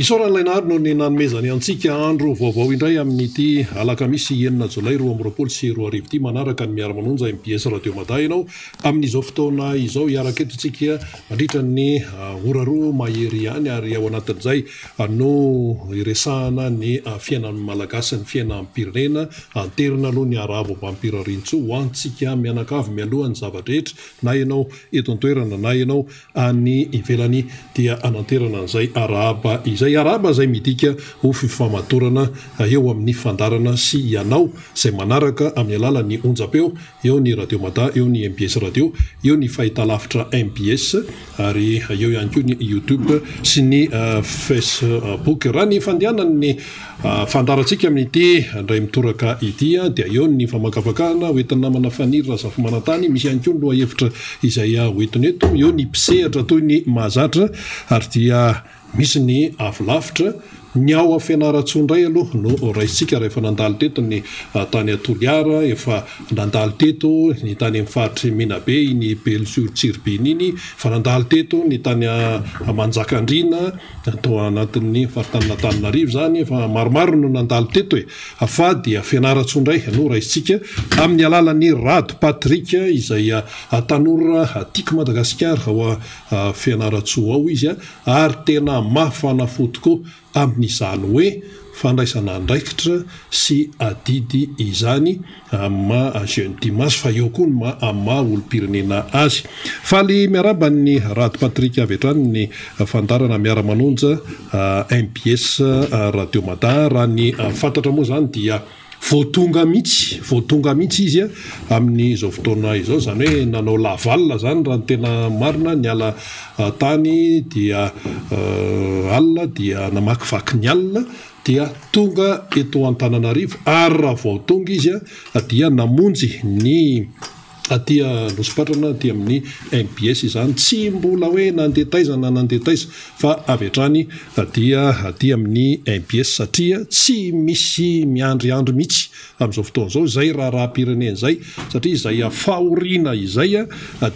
Isaoran'ilay no ny nanomezany antsika andro vaovao indray amin'ity alakamisy 9 Jolay 2024 manaraka ny miara-manonja MBS Radio Mada ianao amin'izao fotoana izao iaraka eto tsika mandritra ny ora roa mahery ihany ary ao anatin'izay no iresahana ny fiainan'ny malagasy ny fiainan'ny pirenena anterina aloha ny arabo vampirarintso ho antsika mianakavy mialoha ny zavadrehetra na ianao eto an-toerana na ianao any ivelany dia ananterana an'izay araba izay araba zay midika ho fifamatorana eo amin'ny fandarana sy ianao zay manaraka amin'ny alalan'ny onjapeo eo ny Radio Mada eo ny MBS Radio eo ny fahitalavitra MBS ary eo ihany koa ny YouTube sy ny Facebook raha ny fandehanan'ny fandarantsika amin'ity andray mitoraka ity dia eo ny famakafakana hoentina namana faniry raha zafy manantany misy ihany koa ny loha-hevitra izay hoentiny eto eo ny mpisehatra toy ny mahazatra ary dia misy ny avilavitra ny ao fianaratsondray aloha no raisitsika rehefa nandalo teto ny tany Atoliara efa nandalo teto ny tany amin'ny faritry Menabe ny Belsur-Tsirbiny iny fa nandalo teto ny tany Manjakandrina atao anatin'ny faritany Antananarivo zany fa maromaro no nandalo teto afa dia fianaratsondray no raisitsika amin'ny alalan'ny Rado Patrick izay tanora tiako Madagasikara ao fianaratsoa ao izy ary tena mafana fotoko amin'izany hoe fandraisana andraikitra sy adidy izany ma jeune dimanche fa eo koa ma olo-pirenena azy faly miaraba ny Rado Patrick avy hatrany ny fandarana miara-manonja MBS Radio Mada raha ny fantatra moa zany dia voatonga mihitsy izy amin'izao fotoana izao zany hoe nanao lavalina zany raha ny tena marina ny ala tany dia alina dia namakivaky ny alina dia tonga eto Antananarivo ary raha vao tonga izy dia namonjy ny aty Nospatrana aty amin'ny MBS izany tsy mbola hoe nandeha taiza fa avy hatrany dia aty amin'ny MBS satria tsy misy miandryandry mihitsy amin'izao fotoana izao zay raha-pirenena zay satria izay fahoriana izay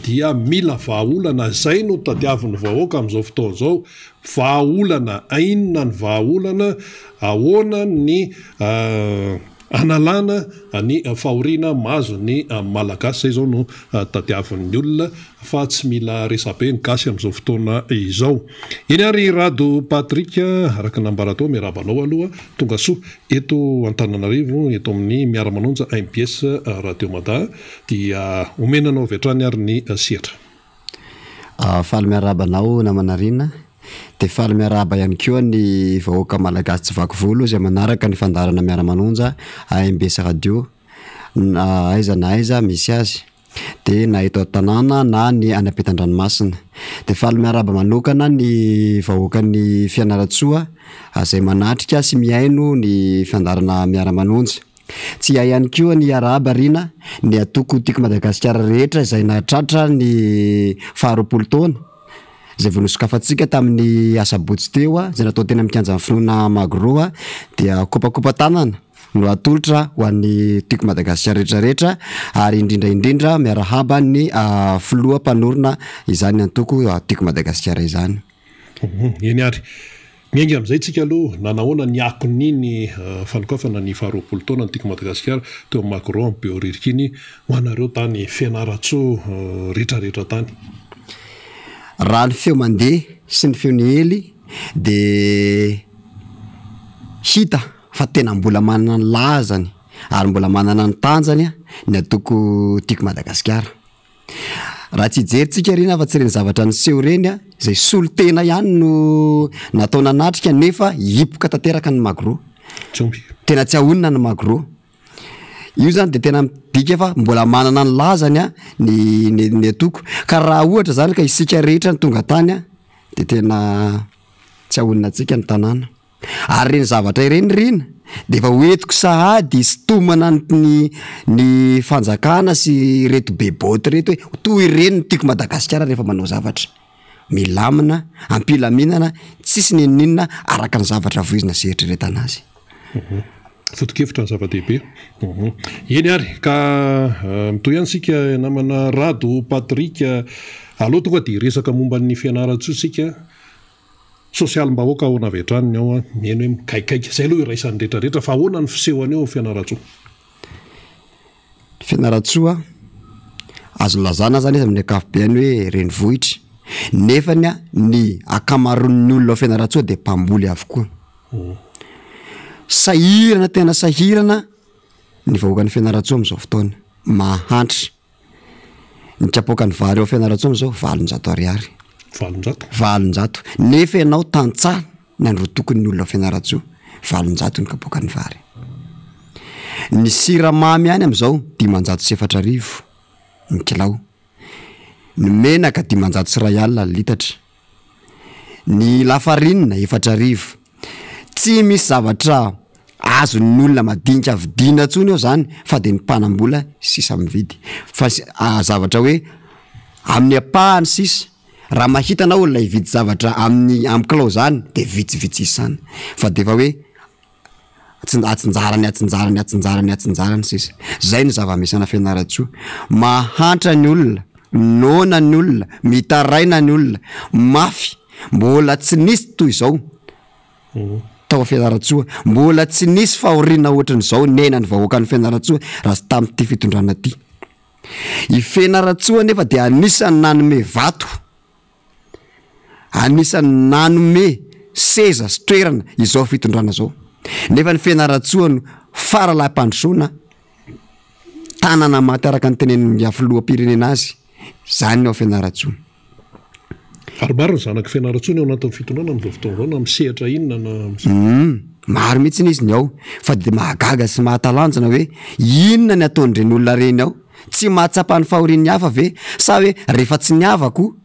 dia mila vahaolana zay no tadiavin'ny vahoaka amin'izao fotoana izao vahaolana inona ny vahaolana ahoana ny analana ny fahoriana mahazo ny malagasy zay zao no tadiavin'ny olona fa tsy mila resabe ny gasy amin'izao fotoana izao eny ary Rado Patrick araka nambaratao miarabanao aloha tonga soa eto Antananarivo eto amin'ny miara-manonja MBS Radio Mada dia omenanao avy hatrany ary ny sehatra faly miarabanao namanarina dia faly miaraba ihany koa ny vahoaka malagasy tsy vaky volo izay manaraka ny fandarana miara-manonja MBS Radio aiza na aiza misy azy dia na eto an-tanàna na ny any ampetan-dranomasina dia faly miaraba manokana ny vahoaka ny fianaratsoa izay manatrika sy miaino ny fandarana miara-manonja tsy hay ihany koa ny araba rina ny atoko tiako Madagasikara rehetra izay nahatratra ny 20 taona zay vonosokafatsika tamin'ny asabotsy teo zay natao tena mikanja finoana magroa dia kopakopa tanana no atolotra ho an'ny tiako Madagasikara rehetrarehetra ary indrindraindrindra miarahaba ny filoha mpanorona izany antoko tiako Madagasikara izany eny ary miainga amin'izay tsika aloha nanahoana ny akon'iny fanokafana ny 20 taona ny tiako Madagasikara teo Macron beoririkiny ho anareo tany fianaratsoa rehetrarehetra tany raha ny feo mandeha sy ny feo ny hely dia hita fa tena mbola manana ny lazany ary mbola manana ny tanjany ny atoko tiako Madagasikara raha tsy hijeritsika reny fa tsy reny zavatra niseho reny izay solo tena ihany no natao nanatrika nefa hipoka tanteraka ny magro tena tsy ahonina ny magro io zany dia tena mibika fa mbola manana ny lazany ny atoko ka raha ohatra zany ka isika rehetra ny tonga tany dia tena tsy ahonina antsika ny tanàna ary reny zavatra ireny rina dia efa hoentiko sahady sy tomana ny fanjakana sy reto beboty reto hoe toy ireny ny tiako Madagasikara rehefa manao zavatra milamina ampilaminana tsisy ninninona araka ny zavatra voizina sehitra retanazy fotokevitra ny zava-dehibe eny ary ka mitoy ihany sika namana Rado Patrick aloha tonga dia resaka momba ny fianaratsoa sika sosialim-bahoaka ao anavetraniny ao mieny hoe mikaikaika zay aloha iraisan'ny rehetrarehetra fa ahoana ny fisehoany eo fianaratsoa fianaratsoa azo lazana zany izy amin'ny akapobeany hoe renivohitra nefany a ny akamaron'ny olona ao fianaratsoa de mpamboly avokoa sahirana tena sahirana ny vahoaka ny fianaratsoa am'izao fotoana mahantra ny trapoka ny vary ao fianaratsoa am'izao 700 ariary 700 nefa ianao tantsaha ny andro tokony ny olona ao fianaratsoa 700 ny kapoka ny vary ny siramamy any am'izao 570 ny kilao ny menaka 500 ariary litatra ny lafarinina 400 tsy misy zavatra azo ny olona madinika vidina tsony eo zany fa de ny mpanambola sisa mividy fa zavatra hoe amin'ny apahany sisa raha mahitana olona hividy zavatra amin'ny kilao zany de vitsivitsy isany fa de fa hoe atsinjarany sisa zay ny zava-misana fianaratsoa mahantra ny olona nona ny olona mitaraina ny olona mafy mbola tsy nisy toy izao tao fianaratsoa mbola tsy nisy fahoriana ohatran'izao nena ny vahoaka ny fianaratsoa raha sy tamin'ity fitondrana ty i fianaratsoa nefa de anisany nanome vato anisany nanome seza sy toerana izao fitondrana zao nefa ny fianaratsoa no faralampandrosoana tanana maty ny tenen'ny filoham-pirenena azy zany ao fianaratsoa arobaro ny zanaky fianaratsoa ny ao anatin'ny fitondrana am'izao fotoana zao na misehatra inona na maro mihitsy izy ny ao fa de mahagaga sy mahatalanjana hoe inona ny ataon'ireny olona reny ao tsy mahatsapany fahorian'ny hafa ve sa hoe rehefa tsy ny havako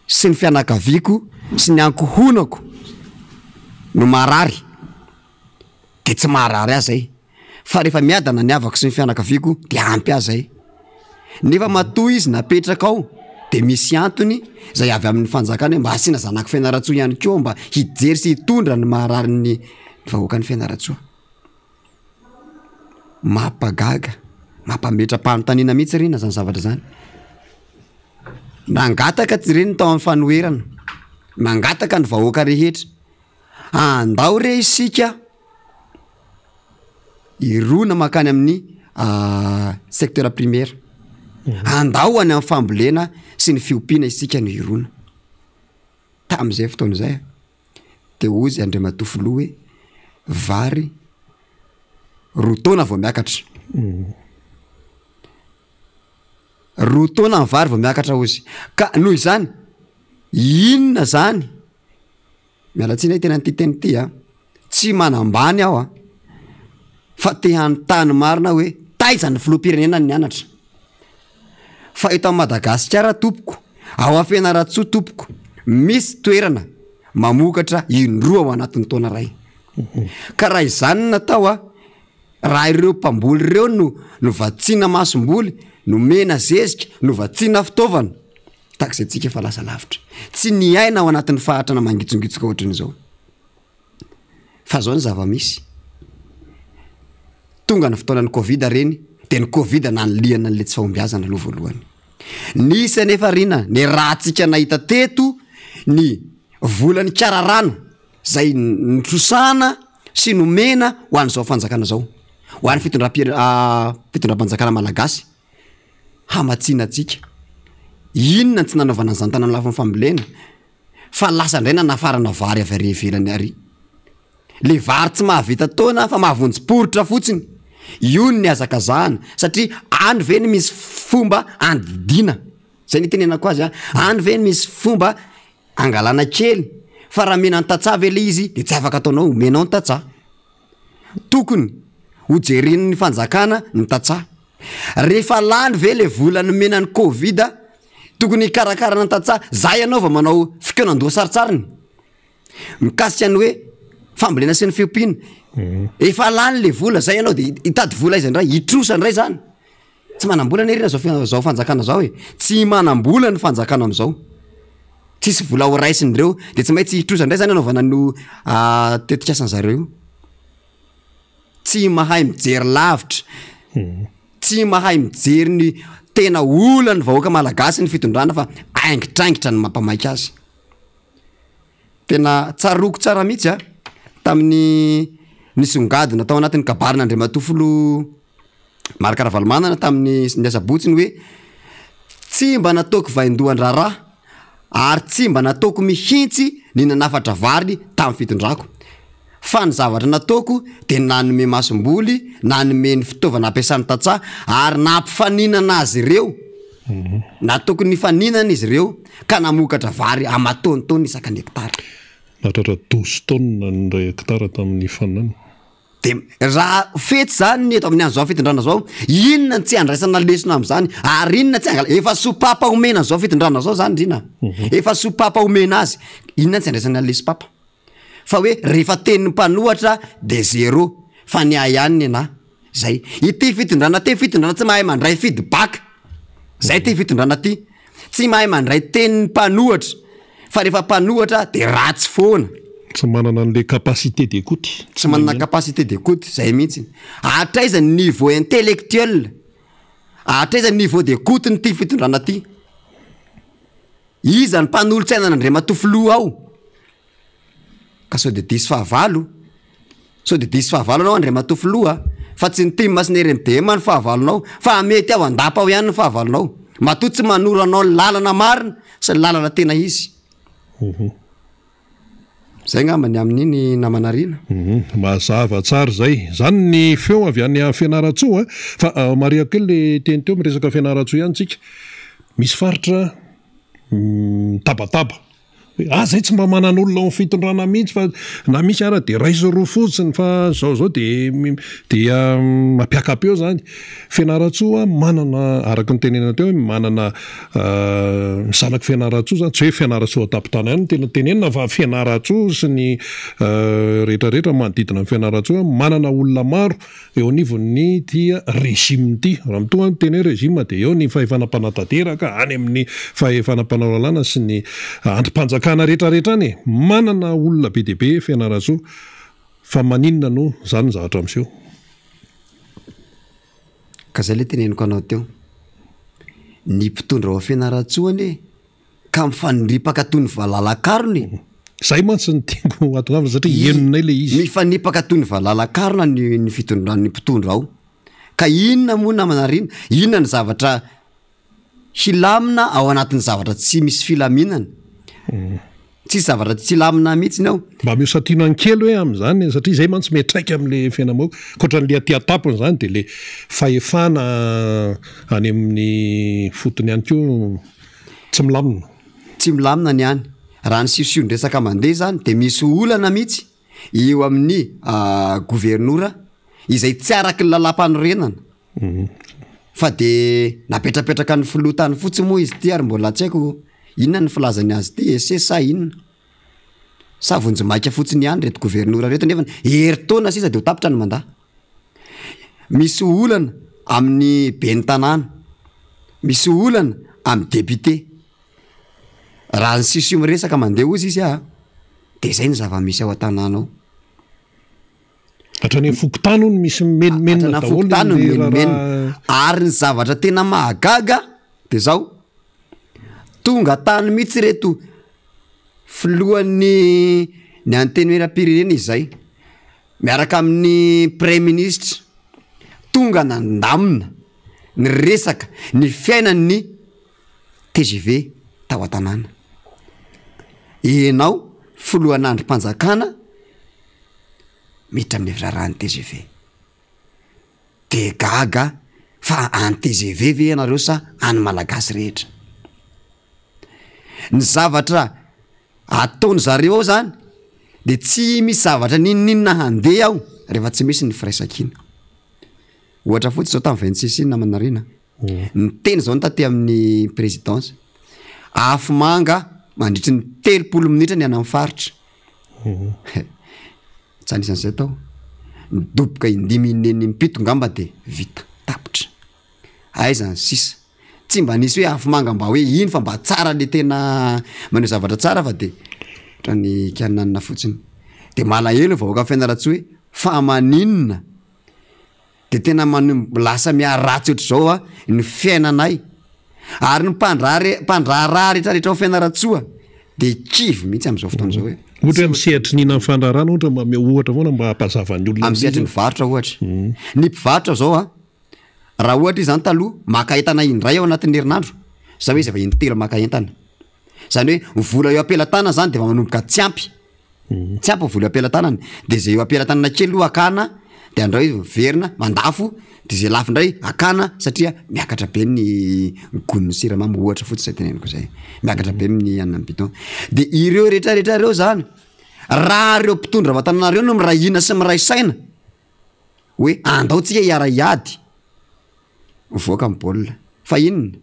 sy ny fianakaviako sy ny ankohonako no marary de tsy marary azay fa rehefa miadana ny havako sy ny fianakaviako de ampy azay nefa matoy izy napetraka ao de misy antony zay avy amin'ny fanjakana hoe mba asiana zanaky fianaratsoa ihany koa mba hijery sy hitondra ny maharary ny vahoaka ny fianaratsoa mampagaga mampametra-panontaniana mihitsy rena zany zavatra zany nangataka ty reny tao amin'ny fanoherana mangataka ny vahoaka rehetra andao re isika irona makany amin'ny secteur primaire andao any amin'ny fambolena sy ny fiompiana isika ny irona tam'izay fotoana zay de ozy Andriamatofoloha hoe vary rotaona vao miakatra rotaona ny vary vao miakatra ozy ka noho izany inona zany mialatsiny tena nyty teny ty tsy manambany aho fa te hanontany marina hoe taizany filoham-pirenena ny anatra fa eto Madagasikara tompoko ao afianaratsoa tompoko misy toerana mamokatra indroa ao anatin'ny taona ray ka raha izany natao raha ireo mpamboly ireo no vatsiana masomboly no mena zezika no vatsiana fitaovana takzay tsika efa lasa lavitra tsy ny aina ao anatin'ny fahatrana mangitsongitsoka ohatran'izao fa zao ny zava-misy tonga ny fotoanan'ny Covid reny de ny Covid nanliana n'le tsy fahombiazana aloha voalohany nisy nefa rina ny rahatsika nahita teto ny volany kararano zay nitrosana sy nomena ho an'izao fanjakana zao ho an'ny fitondram-panjakana malagasy hamatsiana atsika inona tsy nanaovana ny zantana ny lafa fambolena fa lasa ndray nafarana vary avy ary ivelany ary le vary tsy mahavita taona fa mahavonjy-poritra fotsiny io ny azakazahana satria any ve ny misy fomba andidina zay ny tenenako azy any ve ny misy fomba angalana kely fa raha mena ny tatsah ve le izy de tsy afaka ataonao menao ny tatsah tokony hojereny ny fanjakana ny tatsah rehefa lany ve le volany mena ny Covid tokony hikarakarana ny tatsah zay ianao va manao fikeonandoha saritsariny mikasika ny hoe fambolena sy ny fiompiana efa lany le vola zay ianao de hitady vola izy ndray hitrosa ndray zany tsy manambola ny rina zao fanjakana zao tsy manambola ny fanjakana am'izao tsisy vola ho raisindreo de tsy maintsy hitrosa ndray zany anaovana no tetikasan'zareo tsy mahay mijery lavitra tsy mahay mijery ny tena ola ny vahoaka malagasy ny fitondrana fa aingitraingitra ny mampamaiky azy tena tsaroko tsara mihitsy a tamin'ny nisongadina atao anatin'ny kabarina Andriamatofolo Marikaravalmanana tamin'ny niasabotsiny hoe tsy mba nataoko vaindohan-draharaha ary tsy mba nataoko mihintsy ny nanafatra vary tamin'ny fitondrako fa ny zavatra nataoko de nanome masomboly nanome ny fitaovana ampiasan'ny tantsaha ary nampifaninana azy ireo nataoko ny faninana izy ireo ka namokatra vary amataontaony isaka ny hektara natratra 12 tonnes ny ray hektara tamin'ny fanana de raha fety zany ny eto amin'ny andro zao fitondrana zao inona tsy andraisana lesona am'zany ary inona tsy angala efa sopapa omena zao fitondrana zao zany drina efa sopapa omena azy inona tsy andraisana lesopapa fa hoe rehefa tenin'ny mpanohatra de 0 fa ny ihany na zay ity fitondrana tsy mahay mandray feedback zay ty fitondrana ty tsy mahay mandray tenin'ny mpanohatra fa rehefa mpanohatra de ratsy foana tsy manana an'le capacité d'écoute tsy manana capacité d'écoute zay mihitsy atraiza ny niveau intellectuel atraiza ny niveau d'écoute ny ty fitondrana ty iza ny mpanolontsaina n'Andriamatofolo ao ka sao de diso fahavalo anao Andriamatofolo fa tsy ny ty masina RMDM ny fahavalonao fa mety ao andapa ao ihany ny fahavalonao matoa tsy manoro anao lalana marina sy ny lalana tena izy zay ngambany amin'iny namanarina mazava tsara zay zany ny feo avy any Fianaratsoa fa Maria kely le teny teo miresaka Fianaratsoa ihany tsika misy faritra tabataba zay tsy mba manan'olona ao fitondrana mihitsy fa na misy ara de raisy roa fotsiny fa zao de mapiakapeo zany Fianaratsoa manana araka ny tenena teo manana zanaky Fianaratsoa zany tsy hoe Fianaratsoa tapitana ihany tena tenenina fa Fianaratsoa sy ny rehetrarehetra manodidina ny Fianaratsoa manana olona maro eo anivon'ny tia régime ty raha mitoa teny régime de eo ny fahefanam-panatanteraka any amin'ny fahefanam-panaolalana sy ny androm-panjakana rehetrarehetra any manana olona be dia be Fianaratsoa fa maninona no zany zavatra amseho ka zay le teneniko anao teo ny mpitondra ao Fianaratsoa ane ka mifanipaka toy ny valalakarony zay mantsy ny tiako atongavana satria enonay le izy mifanipaka toy ny valalakarona ny fitondra ny mpitondra ao ka inona moa namanarina inona ny zavatra hilamina ao anatin'ny zavatra tsy misy filaminana tsy zavatra tsy lamina mihitsy ao mba miosatina ny kely hoe am'zany satria zay mantsy metraika am'le fiainamao koatran'le aty atapony zany de le fahefana any amin'ny fotony ihany ko tsy milamina ny any raha ny siosiony resaka mandeha zany de misy olana mihitsy eo amin'ny gouvernoura izay tsy araky ny lalam-panorenana fa de napetrapetraka ny filotany fotsy moa izy ty ary mbola tsy haiko inona ny filazany azy ty sa inona sa vonjimaika fotsiny ihany reto gouvernoura reto nefa heritaona sisa de ho tapitra ny mandaha misy olana amin'ny ben'ny tanàna misy olana amin'ny député raha ny sisio miresaka mandeha ozy izy de zay ny zava-misy ao an-tanàna ao hatrany fokotany no misy menimenina daholo ary ny zavatra tena mahagaga de zao tonga tany mihitsy reto filohan'ny ny antenimieram-pirenena izy zay miaraka amin'ny premier ministre tonga nandamina ny resaka ny fiainan'ny TGV tao an-tanàna enao filohan'androm-panjakana miditra amin'ny firaran'ny TGV de gaga fa any TGV ve ianareo sa any malagasy rehetra ny zavatra ataony zareo ao zany de tsy misy zavatra ninona handeha ao rehefa tsy misy ny firaisan-kina ohatra fotsy zao tamin'ny 26 namanarina ny teny zao ny taty amin'ny présidence afo manga mandritry ny 30 minitra ny any amin'ny faritra tsy anisan'izay tao nidoboka indimy mpito ngamba de vita tapitra aizany sisa tsy mba nisy hoe afo manga mba hoe iny fa mba tsara le tena maneo zavatra tsara fa de ohatrany kiananina fotsiny de malahelo vahoaka Fianaratsoa hoe fa maninona de tena lasa miaratsy ohatr'izao ny fiainanay ary ny mpandraharaha rehetrarehetra ao Fianaratsoa de kivy mihitsy am'izao fotoana zao hoe ohatra misehatra nina fandrarana ohatra foana mba hampazavany olona am'sehatra ny varotra ohatra ny mpivarotra zao a raha ohatra izy zany taloha maka entana indray ao anatin'ny herinandro za hoe izy efa intelo maka entana zany hoe vola eo ampelantanana zany de efa manomboka tsy ampy vola eo ampelantanana de zay eo ampelantanana kely aloha akana de andray verina mandafo de zay lafo indray akana satria miakatra be ny gon'ny siramamy ohatra fotsy zay teneniko zay miakatra be amin'ny anina bidon de ireo rehetrarehetra reo zany raha reo mpitondra vatananareo no mirahina sy miray saina hoe andaotsika hiara iady voaka amin'ny baolina fa inona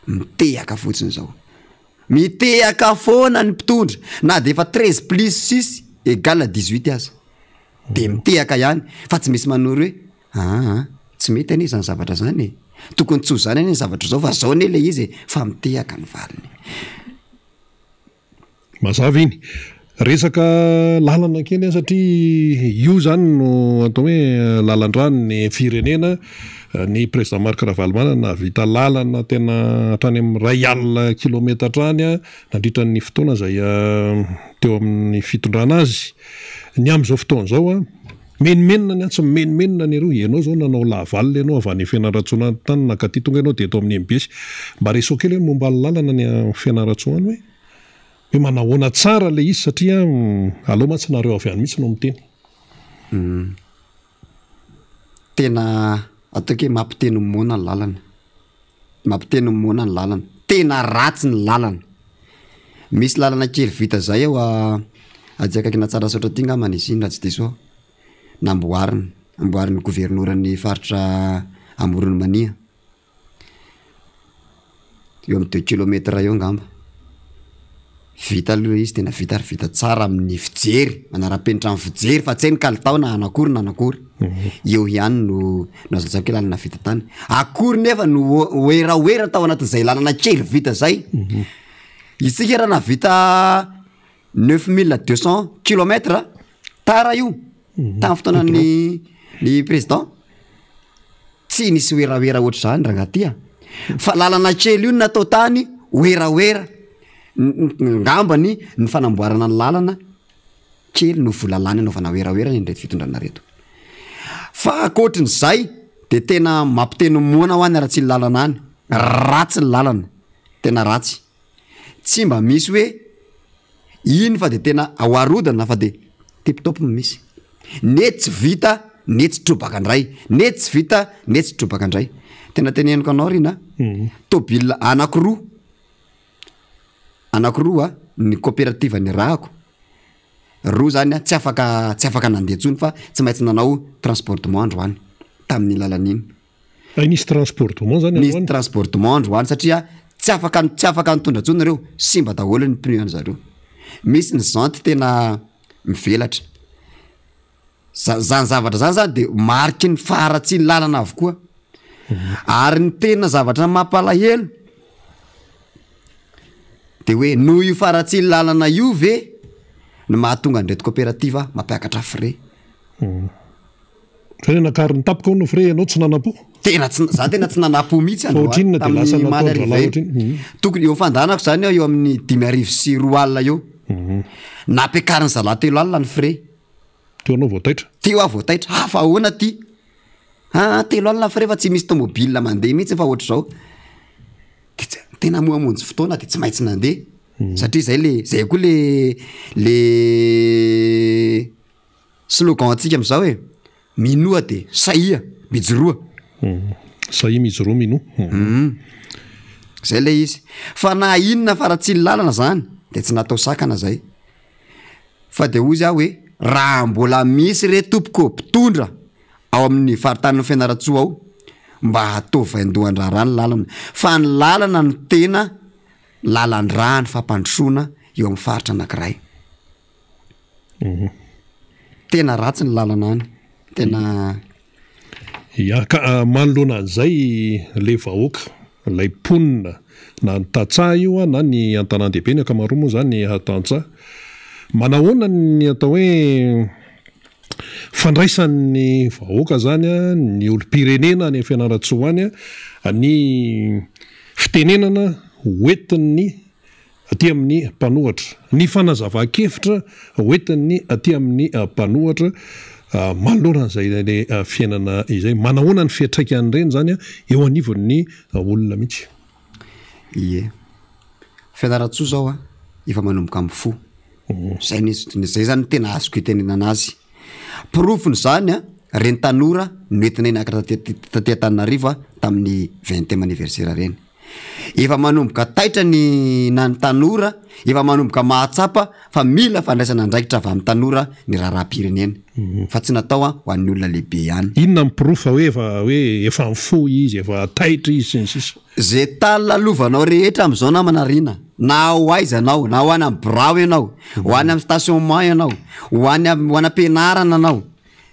mitehaka fotsiny zao mitehaka foana ny mpitondra na de efa 13 plus 6 égale 18 aza de mitehaka ihany fa tsy misy manoro hoe tsy mety anie zany zavatra zany tokony tsy ho zany anie ny zavatra zao fa zao anie le izy fa mitehaka ny valiny mazava iny resaka lalana kely a satria io zany no atao hoe lalan-drano ny firenena ny président Marc Ravalomanana navita lalana tena hatrany amin'ny 1 kilomètre hatrany a nandritra ny fotoana zay teo amin'ny fitondrana azy ny am'izao fotoana zao a menimenina ny tsy menimenina ny ero ianao zao nanao lavalina ianao avy any Fianarantsoa tany nakaty tonga ianao de eto amin'ny MBS mba resao kely hoe momba lalana ny Fianarantsoa any hoe manahoana tsara le izy satria alao matsinareo avy any mihitsy no miteny tena ataoko hoe mampiteny mona ny lalana mampiteny mona ny lalana tena ratsy ny lalana misy lalana kely vita zay eo ajakakina tsara saotra ty ngamana izy iny raha tsy diso namboariny gouverneuran'ny faritra Amorony Mania eo amin'ny 2 kilomètre eo ngamba vita aloha izy tena vita ary vita tsara amin'ny fijery manara-penitra amin'ny fijery fa tsy hainy kalitao na anakory na anakory eo ihany no azontsako hoe lalana vita tany akory nefa no oeraoera tao anatin'izay lalana kely vita zay isika raha navita 9200 kilomètre tara io tamin'ny fotoanany président tsy nisy oeraoera ohatry zany raha gnatya fa lalana kely io natao tany oeraoera ngambany ny fanamboarana ny lalana kely no volalany anaovana oeraoera ny ndreto fitondrana reto fa akoatrin'izay de tena mampiteny moana ho any ara-tsy ny lalana any ratsy ny lalana tena ratsy tsy mba misy hoe iny fa de tena aoarodana fa de tipitopy misy netsy vita netsy trobaka andray netsy vita netsy trobaka andray tena teneniko anao rina tobile anakiroa ny coopérative ny rahako roa zany tsy afaka nandeha ntsony fa tsy maintsy nanao transportement androany tamin'ny lalan'iny nisy transportement zany nisy transportement androany satria tsy afaka nitondra ntsony reo simba daholo ny pneu any zareo misy ny janty tena mivelatra zany zavatra zany de mariky ny faharatsy ny lalana avokoa ary ny tena zavatra mampalahelo de hoe noho io faratsy ny lalana io ve ny mahatonga andreto coopérative mampiakatra frais zany nakary ny tapaka no frais ianao tsy nanapo za tena tsy nanapo mihitsy tokony eo fandanako zany eo amin'ny 5,4 alina eo nampiakariny zala 3 alina ny frais teo anao voataitra teo a voataitra fa ahoana ty 3 alina frais fa tsy misy tomobile mandeha mihitsy fa ohatra zao tena moamonjy fotoana de tsy maintsy nandeha satria zay koa le slogan antsika am'izao hoe minoa de saia mijoroa saia mijoroa mino zay le izy fa na inona faratsy ny lalana zany de tsy natao sakana zay fa de ozy aho hoe raha mbola misy re tompoko mpitondra ao amin'ny faritany Fianaratsoa ao mba hatao vaindohan-draharaha ny lalana fa ny lalana no tena lalan-drano fampandrosoana eo amin'ny faritra anankiray tena ratsy ny lalana any tena ka manoloana an'izay le vahoaka lay ponina na ny tatsaha io a na ny antanàn-dehibe ny akamaroa moa zany ny atantsaha manahoana ny atao hoe fandraisan'ny vahoaka zany a ny olo-pirenena ny Fianaratsoa any a ny fitenenana hoentin'ny aty amin'ny mpanohatra ny fanazava-kevitra hoentin'ny aty amin'ny mpanohatra manoloana an'izay le fiainana izay manahoana ny fiatraikany reny zany a eo anivon'ny olona mihitsy. Ie fianaratsoa zao a efa manomboka amin'ny fo zay zany tena azoko itenena anazy pirofony zany a reny tanora noentina nakatra taty Antananarivo tamin'ny 20e anniversaire reny efa manomboka taitra ny na ny tanora efa manomboka mahatsapa fa mila fandraisana andraikitra avy amin'ny tanora ny raharam-pirenena fa tsy natao ho an'ny olona lehibe ihany. Inona ny pirofa hoe efa mifo izy efa taitra izy sy ny sisa zay talalovanao rehetra am'izao na manarina na ho aiza anao na ho any amin'ny birao ianao ho any amin'ny stationnement ianao ho any am-pianarana anao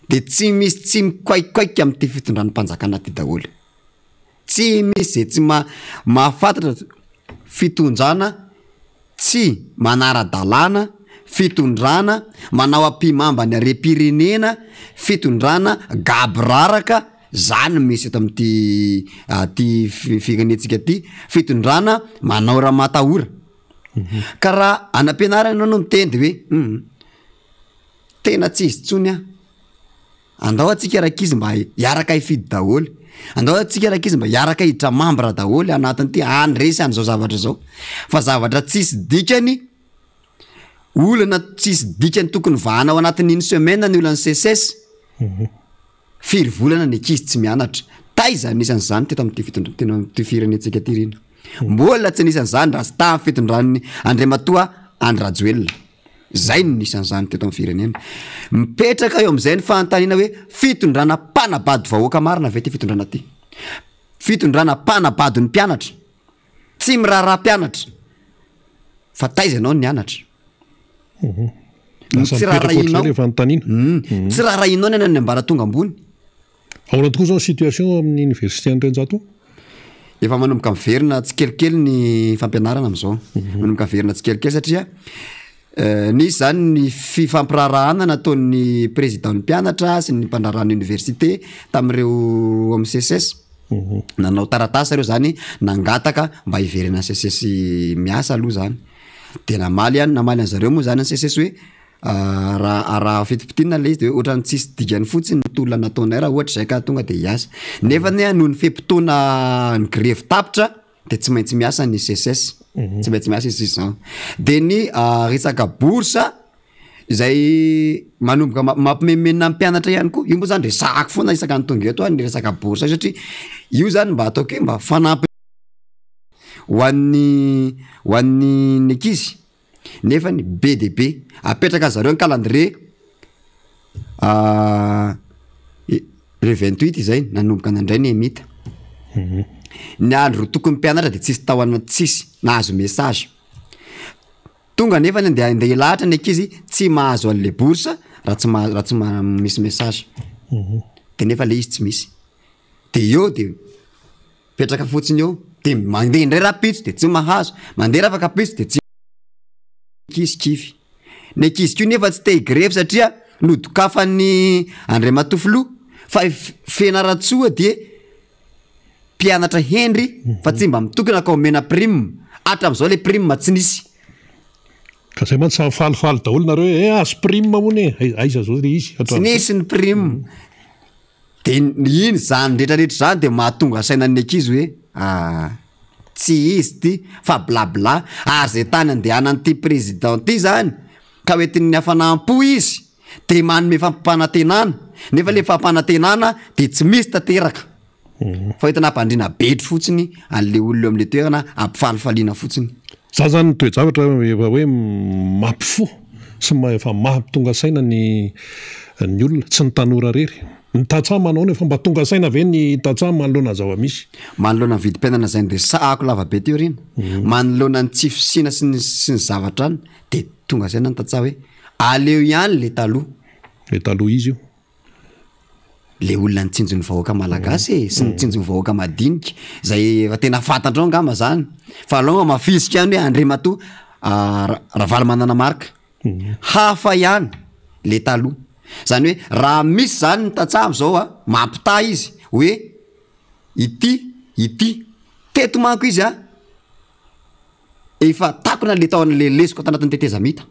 de tsy misy tsy mikoaikoaiky amin'ity fitondran'nym-panjakana ty daholo tsy misy zay tsy mahafantatra fitondrana tsy manara-dalàna fitondrana manao ampimamba ny arem-pirenena fitondrana gabraraka zany misy eto amin'ty firenentsika ty fitondrana manao raha matahora ka raha anam-pianarana no miteny hoe tena tsy izy tsony a andao atsika rakizy mba hiaraka hifidy daholo andao atsika rakizy mba hiaraka hiditra membre daholo anatin'ity andresy an'izao zavatra zao fa zavatra tsisy dikany olana tsisy dikany tokony vahanao anatin'iny semaine ny olana CSS firy volana ny ankizy tsy mianatra taiza nisan'izany teto amin'ty firenentsika ty reny mbola tsy nisan'izany raha sy tamin'ny fitondran'ny Andriamatoa Andry Rajoelina zay no nisan'izany teto amin'ny firenena mipetraka eo am'izay ny fanontaniana hoe fitondrana mpanabady vahoaka marina ve ty fitondrana ty fitondrana mpanabady ny mpianatra tsy miraharaha mpianatra fa taiza ianao nianatra tsy raharahinao ny any ambaratonga ambony. Ahoana tokoa zao situation amin'ny université Andrianjato efa manomboka miverina tsy kelikely ny fampianarana am'izao manomboka miverina tsy kelikely satria nisy zany ny fifampirarahana nataon'ny président ny mpianatra sy ny mpandrarahana université tamin'ireo amin'ny CSS nanao taratasy reo zany nangataka mba hiverina CSS miasa aloha zany de namaly an'zareo moa zany ny CSS hoe raha fitipitina le izy de ohatrany tsisy digany fotsiny ny tolona nataonay raha ohatra zay ka tonga de hiasa nefa ny noho ny fempotona ny grevy tapitra de tsy maintsy miasa ny CSS tsy maintsy miasa izy zao de ny resaka boursa zay manomboka mampimemena mpianatra ihany koa io moa zany resahako foana isaka ny tonga eto ny resaka boursa satria io zany mba ataoko hoe mba fanampy ho an'ny ankizy nefa ny BDP apetraka zareo ny calendrier le 28 zay nanomboka nandray ny emita ny andro tokony mpianatra de tsisy tahoana tsisy nahazo message tonga nefa ny andeha hilahatra ny ankizy tsy mahazo an'le boursa raha tsy misy message de nefa le izy tsy misy de eo de petraka fotsiny eo de mandeha indray rapitso de tsy mahazo mandeha raha afaka pitso de tsy ankizy kify ny ankizy kio nefa tsy te higrevy satria nodokafan'ny Andriamatoa filoha fa fianaratsoa de mpianatra hendry fa tsy mba mitokana ka omena prime hatram'izao le prime tsy nisy ka zay mantsy samy daholo nareo azo prime mony aiza zao le izy tsy nisy ny prime de iny zany rehetrarehetra zany de mahatonga sainan'ny ankizy hoe tsy izy ty fa blabla ary zay tany andehanan'ity président ty zany ka hoentin'ny hafanam-po izy de manome fampanantenana nefa le fampanantenana de tsy misy tanteraka fa hitana ampandrina betry fotsiny an'le olona am'le toerana ampifalifaliana fotsiny za zany toe-javatra efa hoe mampifo sy efa mampitonga saina ny olona tsy ny tanora rery ny tatsaha manao nefa mba tonga saina ve ny tatsaha manoloana zava-misy manoloana ny vidim-piainana zay de sahako lavabe teo reny manoloana ny tsy fisina sy ny zavatra any de tonga saina ny tatsaha hoe aleo ihany le taloha izy io le olona nitsinjon'ny vahoaka malagasy sy nitsinjon'ny vahoaka madinika zay efa tena fantatrao angamba zany fa aloha mafisika ihany hoe Andriamatoa Ravalo Mananamarika hafa ihany le taloha zany hoe raha misy zany ny tatsaha am'izao mampita izy hoe ity teto manko izy efa takona le tao an'le lesoko tao anatin'ny tetezamita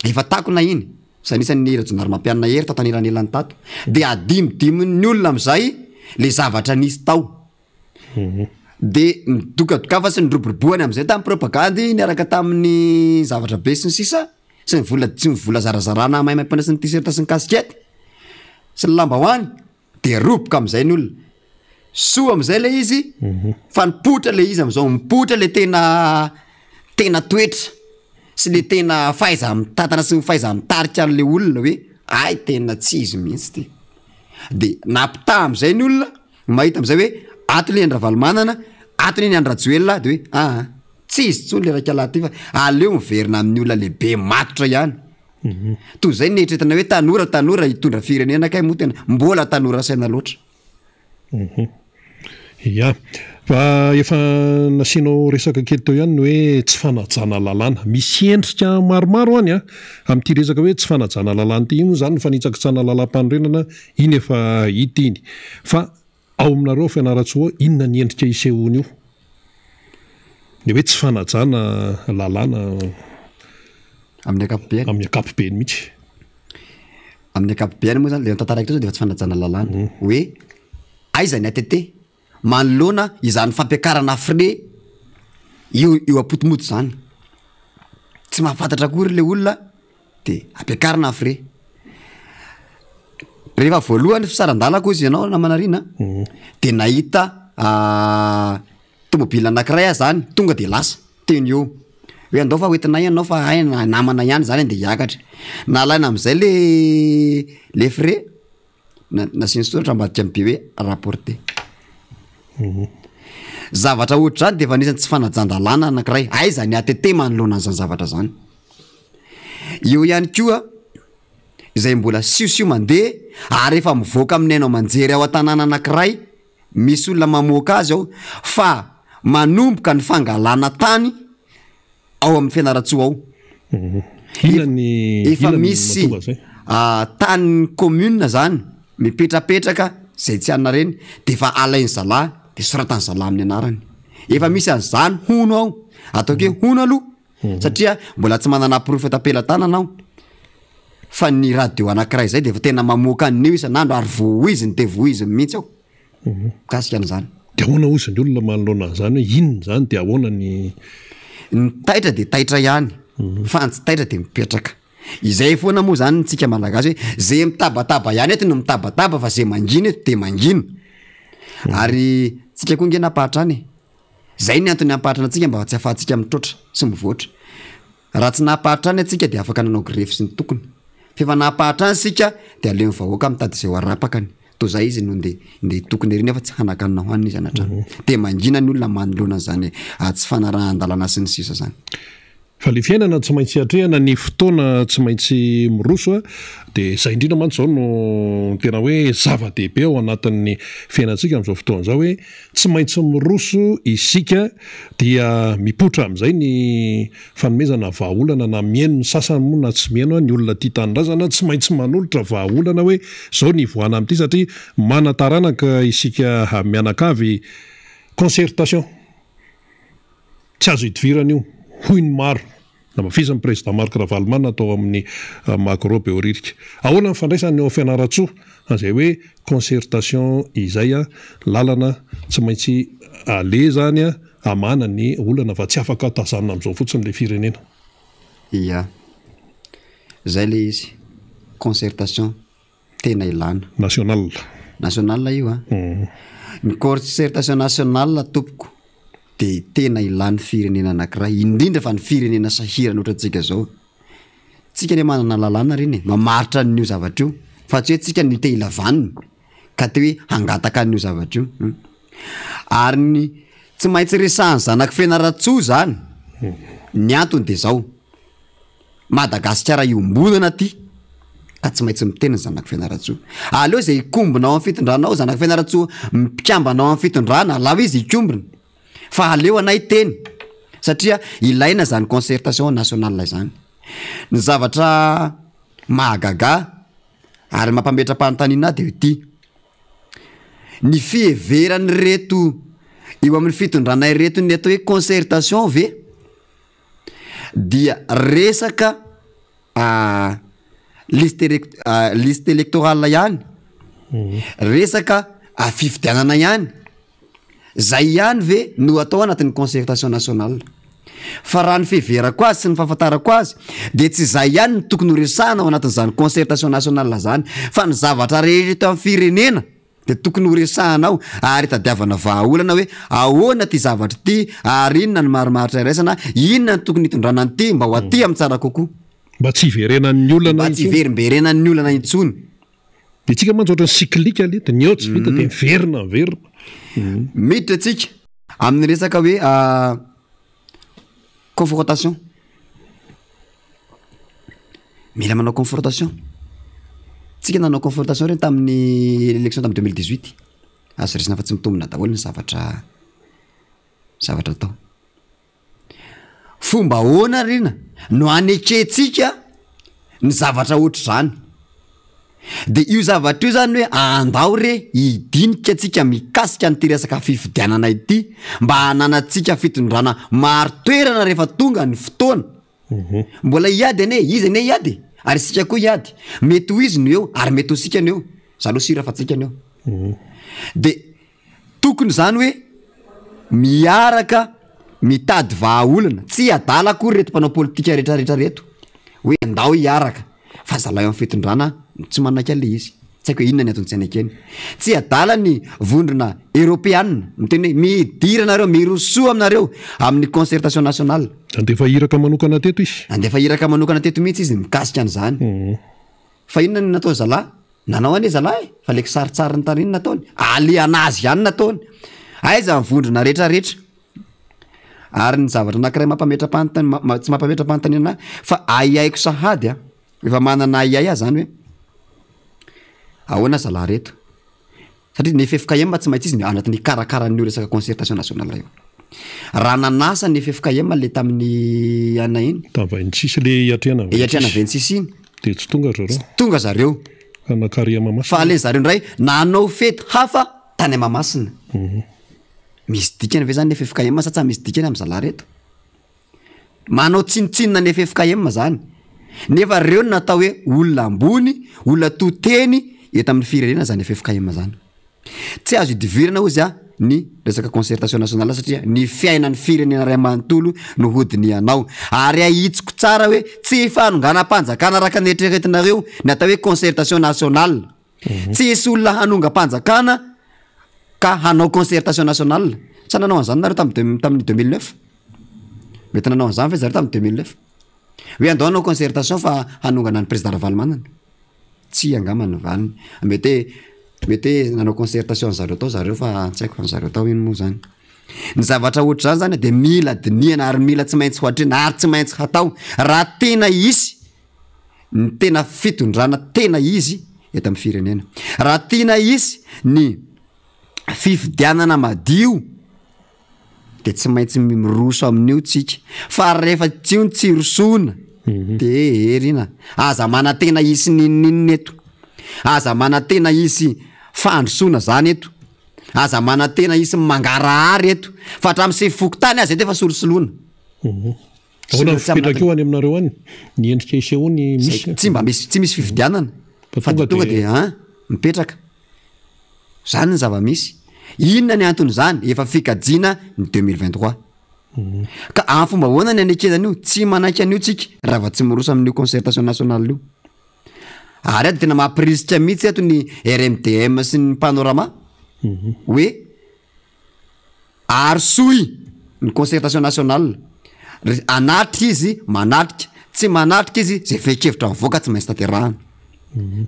efa takona iny sanisan'ny rajonary mampianina hery tao taniranyelany tato de adimidiminy olona am'izay le zavatra nisy tao de midokadokafa sy nyroboroboany am'izay tamin'ny propagandy niaraka tamin'ny zavatra be sy ny sisa sy sy mivola zarazarana maimaimpana sy ny tiserta sy ny kasikety sy ny lambahoany de roboka am'izay ny olona soa am'izay le izy fa nipotra le izy am'izao mipotra le tena toetra sy le tena faiza mitantana sy ny faiza mitarika an'le olona hoe ay tena tsy izy mihitsy ty de napita am'izay ny olona mahita am'izay hoe ato le Andravalomanana ato le Andrajoelina de hoe tsy izy tsony le raika laty fa aleo miverina amin'ny olona lehibe matotra ihany toy zay neritreretana hoe tanora hitondra firenena kay moa tena mbola tanora saina loatra ya fa efa nasinao resaka kely tao ihany hoe tsy fanajana lalàna misy endrika maromaro any amin'ity resaka hoe tsy fanajana lalàna ty iny zany fanitsakitsana lalam-panorenana iny efa hita iny fa ao aminareo fianaratsoa inona ny endrika isehony io de hoe tsy fanajana lalàna amin'ny akapobeany mihitsy amin'ny akapobeany moa zany le tantaraiky tao de fa tsy fanajana lalàna hoe aiza ny atete manoloana izany fampiakarana fre io apotomoto zany tsy mahafantatra akory le olona de ampiakarana fre rehefa voalohany fisarandalako izy ianao namanarina de nahita tomobile anankiray zany tonga de lasa teny eo hoe andao fa hoentinay ianao fa ay namana ihany zany de hiakatra nalaina am'izay le fre nasiany soratra ambadika am'be hoe rapporté zavatra ohatra zany de efa anisany tsy fanajan-dalàna anankiray aiza ny atete manoloana an'izany zavatra zany eo ihany koa izay mbola siosio mandeha ary efa mivoaka aminay anao manjery ao an-tanàna anankiray misy olona mamoaka azy ao fa manomboka ny fangalana tany ao amin'ny fianaratsoa ao efa misy tany commune zany mipetrapetraka zay tsy anina reny de efa alainy zalahy de soratany zalahy amin'ny anarany efa misy an'izany hono ao ataoko hoe hono aloha satria mbola tsy manana profeta-pelatana anao fa ny radio anankiray zay de efa tena mamoaka an'io isan'andro ary voiziny de voiziny mihitsy ao kasika an'izany de ahoana ozy ny olona manoloana an'izany hoe inona zany de ahoana ny taitra de taitra ihany fa ny tsy taitra de mipetraka izay foana moa zany tsika malagasy hoe zay mitabataba ihany eto no mitabataba fa zay mangina eto de mangina ary tsika koa nge napahatra any zay ny antony ampahatra antsika mba tsy afahantsika mitrotra sy mivoatra raha tsy napahatra any atsika de afaka nanao grefy sy ny tokony fefa napahatra any sika de aleo vahoaka mitady zay ho arapakany to zay izy no nde tokony ery nefa tsy hanakanina hoaniny izy anatrano de mangina ny olona manoloana zany tsy fanarahan-dalana sy ny sisa zany fa le fiainana tsy maintsy atrehana ny fotoana tsy maintsy miroso de zay indrindra mantsy zao no tena hoe zava-dehibe ao anatin'ny fiainantsika am'izao fotoana zao hoe tsy maintsy miroso isika dia mipotra am'izay ny fanomezana vahaolana na mihaino ny sasany moa na tsy mihaino ny olona tia tanindrazana tsy maintsy manolotra vahaolana hoe zao ny voana am'ity satria manataranaka isika mianakavy concertation tsy azo hidivirana io hoy ny maro na mafisany président Marc Ravalomanana atao amin'ny Macro Beoririka ahoana ny fandraisany ao fianaratsoa an'izay hoe concertation izay lalana tsy maintsy ale zany amana ny olana fa tsy afaka tazanina am'izao fotsiny le firenena ia zay le izy concertation tena ilana national io ny concertation national tompoko de tena ilany firenena anankiray indrindra fa ny firenena sahirana ohatrantsika zao tsika ne manana lalàna reny mamaritra n'io zavatra io fa tsy hoe tsika ny te ilavaniny ka te hoe hangataka n'io zavatra io ary ny tsy maintsy resahany zanaky fianaratsoa zany ny antony de zao Madagasikara iombonana ty ka tsy maintsy miteny zanaky fianaratsoa aleo zay ikombonao amin'ny fitondrana ao zanaky fianaratsoa mipikambana ao amin'ny fitondrana lava izy ikombona fa aleo anay teny satria ilaina zany concertation nationale zany ny zavatra mahagaga ary mampametra-panontaniana de ity ny fieverany reto eo amin'ny fitondranay reto ny atao hoe concertation ve dia resaka liste électorale ihany resaka fifidianana ihany zay ihany ve no atao anatin'ny concertation nationale fa raha ny fiheverako azy sy ny fahafantarako azy de tsy zay ihany ny tokony horesahana ao anatin'izany concertation nationale zany fa ny zavatra rehetra amin'ny firenena de tokony horesahanao ary tadiavana vahaolana hoe ahoana ty zavatra ty ary inona ny marimaritra iraisana inona ny tokony hitondrana an'ity mba ho aty amin'ny tsara kokoa mba tsy hiverenan'ny olona mba tsy hiverimberenan'ny olana intsony de tsika manjoatra ny cyclique lety ny ao tsy vita de miverina miditra atsika amin'ny resaka hoe confrontation mila manao confrontation tsika nanao confrontation reny tamin'ny élection tamin'ny 2018 azo resina fa tsy mitombina daholo ny zavatra tao fomba ahoana rena no aneketsika ny zavatra ohatr' zany de io zavatra io zany hoe andao re hidinika atsika mikasika nyty resaka fifidianana ity mba hananatsika fitondrana maro toerana rehefa tonga ny fotoana mbola hiady ane izy ane hiady ary sika koa hiady mety ho izy ny eo ary mety ho sika ny eo zalo sira fa tsika ny eo de tokony zany hoe miaraka mitady vahaolana tsy adala akory reto mpanao politika rehetrarehetra reto hoe andao hiaraka fa zala eo amin'ny fitondrana tsy manaiky ale izy tsy haiko hoe inona ny atony tsy anakeny tsy adala ny vondrona européanna miteny hoe midira anareo mirosoa aminareo amin'ny concertation nationale andefa iraka manokana teto izy andefa iraka manokana teto mihitsy izy mikasika an'izany fa inona ny natao zala nanao ane zala fa leko saritsary ny tariny nataony aleanazy ihany nataony aiza mivondrona rehetrarehetra ary ny zavatra anankiray mampametra-panontany tsy mampametra-panontany ana fa aiaiko sahady efa manana aiay zany hoe ahoana zala reto satria ny FFKM tsy maintsy izy anatin'ny karakaran'io resaka concertation nationale io raha nanasa ny FFKM le tamin'ny ana iny tava tsisy le iatriana 26 iny de tsy tonga zareo anakary Mahamasina fa ale zareo ndray nanao fety hafa tany Mahamasina misy dikany ve zany ny FFKM sa tsy misy dikany amin'ny zala reto manao tsinitsinina ny FFKM zany nefa reo natao hoe olona ambony olona toteny eto amin'ny firenena zany FFKM zany tsy azo idivirana ozy ny resaka concertation nationale satria ny fiainan'ny firenena ray manontolo no hodiny ianao ary ahitsiko tsara hoe tsy fanonganam-panjakana araka ny eritreretinareo ny atao hoe concertation nationale tsy isy olona hanonga-panjakana ka hanao concertation nationale sa nanao an'izany nareo tamin'ny 2009 mety nanao an'izany fa zareo tamin'ny 2009 hoe andao anao concertation fa hanongana ny président Ravalomanana tsy angamana vaniny mety nanao concertation zareo tao zareo fa tsy haiko zareo tao iny moa zany ny zavatra ohatr' zany zany de mila diniana ary mila tsy maintsy hoatrina ary tsy maintsy hatao raha tena isy ny tena fitondrana tena izy eto amin'ny firenena raha tena isy ny fifidianana madio de tsy maintsy miroso amin'io tsika fa rehefa tsy ony tsy rosona de erina aza manantena isy nininina eto aza manantena isy fandrosona zany eto aza manantena isy mangarahary eto fa hatramin'y fokotany azy eto efa sorosoloana ahoana fipetraka eo any aminareo any ny endrika isehoany misy tsy misy fifidianana fa tonga de mipetraka zany ny zava-misy inona ny antony zany efa fikajina ny 2023 ka amin'ny fomba ahoana ny anekezan'io tsy manaiky an'io tsika raha va tsy miroso amin'io concertation nationale io ary ady tena mampirisika mihitsy eto ny RMDM sy ny panorama hoe arsoy ny concertation nationale anatrika izy manatrika tsy manatrika izy zay fekevitra mivoaka tsy maintsy tanterahana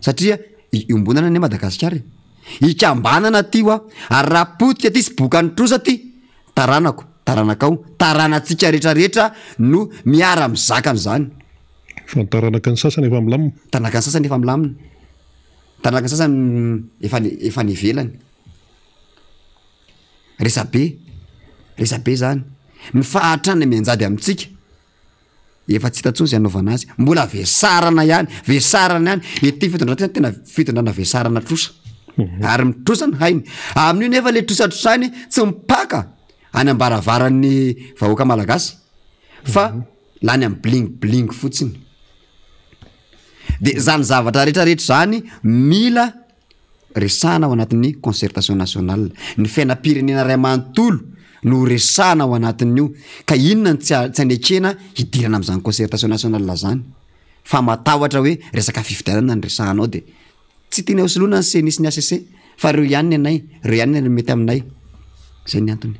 satria iombonana ny Madagasikara ikambanana tyo ary raha potika ty sy boka ny trosa ty taranakao taranatsika rehetrarehetra no miara mizakany zany fa taranaka ny sasany efa milamina taranaka ny sasany efa milamina taranaka ny sasany efa nivelany resabe zany ny fahatrany mianjady amintsika efa tsy hitantsony zay anaovana azy mbola vesarana ihany ety fitondrana tena fitondrana vesarana trosa ary mitrosa ny hainy amin'io nefa le trosatrosany tsy mipaka any ambaravaran'ny vahoaka malagasy fa lany am bling fotsiny de zany zavatra rehetrarehetra zany mila resana ao anatin'ny concertation nationale ny fiainam-pirenena ray manontolo no resana ao anatin'io ka inona tsy anekena hidirana am'zany concertation nationale zany fa matahotra hoe resaka fifidianana ny resahanao de tsy tiana hosoloana ny senisy ny ACC fa reo ihany anay reo ihany ny mety aminay zay ny antony.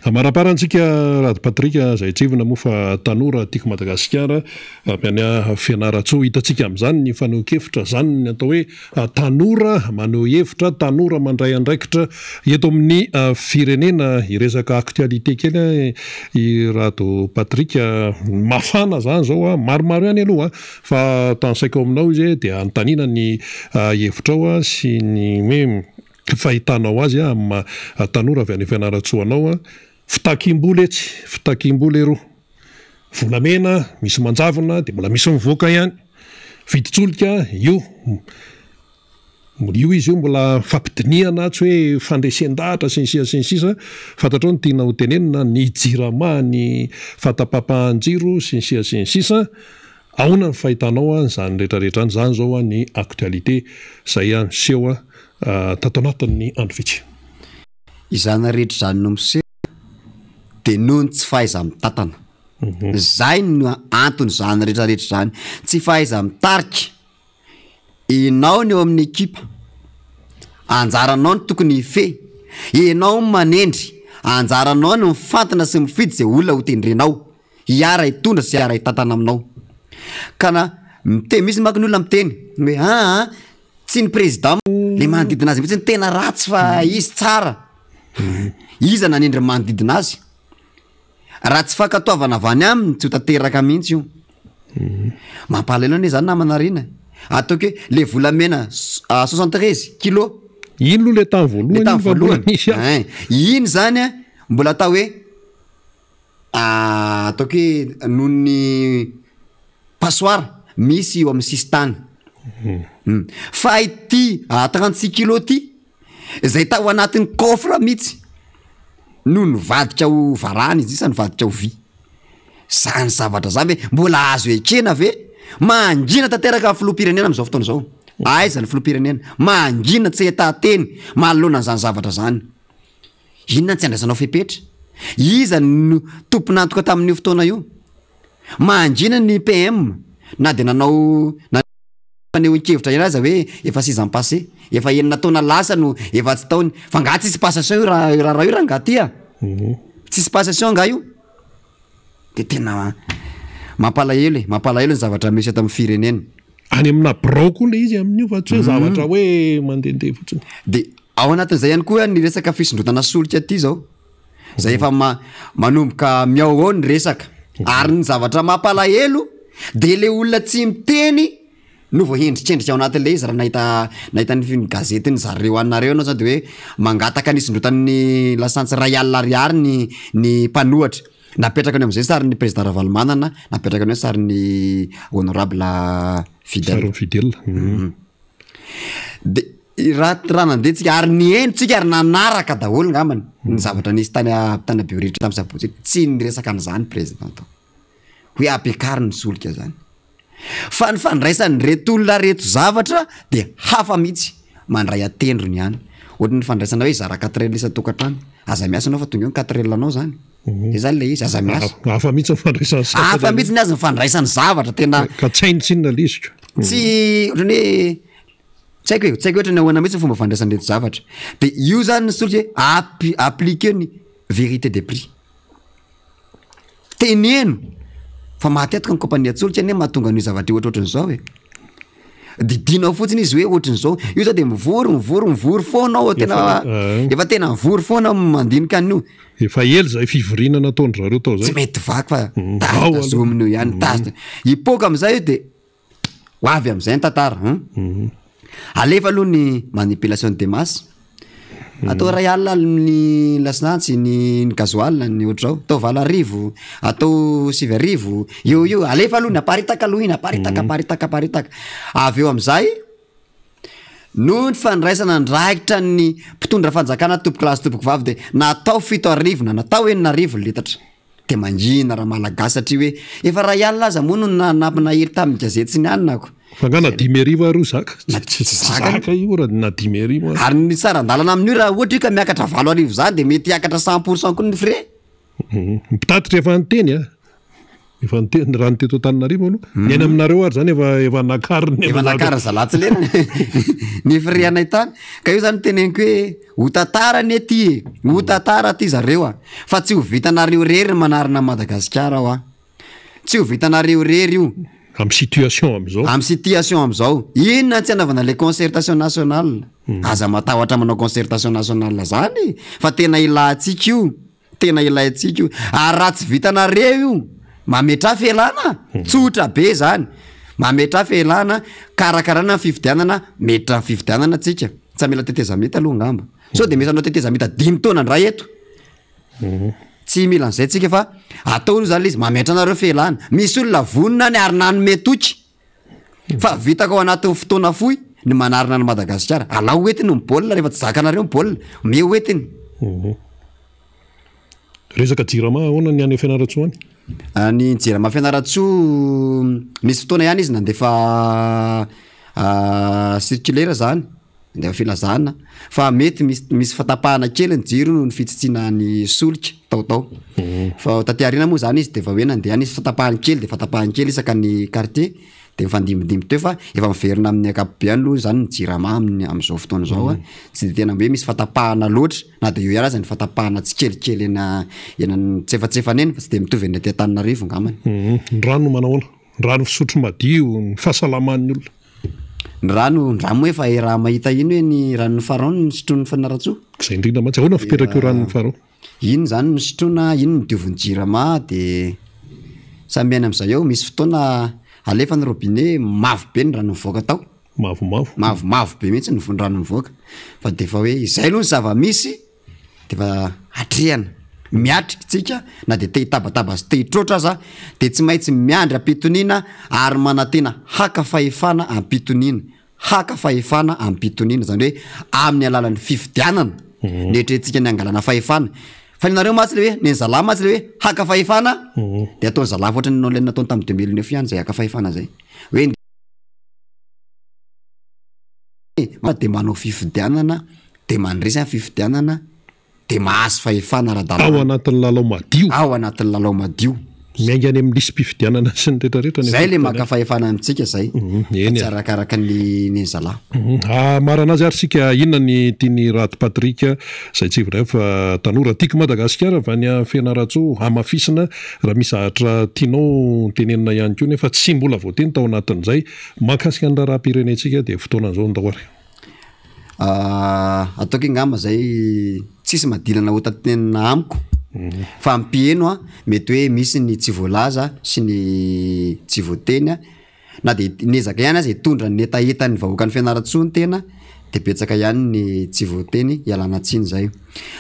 Maraparantsika Rady Patrika zay trevina moa fa tanora tiako Madagasikara miany fianaratsoa hitantsika am'zany ny faneho-kevitra zany ny atao hoe tanora maneho hevitra tanora mandray andraikitra eto amin'ny firenena iresaka actualité kely i Rado Patrika mafana zany zao maromaro ihany aloha fa tansaiko aminao izy dia antanina ny hevitrao sy ny hoe fahitanao azy amin'ny tanora avy any fianaratsoanao fitakimboly eroa volamena misy manjavona de mbola misy mivoaka ihany viditsolika io izy io mbola fampidiniana tsy hoe fandresen-dahatra sy ny sisa fantatrao ny tiana ho tenenina ny jirama ny fatapapahan-jiro sy ny sisa aona ny fahitanao zany rehetrarehetra any zany zao ny actualité zay miseho tato anatin'ny andro vitsy izana rehetra zany no miseho de noho ny tsy fahaiza mitatana zay no antony zany rehetrarehetra zany tsy fahaiza mitarika enao ny eo amin'ny ekipa anjaranao ny tokony ife enao manendry anjaranao ny mifantana sy mifidy zay olona ho tendrenao hiara hitondra sy hiara hitatana aminao kana misy maka ny olona miteny hoe tsy ny président le manodidina azy mihitsy ny tena ratsy fa izy tsara iza nanendry manodidina azy raha tsy fankatoavana avany aminy tsy ho tanteraka mihitsy io mampalahelo ane zany namanarina ataoko hoe le volamena 73 kilo ino lo le tany voalohany iny zany mbola atao hoe ataoko hoe nohony passoir misy eo amin'ny sistany fa ity 36 kilo ty zay tao anatin'ny coffre mihitsy no nivadika ho varany izy isa nivadika ho vy zany zavatra zany hoe mbola azo ekena ve mangina tanteraka filoha-pirenena am'izao fotoana zao aiza ny filoha-pirenena mangina tsy etateny manoloana n'zany zavatra zany inona tsy andraisanao fepetra iza no tomponantoka tamin'io fotoana io mangina ny PM na de nanao faneho-kevitra aza hoe efa 6 ans passé efa enina taona lasa no efa tsy taony fa nga tsisy passation io raha io raha nga ty tsisy passation nga io de tena mampalahelo ny zavatra misy eto amin'ny firenena any amina broko le izy amin'io fa tsy hoe zavatra hoe mandehandeha fotsiny de ao anatin'izay ihany koa ny resaka fisondrotana solika ty zao zay efa manomboka miao ao ny resaka ary ny zavatra mampalahelo de le olona tsy miteny no voahendritrendrika ao anatin'le izy raha nahita ny gazety ny zareo anareo anao zany de hoe mangataka nisondrotan'ny lasantsy ray alina ariary ny mpanohatra napetraka any am'izay sary ny président Ravalomanana napetraka any sary ny honorable Fidèle de raha nandehitsika ary ny endritsika ary nanaraka daholo ngamany ny zavatra nisy tany Behoririka tamin'ny sabotsy tsy niresaka an'izany président tao hoe ampiakariny ny solika zany fa ny fandraisan'ny reto olona reto zavatra de hafa mihitsy mandray atendrony ihany ohatra ny fandraisana hoe zara 4 heures lesa tokantrano aza miasa anao fa tonga eo 4 heures anao zany de zany le izy aza miasa hafa mihitsy hafa mihitsy ny azy ny fandraisany zavatra tena ka tsy hainy tsinona lesika tsy ohatrany hoe tsy haiko ohatra ny ahoana mihitsy ny fomba fandraisany reto zavatra de io zany ny solika hoe appliquer ny vérité des prix teneno fa matetika ny compagnie atsolika ane mahatonga ny zavatra ohatrohatran'izao hoe didinao fotsiny izy hoe ohatran'izao io zao de mivory foanao tena efa tena mivory foana mandinika an'io efa ely zay fivoriana nataondry zareo tao zay tsy mety vaky fa tazominy io ihany tazy hipoka am'izay io de hoavy am'izay ny tantara alefa aloha ny manipulation de masse atao ray alina ny lasantsy ny gasoil ny ohatrao atao 20 atao 5 io alefa aloha ny aparitaka aloha iny aparitaka avy eo am'izay no ny fandraisana ndraikitra ny mpitondra fanjakana tompoky lasy tompoky vavy de natao 7 arivo na natao 9 litatra de mangina raha malagasy satria hoe efa raha ihany laza moa no nanapina hery tamin'ny gazety sy ny anako fa nga na 10 arivo zaka zaka io raha na 10 arivo ary ny sarandalana amin'io raha ohatra io ka miakatra 20 arivo zany de mety hiakatra 100% koa ny frais mpitatitra efa nyteny efa nyteny raha nyteto Antananarivo aloha ny any aminareo ary zany efa nakariny efa nakariny zalatsy lena ny frais anay tany ka io zany teneniko hoe ho tantara ny ety ho tantara ty zareo fa tsy ho vitanareo rery manarina Madagasikara ao tsy ho vitanareo rery io am situation am'izao inona tsy anaovana le concertation nationale aza matahotra manao concertation nationale zany fa tena ilahtsika io ary raha tsy vitanareo io mametra felana tsotra be zany mametra felana karakarana fifidianana metra fifidianana tsika tsy mila tetezamita aloha ngamba so de mesanao tetezamita 5 taona ndray eto tsy mila an'izay tsika fa atao zany izy mametra anareo felana misy olona vonina ny ary nanome toky fa vitaka ao anatin'ny fotoana fohy ny manarina ny Madagasikara ala hoetiny ny baolina rehefa tsy zakanareo ny baolina me hoetiny resaka jirama ahoana ny any Fianarantsoa any jirama Fianarantsoa misy fotoana ihany izy nandefa circulaire zany ndefa filazana fa mety misy fatapahana kely ny jiro no ny fitsitsina ny solika tao fa taty arina moa zany izy de fa hoe nandeha any izy fatapahany kely isaka ny quartier de mifandimidimy teo fa efa miverina amin'ny akapobeany aloha zany ny jirama am'izao fotoana zao tsy de tena hoe misy fatapahana loatra na de eo ihany aza ny fatapahana tsy kelikely ena tsefatsefana eny fa tsy de mitovy any aty Antananarivo ngamany ny rano manahoana rano fisotro madio ny fahasalaman'ny olona ny rano efa raha mahita ino hoe ny ranon'ny Pharaon ny sotroan'ny Fianarantsoa zay indrindra mantsy ahoana fipetraka io ranon'ny Pharaon ino zany ny sotroana ino ny dioviny jirama de samy aina amin'izay eo misy fotoana alefa ny robinet mavo be ny rano mivoaka tao mavo be mihitsy ny rano mivoaka fa de fa hoe izay aloha ny zava-misy de fa atrehana miatrika tsika na de te hitabataba sy te hitrotra aza de tsy maintsy miandry ampitoniana ary manantena haka fahefana ampitoniana zany hoe amin'ny alalan'ny fifidianana netrentsika ny angalana fahefana fa ninareo matsy le hoe ny zalahy matsy le hoe haka fahefana de ataony zalahy ohatrany nanao le nataony tamin'ny 2009 ihany zay haka fahefana zay hoe de manao fifidianana de mandresy fifidianana de mahazo fahefana ara-dalàna ao anatin'ny lalao madio miainga any amin'ny lisy mpifidianana sy ny rehetrarehetra zay le maka fahefana amintsika zay tsy arakaraka ny zalahy marana azy ary sika inona ny tiany Rato Patrick zay tsy iviray fa tanora tiako Madagasikara va ny Fianarantsoa hamafisina raha misy ahatra tianao tenenina ihany koa nefa tsy mbola voateny tao anatin'izay mahakasika ny raharaham-pirenentsika de fotoanan'izao ndawary ataoko ingamba zay tsisy madilana ho tatenina amiko fa ampieno mety hoe misy ny tsy voalaza sy ny tsy voateny na de nezaka ihany azy hitondra ny etaetany vahoakan'ny Fianarantsoa ny tena de betsaka ihany ny tsy voateny ialana tsiny zay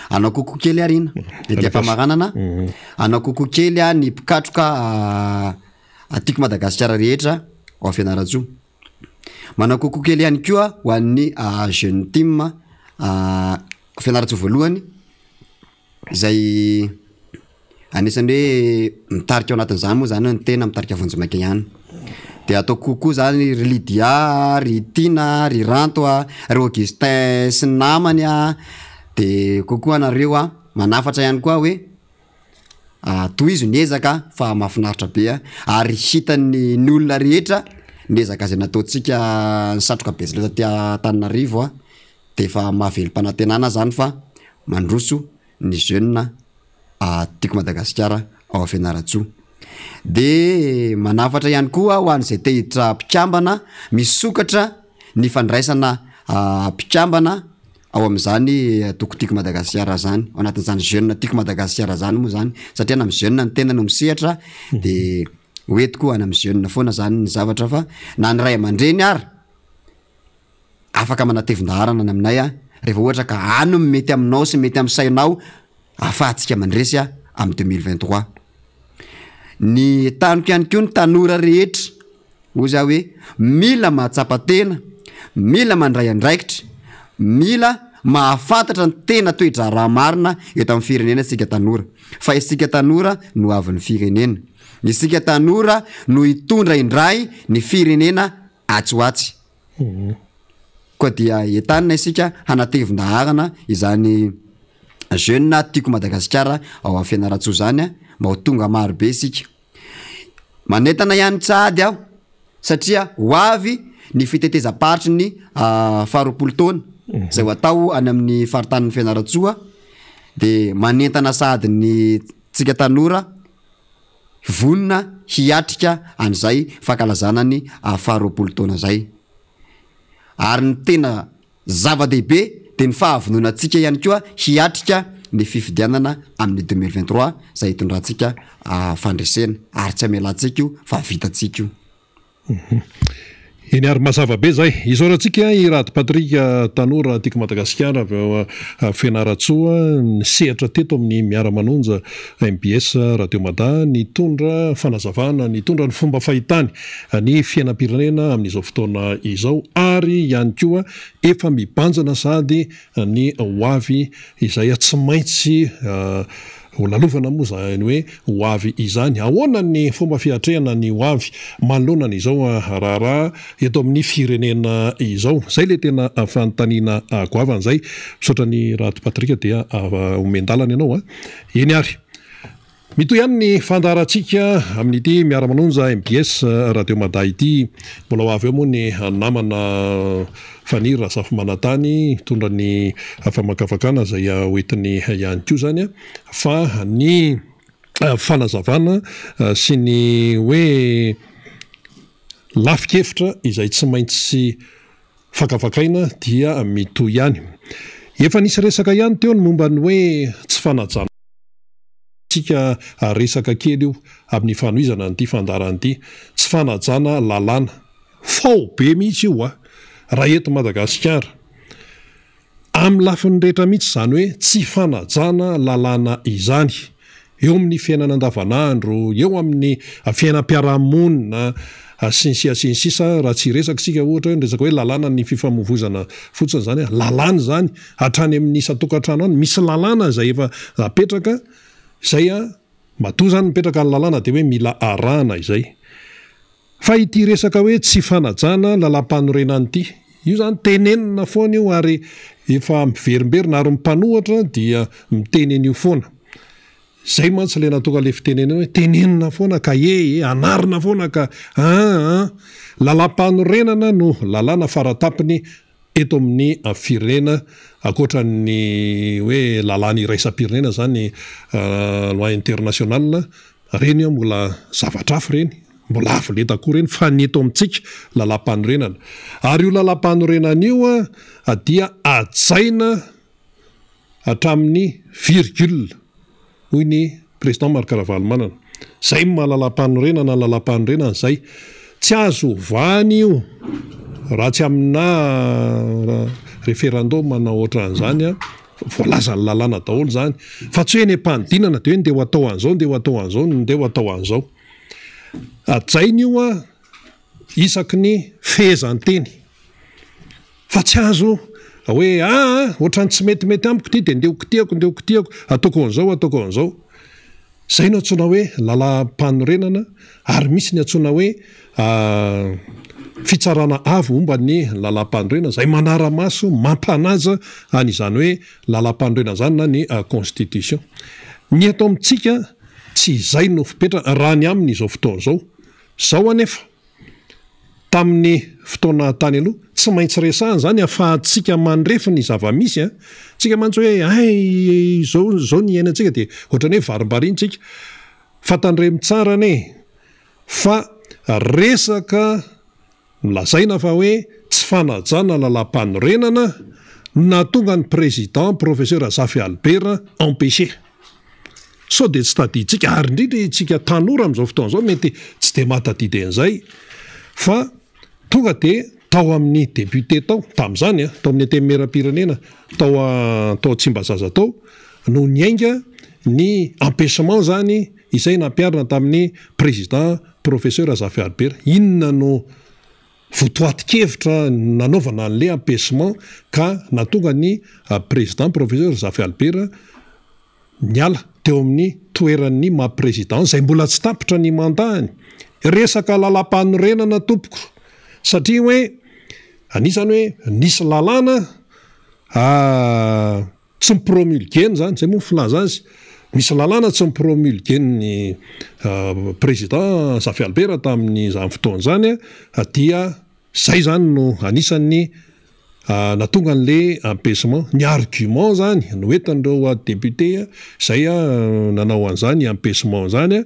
anao kokoa kely arina mety afamaranana anao kokoa kely ny pikatroka atiako Madagasikara rehetra ao Fianarantsoa manao kokoa kely ihany koa ho an'ny jeune team Fianarantsoa voalohany zay anisany hoe mitarika ao anatin'izany moa zany ny tena mitarika vonjimaika ihany de ataoko kokoa zany ry Lydia ry Tina ry Ranto ry Augustin sy ny namany de kokoa anareo manafatra ihany koa hoe tohizo ny ezaka fa mahafinaritra be ary hitany ny olona rehetra ny ezaka zay nataontsika ny satroka betsileo taty Antananarivo de fa mahavelom-panantenana zany fa mandroso ny jeune tiako Madagasikara ao Fianarantsoa de manafatra ihany koa ho an'izay te hiditra mpikambana misokatra ny fandraisana mpikambana ao amin'izany tokotiako Madagasikara zany ao anatin'izany jeune tiako Madagasikara zany moa zany satria na amin'ny jeune ny tena no misehatra de hoetiko any amin'ny jeune foana zany ny zavatra fa na ny ray aman-dreny ary afaka manatevin-daharana ny aminay rehefa ohatra ka ano mety aminao sy mety amin'ny sainao afahantsika mandresy amin'ny 2023 ny taniko ihany koa ny tanora rehetra ozy hoe mila mahatsapa-tena mila mandray andraikitra mila mahafantatra ny tena toedra raha marina eto amin'ny firenena isika tanora fa isika tanora no avin'ny firenena isika tanora no hitondra indray ny firenena atsoatsy koa dia entanina isika hanatevin-daharana izany jeune tiako Madagasikara ao amin'ny fianaratsoa zany mba ho tonga marobe isika manentana ihany tsady aho satria ho avy ny fiteteza-paritry ny faharoapolo taona zay ho atao any amin'ny faritanin'ny fianaratsoa de manentana sady ny tsika tanora vonina hiatrika an'izay fankalazana ny faharoapolo taona zay ary ny tena zava-dehibe de ny fahavononantsika ihany koa hiatrika ny fifidianana amin'ny 2023 zay hitondrantsika fandresena ary tsy amelantsika io fa vitatsika io eny ary mazava be zay izorantsika i Rady Patrika tanora tiako Madagasikara fianaratsoa ny sehatra teto amin'ny miara-manonja MBS Radio Mada nitondra fanazavana nitondra ny fomba fahitany ny fiainam-pirenena amin'izao fotoana izao ary ihany koa efa mibanjana sady ny hoavy izay tsy maintsy lalovana moa zany hoe hoavy izany ahoana ny fomba fiatrehana ny hoavy manoloana izao raharaha eto amin'ny firenena izao zay le tena fanontaniana goavana zay misaotra ny Rady Patrika dia omendalana ianao eny ary mito ihany ny fandarantsika amin'ity miara-manonja MBS Radio Mada ity mbola ho avy eo moa ny namana fanira safy manatany tondra ny famakafakana zay hoentiny ihany koa zany fa ny fanazavana sy ny hoe lafikevitra izay tsy maintsy fakafakaina dia mitoy ihany efa nisy resaka ihany teo ny momba ny hoe tsy fanajana tsika resaka kely io amin'ny fanoizana n'ity fandaran'ity tsy fanajana lalàna fao be mihitsy io raha eto Madagasikara amin'ny lafiny rehetra mihitsy zany hoe tsy fanajana lalàna izany eo amin'ny fiainana andavanandro eo amin'ny fiainam-piarahamonina sinsisa raha tsy resaka sika ohatra ny resaka hoe lalàna ny fifamovozana fotsiny zany lalàna zany hatrany amin'ny isa-tokantrano any misy lalàna zay efa apetraka zay matoa zany mipetraka ny lalàna de hoe mila arahana izay fa ity resaka hoe tsy fanajana lalam-panorenana ity io zany tenenina foana io ary efa miverimberina ary mpanohatra dia miteneny io foana zay mantsy le natoka le fitenenina hoe tenenina foana ka anarina foana ka lalam-panorenana no lalàna faratapiny eto amin'ny firenena akoatra ny hoe lalàna iraisam-pirenena zany loi international reny mbola zavatra afo reny mbola avo leta koa reny fa ny eto amintsika lalam-panorenana ary io lalam-panorenana io dia ajaina hatramin'ny virgule hoy ny président Marc Ravalomanana zay mahalalam-panorenana lalam-panorenana zay tsy azo vany io raha tsy amina référendum na ohatran'izany voalaza ny lalàna daholo zany fa tsy hoe ny ampanodinana de hoe ndeha ho atao an'izao ndeha ho atao an'izao ndeha ho atao an'izao ajainy io isaky ny fehezan-teny fa tsy azo hoe ohatrany tsy metimety amiko ty de ndeha hokitiako ataoko an'izao zay no antsoina hoe lalam-panorenana ary misy ny antsoina hoe fitsarana avo momba ny lalam-panorenana zay manara-maso mampanaja an'izany hoe lalam-panorenana zany na ny constitution ny eto amintsika tsy izay no fipetra raha ny aminy izao fotoana zao anefa tamin'ny fotoana tany aloha tsy maintsy resahana zany afahantsika mandrefy ny zava-misy tsika mantsy hoe zao ny iainantsika de ohatrany hoe varimbarintsika fatandremy tsara ane fa resaka milazaina fa hoe tsy fanajana lalam-panorenana na tonga ny président professeur Zafy Albert empêché so de tsy taditsika ary indrindra itsika tanora am'izao fotoana zao mety tsy de mahatadidy an'izay fa tonga de tao amin'ny député tao tam'izany tao amin'ny antemeram-pirenena tao Tsimbazaza tao no niainga ny empêchement zany izay nampiarina tamin'ny président professeur Zafy Albert inona no votoatikevitra nanaovana an'le ampaissement ka natonga ny président professeur Zafy Albert niala teo amin'ny toeran'ny maha-président zay mbola tsy tapitra ny mandahany. Resaka lalam-panorenana tompoko satria hoe anisany hoe nisy lalàna tsy mipromulgueny zany zay moa filaza azy misy lalàna tsy mipromulgueny président Zafy Albert tamin'ny zany fotoana zany dia zay zany no anisan'ny natonga an'le ampaissement ny argument zany no entan'ireo député zay nanao an'izany ampaissement zany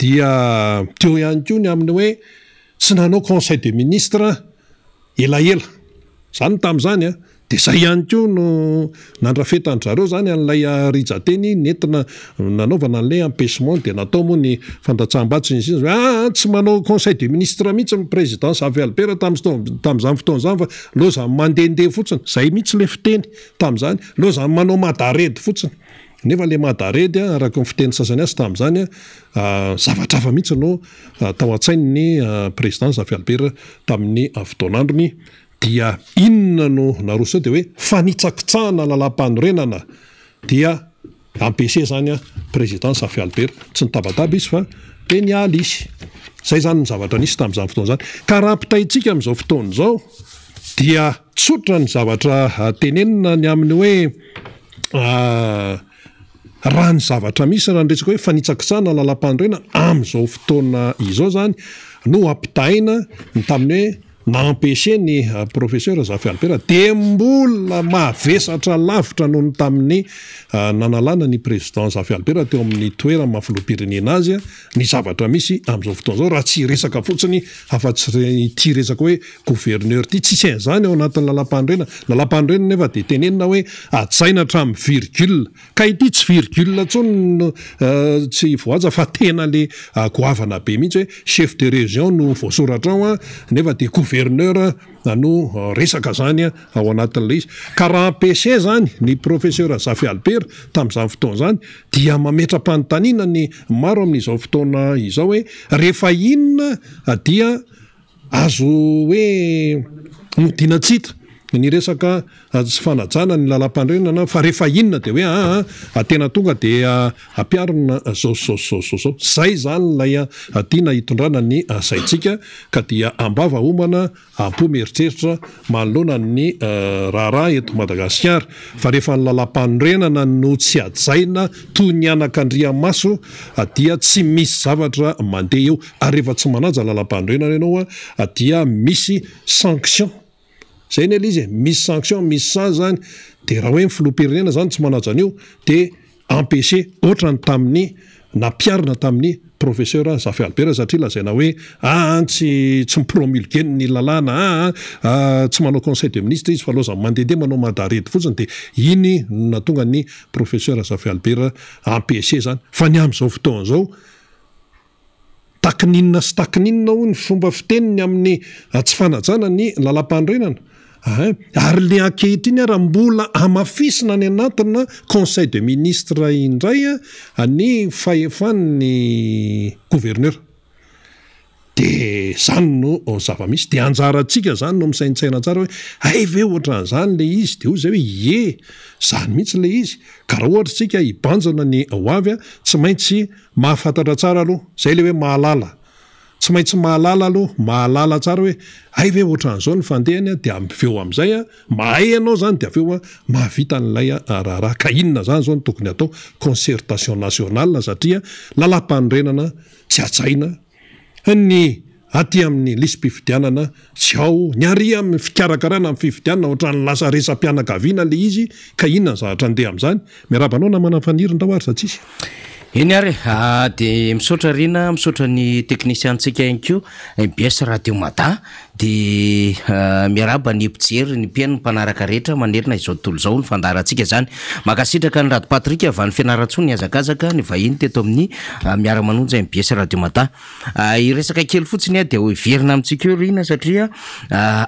dia teo ihany koa ny amin'ny hoe tsy nanao conseil des ministres elaela zany tamin'izany de zay ihany koa no nandrafetany zareo zany an'ilay rijateny nentina nanaovana an'le ampaissement de natao moa ny fandatsaham-batsy tsy manao conseil des ministres mihitsy ny président Zafy Albert tamin'izany fotoana zany fa loza mandehandeha fotsiny zay mihitsy le fiteny tamin'izany loza manao madaredy fotsiny nefa le madaredy araka ny fiteny sasany azy tamin'izany zavatra hafa mihitsy no tao an-tsainy ny président Zafy Albert tamin'ny fotoan'androny dia inona no naroso de hoe fanitsakitsahana lalam-panorenana dia ampese zany président Zafy Albert tsy nitabataba izy fa de niala izy zay zany ny zavatra nisy tamin'izany fotoana zany ka raha pitaitsika amin'izao fotoana izao dia tsotra ny zavatra tenenina ny amin'ny hoe raha ny zavatra misy raha nresaka hoe fanitsakitsahana lalam-panorenana amin'izao fotoana izao zany no ampitaina ny tamin'ny hoe naempêché ny professeur Zafy Albert de mbola mahavesatra lavitra noho ny tamin'ny nanalana ny président Zafy Albert teo amin'ny toerana mahafiloam-pirenena azy ny zavatra misy amin'izao fotoana zao raha tsy resaka fotsiny afa-tsy ty resaka hoe gouverneur ty tsisy an'izany ao anatin'ny lalam-panorenana nefa de tenenina hoe ajaina hatramin'ny virgule ka ity tsy virgule tsony tsy voaja fa tena le goavana be mihitsy hoe chef de région no voasoratra ao nefa de gouverneur no resaka zany ao anatin'le izy ka raha ampese zany ny professeur Zafy Albert tamin'izany fotoana zany dia mametra-panontaniana ny maro amin'izao fotoana izao hoe rehefa inona dia azo hoe modinatsita ny resaka tsy fanajana ny lalam-panorenana fa rehefa inona de hoe tena tonga de ampiarina zao zay zany lay tiana hitondrana ny saitsika ka dia ambava homana ampo-meritreritra manoloana ny raharaha eto Madagasikara fa rehefa ny lalam-panorenana no tsy ajaina toy ny anak'Andriamaso dia tsy misy zavatra mandeha eo ary rehefa tsy manaja lalam-panorenana ianao dia misy sanction zay ny izy misy sanction misy sa zany de raha hoe ny filoam-pirenena zany tsy manaja an'io de empêché ohatrany tamin'ny napiarina tamin'ny professeur Zafy Albert satria lazaina hoe tsy mipromulgueny ny lalàna tsy manao conseil des ministres izy fa loza mandehandeha manao madaredy fotsiny de iny natonga ny professeur Zafy Albert empêché zany fa ny amin'izao fotoana zao takininina sy takininina ho ny fomba fiteniny amin'ny tsy fanajana ny lalam-panorenana ary le ankehitriny raha mbola amafisina ny anatina conseil de ministre indray ny fahefan'ny gouverneur de zany no zava-misy de anjarantsika zany no misaintsaina tsara hoe ve ohatran'izany le izy de ho zay hoe zany mihitsy le izy ka raha ohatra tsika hibanjana ny hoavy tsy maintsy mahafantatra tsara aloha zay le hoe mahalala tsy maintsy mahalala aloha mahalala tsara hoe ve ohatran'izao ny fandehany de aveo amin'izay mahay ianao zany de aveo mahavita n'ilay raharaha ka inona zany zao no tokony atao concertation nationale satria lalam-panorenana tsy ajaina ny aty amin'ny lisym-pifidianana tsy ao ny ary amin'ny fikarakarana amin'ny fifidianana ohatran'ny lasa resam-pianakaviana le izy ka inona ny zavatra andeha amin'izany miarabanao na manafaniry ndao ary satsisy eny ary de misaotra rina misaotra ny teknisiantsika ihany ko MBS Radio Mada de miaraba ny mpijery ny mpiaino mpanaraka rehetra manerina izao tontolo izao ny fandarantsika zany makasitraka ny Rado Patrika avy ny fianarantsony ny azakazaka ny vahiny teto amin'ny miara-manonja MBS Radio Mada iresaka kely fotsiny de ho iverina amintsika eo rina satria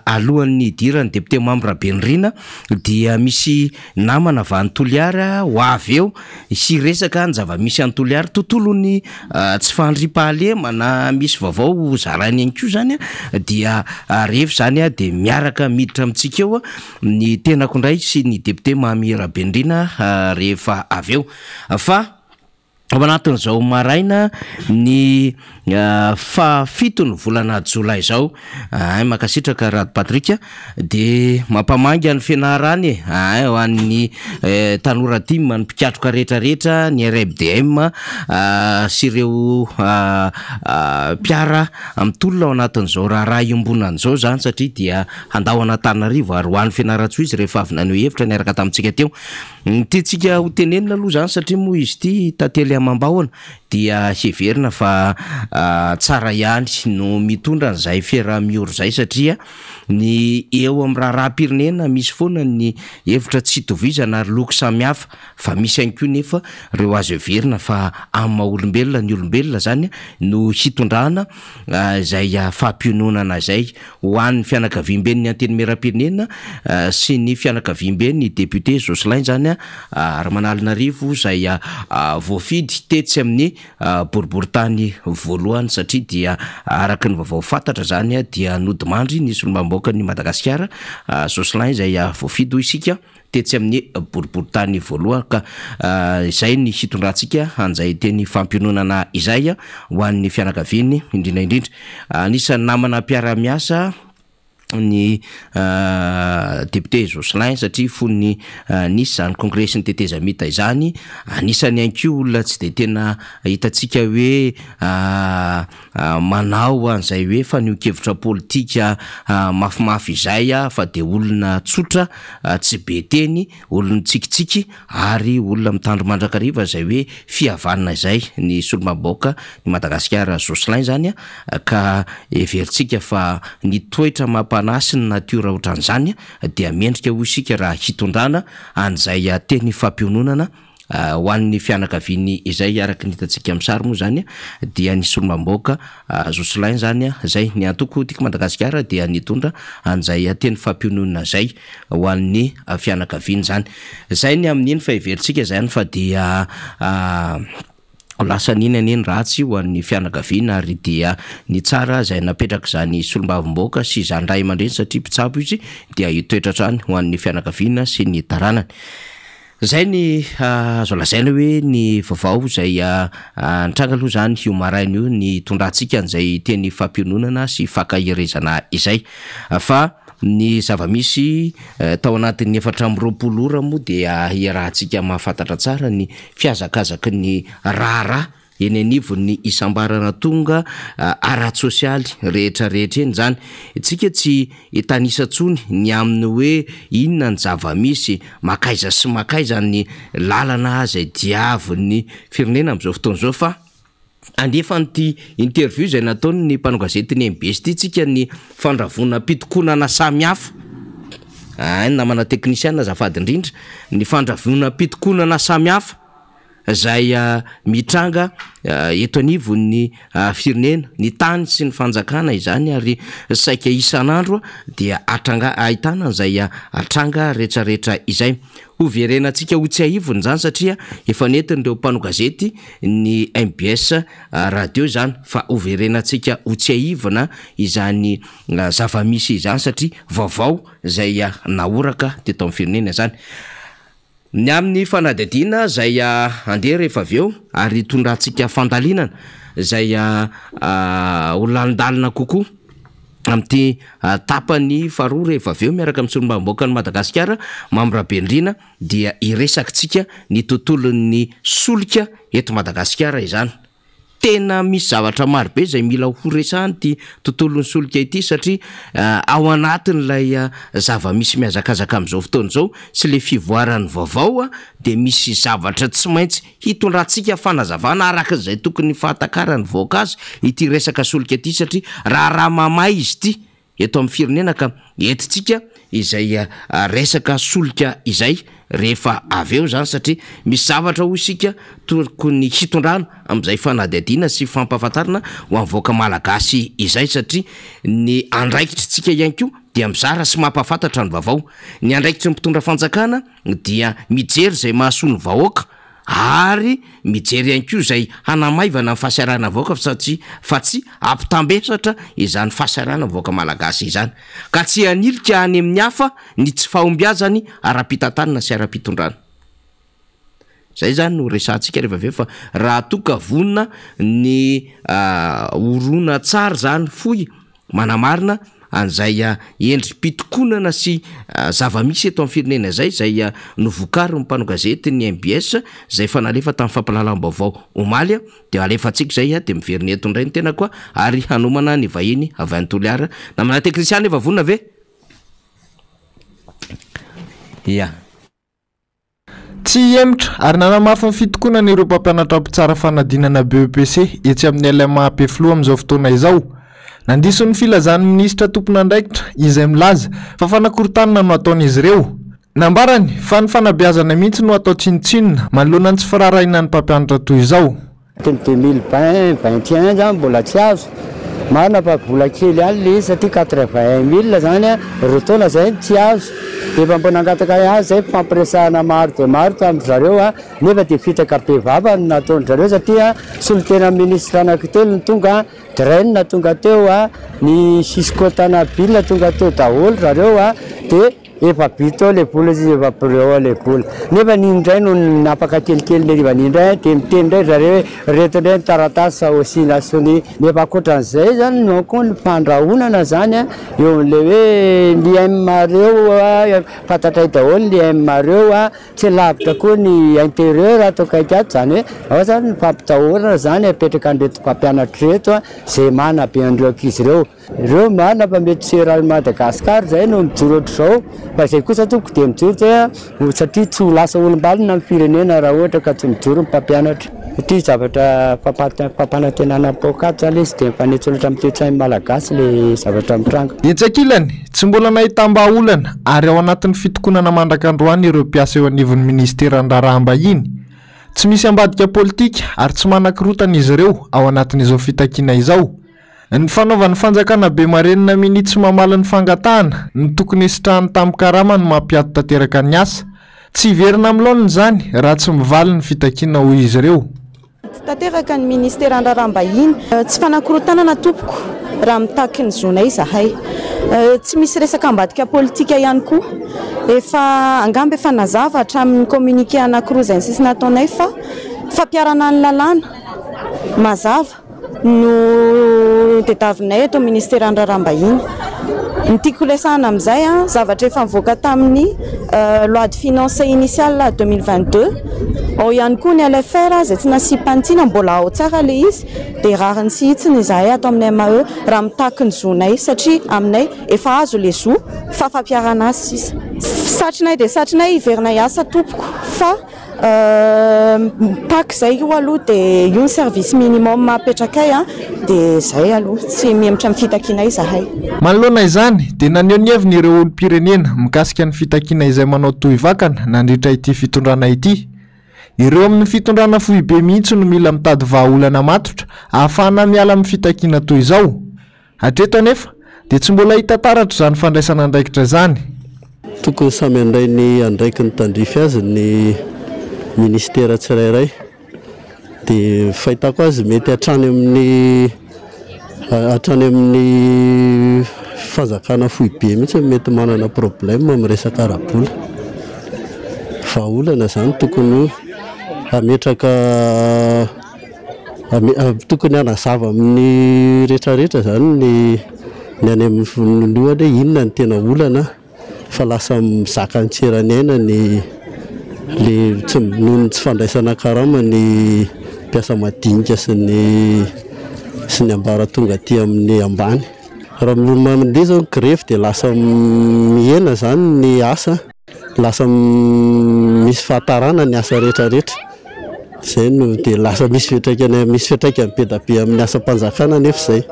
alohan'ny idirany député membre Benrina dia misy namana avy any Toliara ho avy eo sy resaka ny zava-misy any Toliara tontolony tsy fandriam-pahalemana misy vaovao zarany ihany koa zany dia rehefa zany a de miaraka miditra amintsika eo ny tenako indray sy ny député Mamy Rabendrina rehefa avy eo fa ao anatin'izao maraina ny fafito ny volana jolay zao makasitraka Rady Patrika de mampamangy ny fianarany ho an'ny tanora dimy ny mpikatroka rehetrarehetra ny RFDM sy ireo mpiara mitolona ao anatin'izao raha iombonan'izao zany satria dia handao Antananarivo ary ho an'ny fianaratsoa izy rehefa avy naneo hevitra niaraka tamintsika teo tiantsika ho tenenina aloha zany satria moa izy ty tantely amam-bahona dia heverina fa tsara ihany no mitondra an'izay fiaraha-mioro zay satria ny eo amin'ny raharaham-pirenena misy foana ny hevitra tsy hitovizana ary loko samihafa fa misy ihany koa nefa reo azo heverina fa amin'ny maha-olombelona ny olombelona zany no hitondrana izay fahampiononana zay ho an'ny fianakaviam-be ny antenimieram-pirenena sy ny fianakaviam-be ny député Jocelyn zany ary Manalonarivo zay voafidy tetsy amin'ny boriboritany voalohany satria dia araka ny vaovao fantatra zany dia nodimandry ny solombamoaka ny Madagasikara Jocelyn zay voafidy isika tetsy amin'ny boriboritany voalohany ka izay ny hitondrantsika an'izay teny fampiononana izay ho an'ny fianakaviany indrindra anisany namana mpiara-miasa ny député Jocelyn satria fony nisy zany congrès ny tetezamita izany anisany anko olona tsy de tena hitantsika hoe manao an'izay hoe fa niokevitra politika mafimafy izay fa de olona tsotra tsy be teny olona tsikitsiky ary olona mitandro mandrakariva zay hoe fihavanana izay ny solomaboaka ny Madagasikara Jocelyn zany ka everitsika fa ny toetra panasy ny natiora ohatran'izany dia mendrika ho isika raha hitondrana an'izay teny fampiononana ho an'ny fianakaviany izay araka ny hitantsika amin'ny sary moa zany dia ny solombamoaka Jocelyn zany zay ny antoko tika Madagasikara dia nitondra an'izay teny fampiononana zay ho an'ny fianakaviany zay ny amin'iny fa everitsika zany fa dia lasa ninaneny ratsy ho an'ny fianakaviana ary dia ny tsara zay napetraka zany solombavim-boaka sy zany ray aman-dreny satria mpitsabo izy dia hitoetra trany ho an'ny fianakaviana sy ny taranany zay ny azo lazaina hoe ny vaovao zay nitranga aloha zany io maraina io ny tondrantsika an'izay teny fampiononana sy fakahirezana izay fa ny zavamisy tao anatin'ny 420 ora moa dia iarahantsika mahafantatra tsara ny fiazakazaky ny raharaha eny anivo ny isambarana tonga ara-tsosialy rehetrarehetra eny zany itsika tsy itanisantsony ny amin'ny hoe inona ny zavamisy makaiza sy makaiza ny lalana zay diavo ny firenena am'izao fotoan'izao fa andefa nyty interview zay nataony ny mpanao gazety ny MBS ty tsika ny fandravona pitokonana samihafa namana teknisiana zafady indrindra ny fandravona pitokonana samihafa zay mitranga eto anivo ny firenena ny tany sy ny fanjakana izany ary saika isan'andro dia ahitana zay atranga rehetrarehetra izay ho verenantsika ho tsy aivony zany satria efa nentiny reo mpanao gazety ny MBS radio zany fa ho verenantsika ho tsy aivona izany zavamisy izany satria vaovao zay naoraka teto amin'ny firenena zany ny amin'ny fanadadina zay andeha rehefa avy eo ary tondrantsika fandalinana zay holandalina kokoa amin'ity tapany faharoa rehefa avy eo miaraka amin'ny solombavim-boaka ny Madagasikara Mamy Rabendrina dia iresakitsika ny tontolon'ny solika eto Madagasikara izany tena misy zavatra maro be zay mila ho resahany ty tontolon'ny solika ity satria ao anatin'ilay zavamisy miazakazaka amin'izao fotoan'izao sy le fivoarany vaovao de misy zavatra tsy maintsy hitondrantsika fanazavana araka izay tokony fahatakarany voankazo ity resaka solika ity satria raha mamay izy ty eto amin'ny firenena ka entitsika izay resaka solika izay rehefa avy eo zany satria misy zavatra ho isika tokony hitondrana amin'izay fanadihadiana sy fampahafantarana ho amin'ny voaka malagasy izay satria ny andraikitritsika ihany koa dia mizara sy mampahafantatra ny vaovao ny andraikitry ny mpitondra fanjakana dia mijery zay mahasoa ny vahoaka ary mijery ihany ko zay hanamaivana ny fahasiarana vaoaka fa tsy ampitambesatra izany fahasiarana vaoaka malagasy izany ka tsy hanilika any amin'ny hafa ny tsy fahombiazany ara-pitantanana sy ara-pitondrana. Zay zany no resantsika rehefa aveo fa raha toka vonina ny orona tsara zany foy manamarina an'izay endrim-pitokonana sy zava-misy eto amin'ny firenena zay novokary ny mpanao gazety ny MBS zay fanalefa tamin'ny fampalalam-baovao omaly de alefatsika zay de miveriny eto indray ny tena koa ary hanomana ny vahiny avy any Toliara namana teknisiany efa vonina ve? Ya. Tsy emitra ary nanamafy ny fitokonana ireo mpampianatra mpitsara fanadinana BEPC etsy amin'ny LMA Peflo amin'izao fotoana izao. Nandiso ny filazan'ny minisitra tompon'andraikitra izay milaza fa fanakorontanana no ataon'izy ireo. Nambarany fa ny fanabeazana mihitsy no atao tsinotsinona manoloana ny tsy firaraina ny mpampianatra toy izao. 2021 zany mbola tsy azo. Marina fa vola kely ihany le izy satria 81 000 zany rotaona zay tsy azo. Efa mbola angataka azy zay fampiresahana maro dia maro tamin'ny zareo nefa dia fitaka be vava no nataon'ny zareo satria solitena ministra anankitelo ny tonga draine tonga teo ny siskotana bilina tonga teo daholo zareo dia efa bito le bola izy efa breo le bola nefa nindray no napaka kelikely neriva nindray dia miteny indray zareo reto indray taratasy oscillationy nefa ankoatran'izay zany no koa ny fandrahonana zany eo le hoe ny mareo fantatray daholo ny mareo tsy lavitra koa ny intérieur atao kaikyato zany hoe ao zany ny fampitahorana zany apetraka an'reto mpampianatra reto zay mana be andreo ankizy ireo marina fa mety sera Madagasikara zay no mijoro ohatr'izao fa zay kosa toko dia mijoro zay satria tsy ho lasa olombalona amin'ny firenena raha ohatra ka tsy mijoro ny mpampianatra satria zavatra fampanantenana pôkato zany izy dia mifanetsolatra amin'ny toe-tsainy malagasy le zavatra mitranga. Etsakilany tsy mbola nahita-mbaolana ary ao anatin'ny fitokonana mandrakandroany ireo mpiasa eo anivon'ny ministera an-draraham-bahiny. Tsy misy ambadika politika ary tsy manan-kirotana izy ireo ao anatin'izao fitakiana izao. Ny fanaovan'ny fanjakana Bemarenina minitsy mamaly ny fangatahana ny tokony hisitrahany tamin'ny karama no mampiato tanteraka ny asa. Tsy hiverina amin'ny laoniny zany raha tsy mivaly ny fitakiana hoy izy ireo. Tanteraka ny ministera an-draraham-bahiny tsy fanakorontanana tompoko raha mitaky ny zonay zahay. Tsy misy resaka ambadika politika ihany koa. Efa angamba efa nazava hatramin'ny communiqué anankiroa izay ny sisy nataonay fa fampiarana ny lalàna mazava no tediavinay eto ministera an-draraham-bahiny. Ny tiako lesahana amin'izay zavatra efa mivoaka tamin'ny loi de finance initiale 2022 ao ihany koa ny LFR izay tsy nasiam-panitiana mbola ao tsara le izy dia rariny sy hitsiny izahay ato amin'ny MAE raha mitaky ny zonay satria aminay efa azo le zo fa fampiarana azy sisa. Satrinay dia satrinay hiverinay asa tompoko fa taky zay io aloha dia io ny service minimum mapetrakay dia zay aloha tsy miemitra amin'ny fitakiana izahay. Manoloana izany dia naneho ny heviny ireo olom-pirenena mikasika ny fitakiana izay manao toy vakana nandritra ity fitondrana ity. Ireo amin'ny fitondrana fohy be mihitsy no mila mitady vahaolana matotra ahafahana miala amin'ny fitakiana toy izao. Hatreto anefa dia tsy mbola hita taratra izany fandraisana andraikitra izany. Tokony samy andray ny andraiky ny tandrify azy ny ministera tsirairay dia fahitako azy mety hatrany amin'ny fanjakana fohy be mihitsy mety manana problème amin'ny resaka arabola. Vahaolana zany tokony ametraka tokony hanazava amin'ny rehetrarehetra zany ny any amin'ny ohatra inona ny tena olana fa lasa mizaka ny tseranaina ny le tsy nohony tsy fandraisana karama ny mpiasa madinika sy ny ambara tonga aty amin'ny ambany. Raha mandeha zao ny grefy dia lasa mihena zany ny asa, lasa misy fahatarana ny asa rehetrarehetra. Zay no dia lasa misy fiatraikany be da be amin'ny asa mpanjakana nefa zay.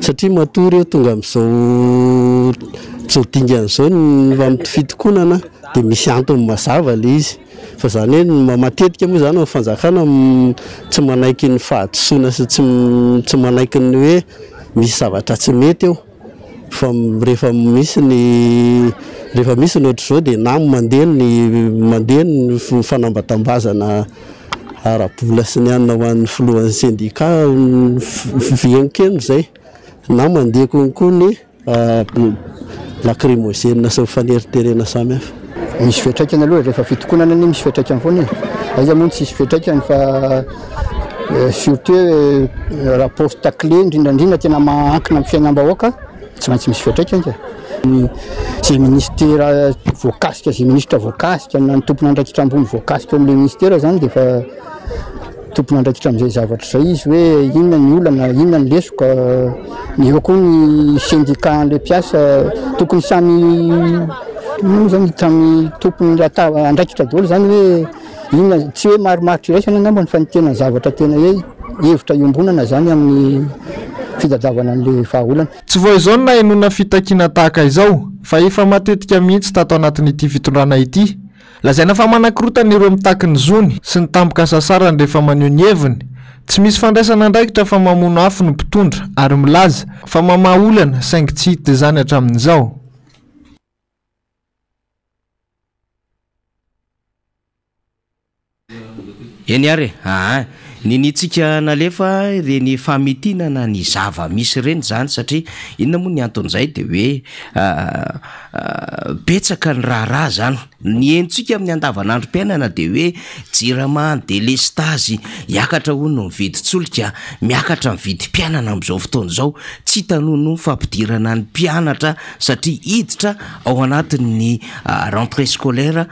Satria matory eo tonga amin'izao dingan'izao ny fitokonana dia misy antony mazava le izy. Fa zany hoe matetika moa zany amin'ny fanjakana tsy manaiky ny fahadisoana sy tsy manaiky ny hoe misy zavatra tsy mety eo. Fa rehefa misy ny rehefa misy ny ohatr' zao de na mandeha ny fanambatambazana arabola sy ny anina ho an'ny filohan'ny syndicat vienkeno zay na mandeha konkoa ny lacrymogène sy faneriterena samy hafa. Misy fiatraikany aloha rehefa fitokonana ny misy fiatraikany foana aiza moa tsisy fiatraikany fa surtout rapport taclé indrindrandrindra tena maankina amin'ny fiainam-bahoaka tsy maintsy misy fiatraikany ka zay ministera voakasika zay ministra voakasika na ny tompona andraikitra ambony voakasika amin'le ministera zany de fa tompona andraikitra amin'izay zavatra zay izy hoe inona ny olana inona ny lesoka ny eo koa ny syndicat an'le mpiasa tokony samy zany tamy tompony andraikitra daholo zany hoe inona tsy hoe marimaritra iraisany angambany fa ny tena zavatra tena hoe hevitra iombonana zany amin'ny fitadiavana an'le fahaolana. Tsy voizao na enona fitakiana tahaka izao fa efa matetika mihitsy tato anatin'ity fitondrana ity. Lazaina fa manakirotana ireo mitaky ny zony sy ny tampoka sasarany rehefa maneho ny heviny. Tsy misy fandraisana andraikitra fa mamono afo ny mpitondra ary milaza fa mamaha olana saingy tsy hita izany hatramin'izao. Eny ary ninitsika nalefa reny famitinana ny zava misy reny zany satria inona moa ny anton'izay de hoe betsaka ny raharaha zany ny entsika amin'ny andavanandrom-piainana de hoe jirama delestazy hiakatra ho no mividy tsolika miakatra mividy mpianana amin'izao fotoana zao tsy tanono fampidirana ny mpianatra satria hiditra ao anatin'ny rentrée scolaire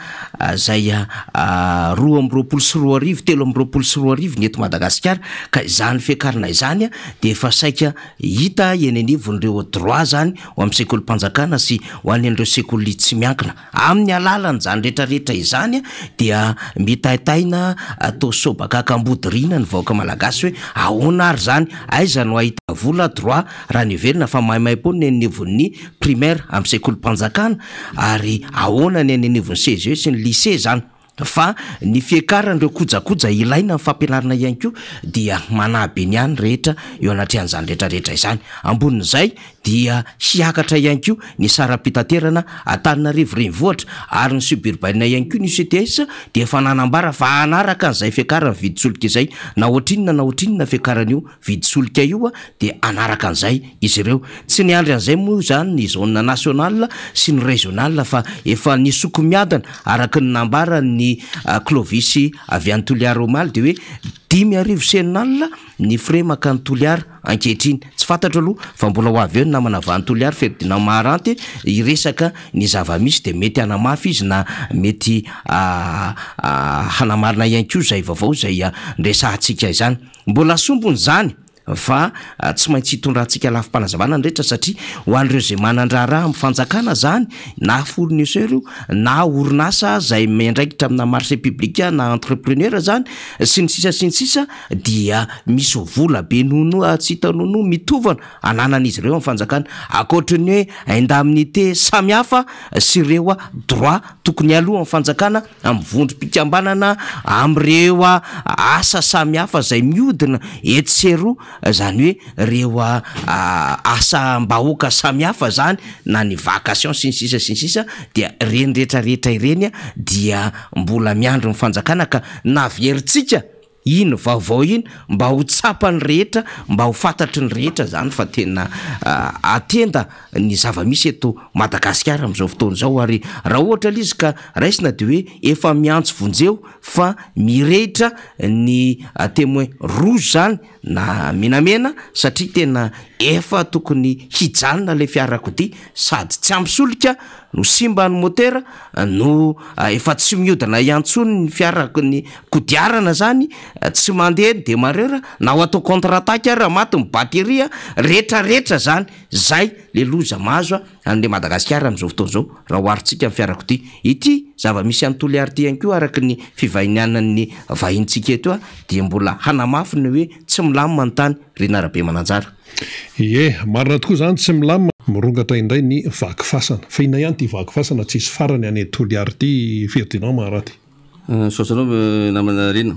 zay 2024 2024 ny eto Madagasikara ka izany fiakarana izany de efa saika hita eny anivon'ireo droit zany ho amin'ny sekolim-panjakana sy ho an'ireo sekoly tsy miankina amin'ny alalany zany rehetrarehetra izany dia mitaitaina atao sobaka kambodirina ny vahoaka malagasy hoe ahoana ary zany aiza no ahita vola droit raha ny velona fa maimaimpony ny anivon'ny primaire amin'ny sekolim-panjakana ary ahoana ny anivon'ny CGE sy ny lycée zany fa ny fiakarandreo kojakoja ilaina amin'ny fampianarana ihany koa dia manabe ny any rehetra eo anatrehan'izany rehetrarehetra izany ambonin'izay dia hiakatra ihany koa ny saram-pitaterana Antananarivo renivohitra ary ny suburbaine ihany koa ny UCTS dia efa nanambara fa anaraka an'izay fiakarana vidy solika izay na ohatrinona fiakaran'io vidy solika io dia anaraka an'izay izy ireo tsy ny andry an'izay moa zany ny zone nationale sy ny régionale fa efa ny sokomiadana araka ny nambara ny Clovis avy any Toliara Omaly de hoe 10,000 senal ny frais makany Toliara ankehitriny tsy fantatra aloha fa mbola ho avy eo namana avy any Toliara Ferdinand Maharanty iresaka ny zava-misy de mety hanamafy izy na mety hanamarina ihany koa zay vaovao zay ndresahantsika izany mbola sombony zany fa tsy maintsy hitondrantsika lafim-panazavana rehetra satria ho an'ireo zay manandraraha amin'ny fanjakana zany na fournisseur na orinasa zay miandraikitra amina marché public na entrepreneur zany sy ny sisa dia misy vola be nono tsy hitanono mitovana ananan'izy ireo amin'ny fanjakana akoatrany hoe indemnité samihafa sy ireo droit tokony aloha amin'ny fanjakana amin'ny vondrom-pikambanana amin'ireo asa samihafa zay miodina etsero zany hoe reo asa mbahoaka samihafa zany na ny vacation sy ny sisa dia reny rehetrarehetra ireny dia mbola miandro ny fanjakana ka naveritsika ino vaovao iny mba ho tsapany rehetra mba ho fantatry ny rehetra zany fa tena atenda ny zava-misy eto Madagasikara amin'izao fotoana zao ary raha ohatra izy ka raisina de hoe efa miantso vonjeo fa mirehitra ny témoin rouge zany na menamena satria tena efa tokony hijanona le fiarakodia sady tsy ampisolika no simba ny motera no efa tsy miodana iantsony ny fiarako ny kodiarana zany tsy mandeha ny demarera na ho atao contre-attaque ary maty ny bateria rehetrarehetra zany zay le loza mahazo an'le Madagasikara amin'izao fotoana zao raha hoaritsika amin'ny fiarakodia ity zava-misy any Toliara ty ihany koa araka ny fivahinianan'ny vahintsika eto dia mbola hanamafy ny hoe tsy milamina ny tany renarabe mananjara marina tokoa zany tsy milamina mirongatra indray ny vaky fasana fa ina ihany ty vaky fasana tsisy farany any Toliara ty Ferdinand Maharanty sosanao namana rena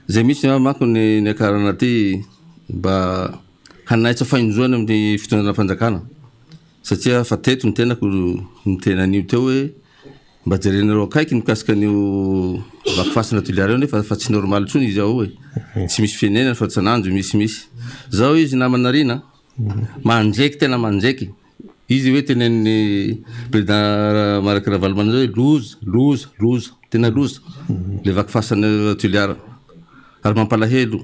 zay misy mako ny akarana ty mba hanaitsa fahinjoana amin'ny fitondrana fanjakana satria fa teto ny tenako ny tenan'io teo hoe mba jerenareo akaiky mikasika an'io vakifasana toliara eo nefa fa tsy normal tsony izy ao hoe tsy misy fienenana fa tsananjo misy zao izy namanarina manjeky tena manjeky izy hoe tenen'ny président Marc Ravalomanana hoe loza tena loza le vakifasana toliara ary mampalahelo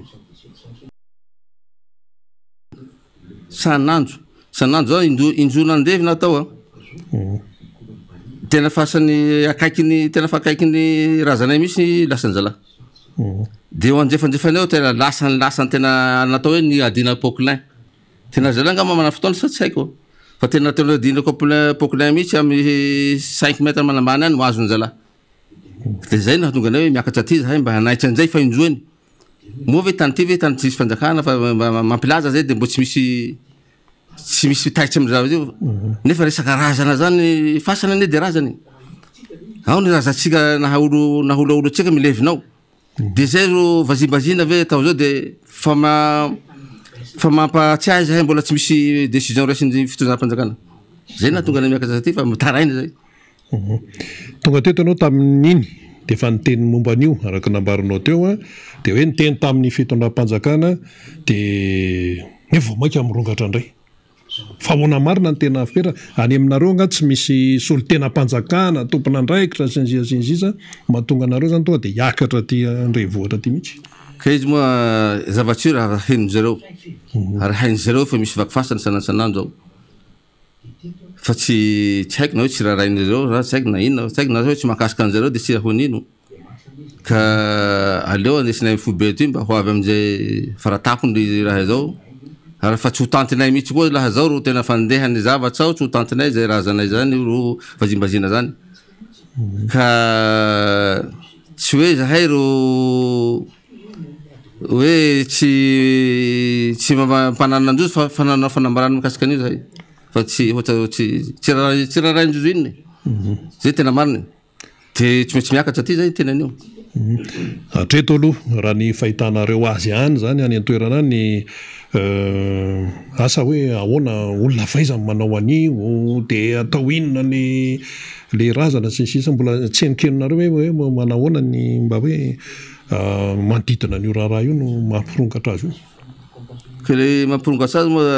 sananjo zao injona andevy natao tena fasany akaikiny tena fa akaikiny razanay misy lasanjala de eo anjefanjefany eo tena lasany tena natao hoe ny adina Poquelin tena zala ngamba mana fotoana sa tsy haiko fa tena tena adina Poquelin mihitsy amin'ny 5 mètres manambany any mahazo ny zala de zay nahatonga anay hoe miakatra aty zahay mba hanaitra an'izay fa injoany moa ve tany ty ve tany tsisy fanjakana fa mampilaza zay de mbo tsy misy taitra am'izao io nefa resaka razana zany fasana ane de razany ao ny razantsika naholo atsika milevinao de zay ro vazibazina ve atao zao de fa mampatsiahy zahay mbola tsy misy décision raisiny fitondram-panjakana zay nahatonga anay miakatra aty fa mitaraina zay tonga teto anao tamin'iny de fa niteny momba an'io araka nambarinao teo de hoe niteny tamin'ny fitondram-panjakana de vao mainka mirongatra indray fa hoana marina ny tena afera any aminareo anga tsy misy solo tena mpanjakana tompona andraikitra sinzisa mahatonga anareo zany tonga de hiakatra ty andrenivohitra ty mihitsy ka izy moa zavatsy raha hainy zareo ary hainy zareo fa misy vakifasana sanansanandro ao fa tsy haiko na hoe tsy raharainy zareo raha tsy haiko na inona tsy haiko na hoe tsy mahakasika an'zareo de tsy rahonino ka aleo andesinay fobe ty mba ho avy am'izay faratapony raha zao ary fa tsy ho tantinay mihitsy koa laha zao ro tena fandehany zavatsy ao tsy ho tantinay zay razanay zany ro vazimbazina zany ka tsy hoe zahay ro hoe tsy mampananandrozy fa fananao fanambarana mikasika an'io zahay fa tsy raharaindrozo inony zay tena mariny de tsy maintsy miakatra aty zay tenan'io atreto aloha raha ny fahitanareo azy any zany any antoerana ny asa hoe ahoana olona faizany manao an'io de atao inona le razana sisisa mbola tsy henikeninareo hoe manahoana ny mba hoe manodidina an'io raha io no mampirongatra azy io ka le mampirongatra azy moa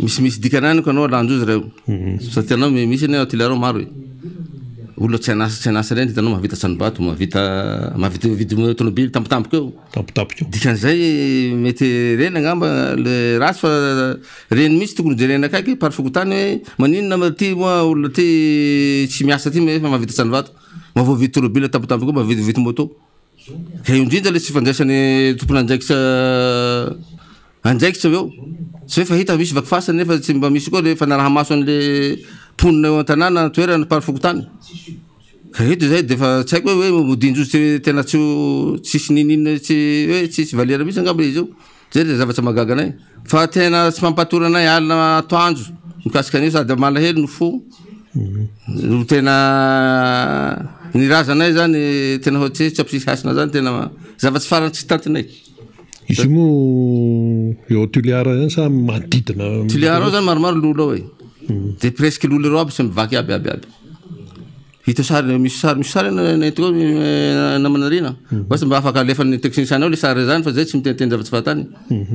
misy dikananiko anao alandrozy reo satria anao misy any atilareo maro e olona tsy anasa reny hitanao mahavita Tranovato mahavita vidy tomobily tampotampoka eo dikan'izay mety reny angamba le ratsy fa reny mihitsy tokony jerena akaiky par fokotany hoe maninona ty moa olona ty tsy miasa ty fa mahavita Tranovato mahavoavidy tomobily tampotampoka eo mahavity moto ka io indrindra le tsy fandraisany tompona anjaikitra eo tsy hoe fa hita misy vakifasany nefa tsy mba misy koa le fanaraha maso an'le ponina eo an-tanàna toerana par fokotany ka eto zay de fa tsy haiko hoe modindrozy tena tsisy ninina hoe tsisy valera mihitsy angamba izy io zay le zavatra magaga anay fa tena tsy mampatory anay alina atoandro mikasika an'io sady malahelo no fo no tena ny razanay zany tena hoe tsy ampisisy hasina zany tena zavatsy farany tsy tantinay izy moa eo Toliara zany sa manodidina Toliara ao zany maromaro lolo ao e de presque lolo reo aby sy mivaky aby hita sary misy sary netiko namanarina basta mba afaka alefan'ny teknisany ao le sary zany fa zay tsy miteniteny zavatsy fahatany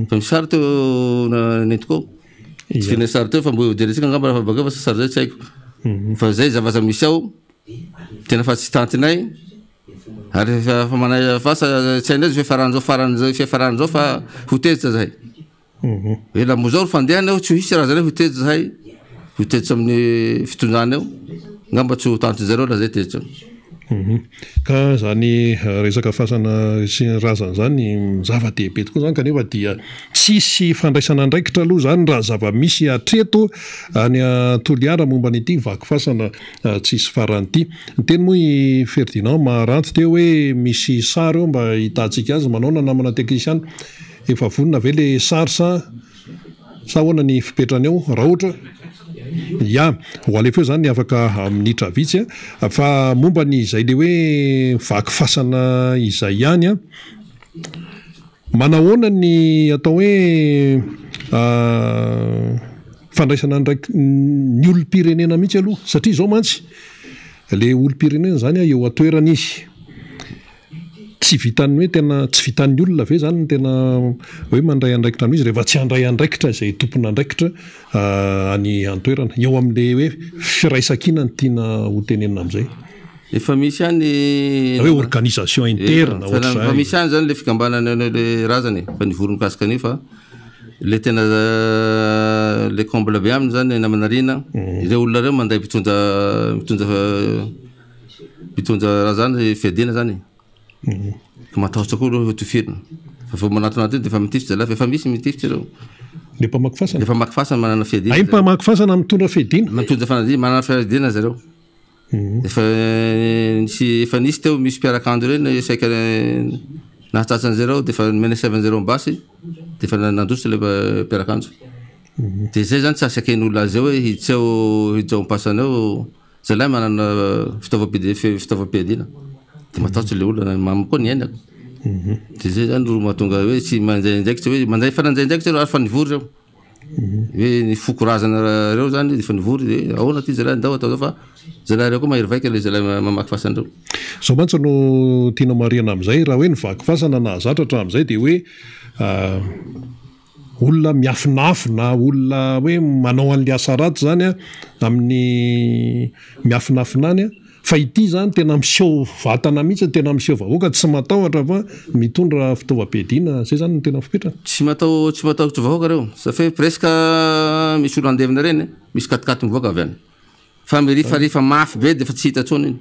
fa misy sary teo netiko tsy fina sary teo fa mbo jeresika angamba raha bakeo fa sary zay tsy haiko fa zay zavatra misy ao tena fa tsy tantinay ary fa manay fasa tsy hainay zay fiafaran'zao fa hotezitra zahay hoe la mo zao ro fandehany ao tsy hisy razanay hotezitra zahay hotezitra amin'ny fitondrany ao ngamba tsy ho tanty zareo raha zay tezitra ka zany resaka fasana sy razana zany zava-dehibe tokoa zany kanefa dia tsisy fandraisana andraikitra aloha zany raha zava-misy atreto any Toliara momba n'ity vaky fasana tsisy faran'ity ny teny moa i Ferdinand Maharanty teo hoe misy sary eo mba hitantsika azy manao na namana teknisiana efa vonona ve le sary sa ahoana ny fipetrany eo raha ohatra ya ho alefeo zany afaka minitra vitsy fa momba ny izay le hoe vaky fasana izay ihany manahoana ny atao hoe fandraisana ndraiky ny olom-pirenena mihitsy aloha satria zao mantsy le olom-pirenena zany eo atoerana izy tsy vitany hoe tena tsy vitan'ny olona ve zany tena hoe mandray andraikitra amin'izy rehefa tsy handray andraikitra izay tompona andraikitra any antoerana eo amin'le hoe firaisan-kina ny tiana ho tenenina amin'izay efa misy any hoe organisation interne fa misy any zany le fikambanana le razany fa nivory mikasika anio fa le tena le comble be aminy zany namanarina ireo olona reo manday mitondra raha zany fiadina zany ka matahotra koa reo tofirina fa vao manatona de fa mitifitsy zalafa efa misy mitifitsy reo le mpamaky fasana efa maky fasana manana fiadina ay mpamaky fasana mitondra fiadina mitondra fanadina manana fiadina zareo efa nisy teo misy mpiarakandro reny saika nahatsatsan'zareo de fa menesevan'zareo mbasy de fa nandosy le mpiarakandro de zay zany tsy asakeny olona azy eo hoe hitseo hijao ampasana eo zalahy manana fitaovam-piadina de matahotra le olona mamy koa ny ainako de zay zany ro mahatonga hoe tsy manjay indraikitra hoe manjay fananjay indraikitra reo ary fa nivory reo hoe ny fokorazana reo zany de fa nivory de ahoana ty zalahy ndao atao zao fa zalahy reo koa mahery vaika le zalahy mamaky fasan'reo zao mantsy no tiana mariana amin'izay raha hoe nivaky fasana nahazatra hatramin'izay de hoe olona miafinafina olona hoe manao an'le asa raty zany a amin'ny miafinafina any a fa ity zany tena miseho vatana mihitsy tena miseho vahoaka tsy matahotra fa mitondra fitaovam-piadina zay zany no tena fipetrana tsy matahotra vahoaka reo safe presque misy olo andevina reny misy katikaty mivoaka avy any fa mirifa mafy be de fa tsy hita tsony iny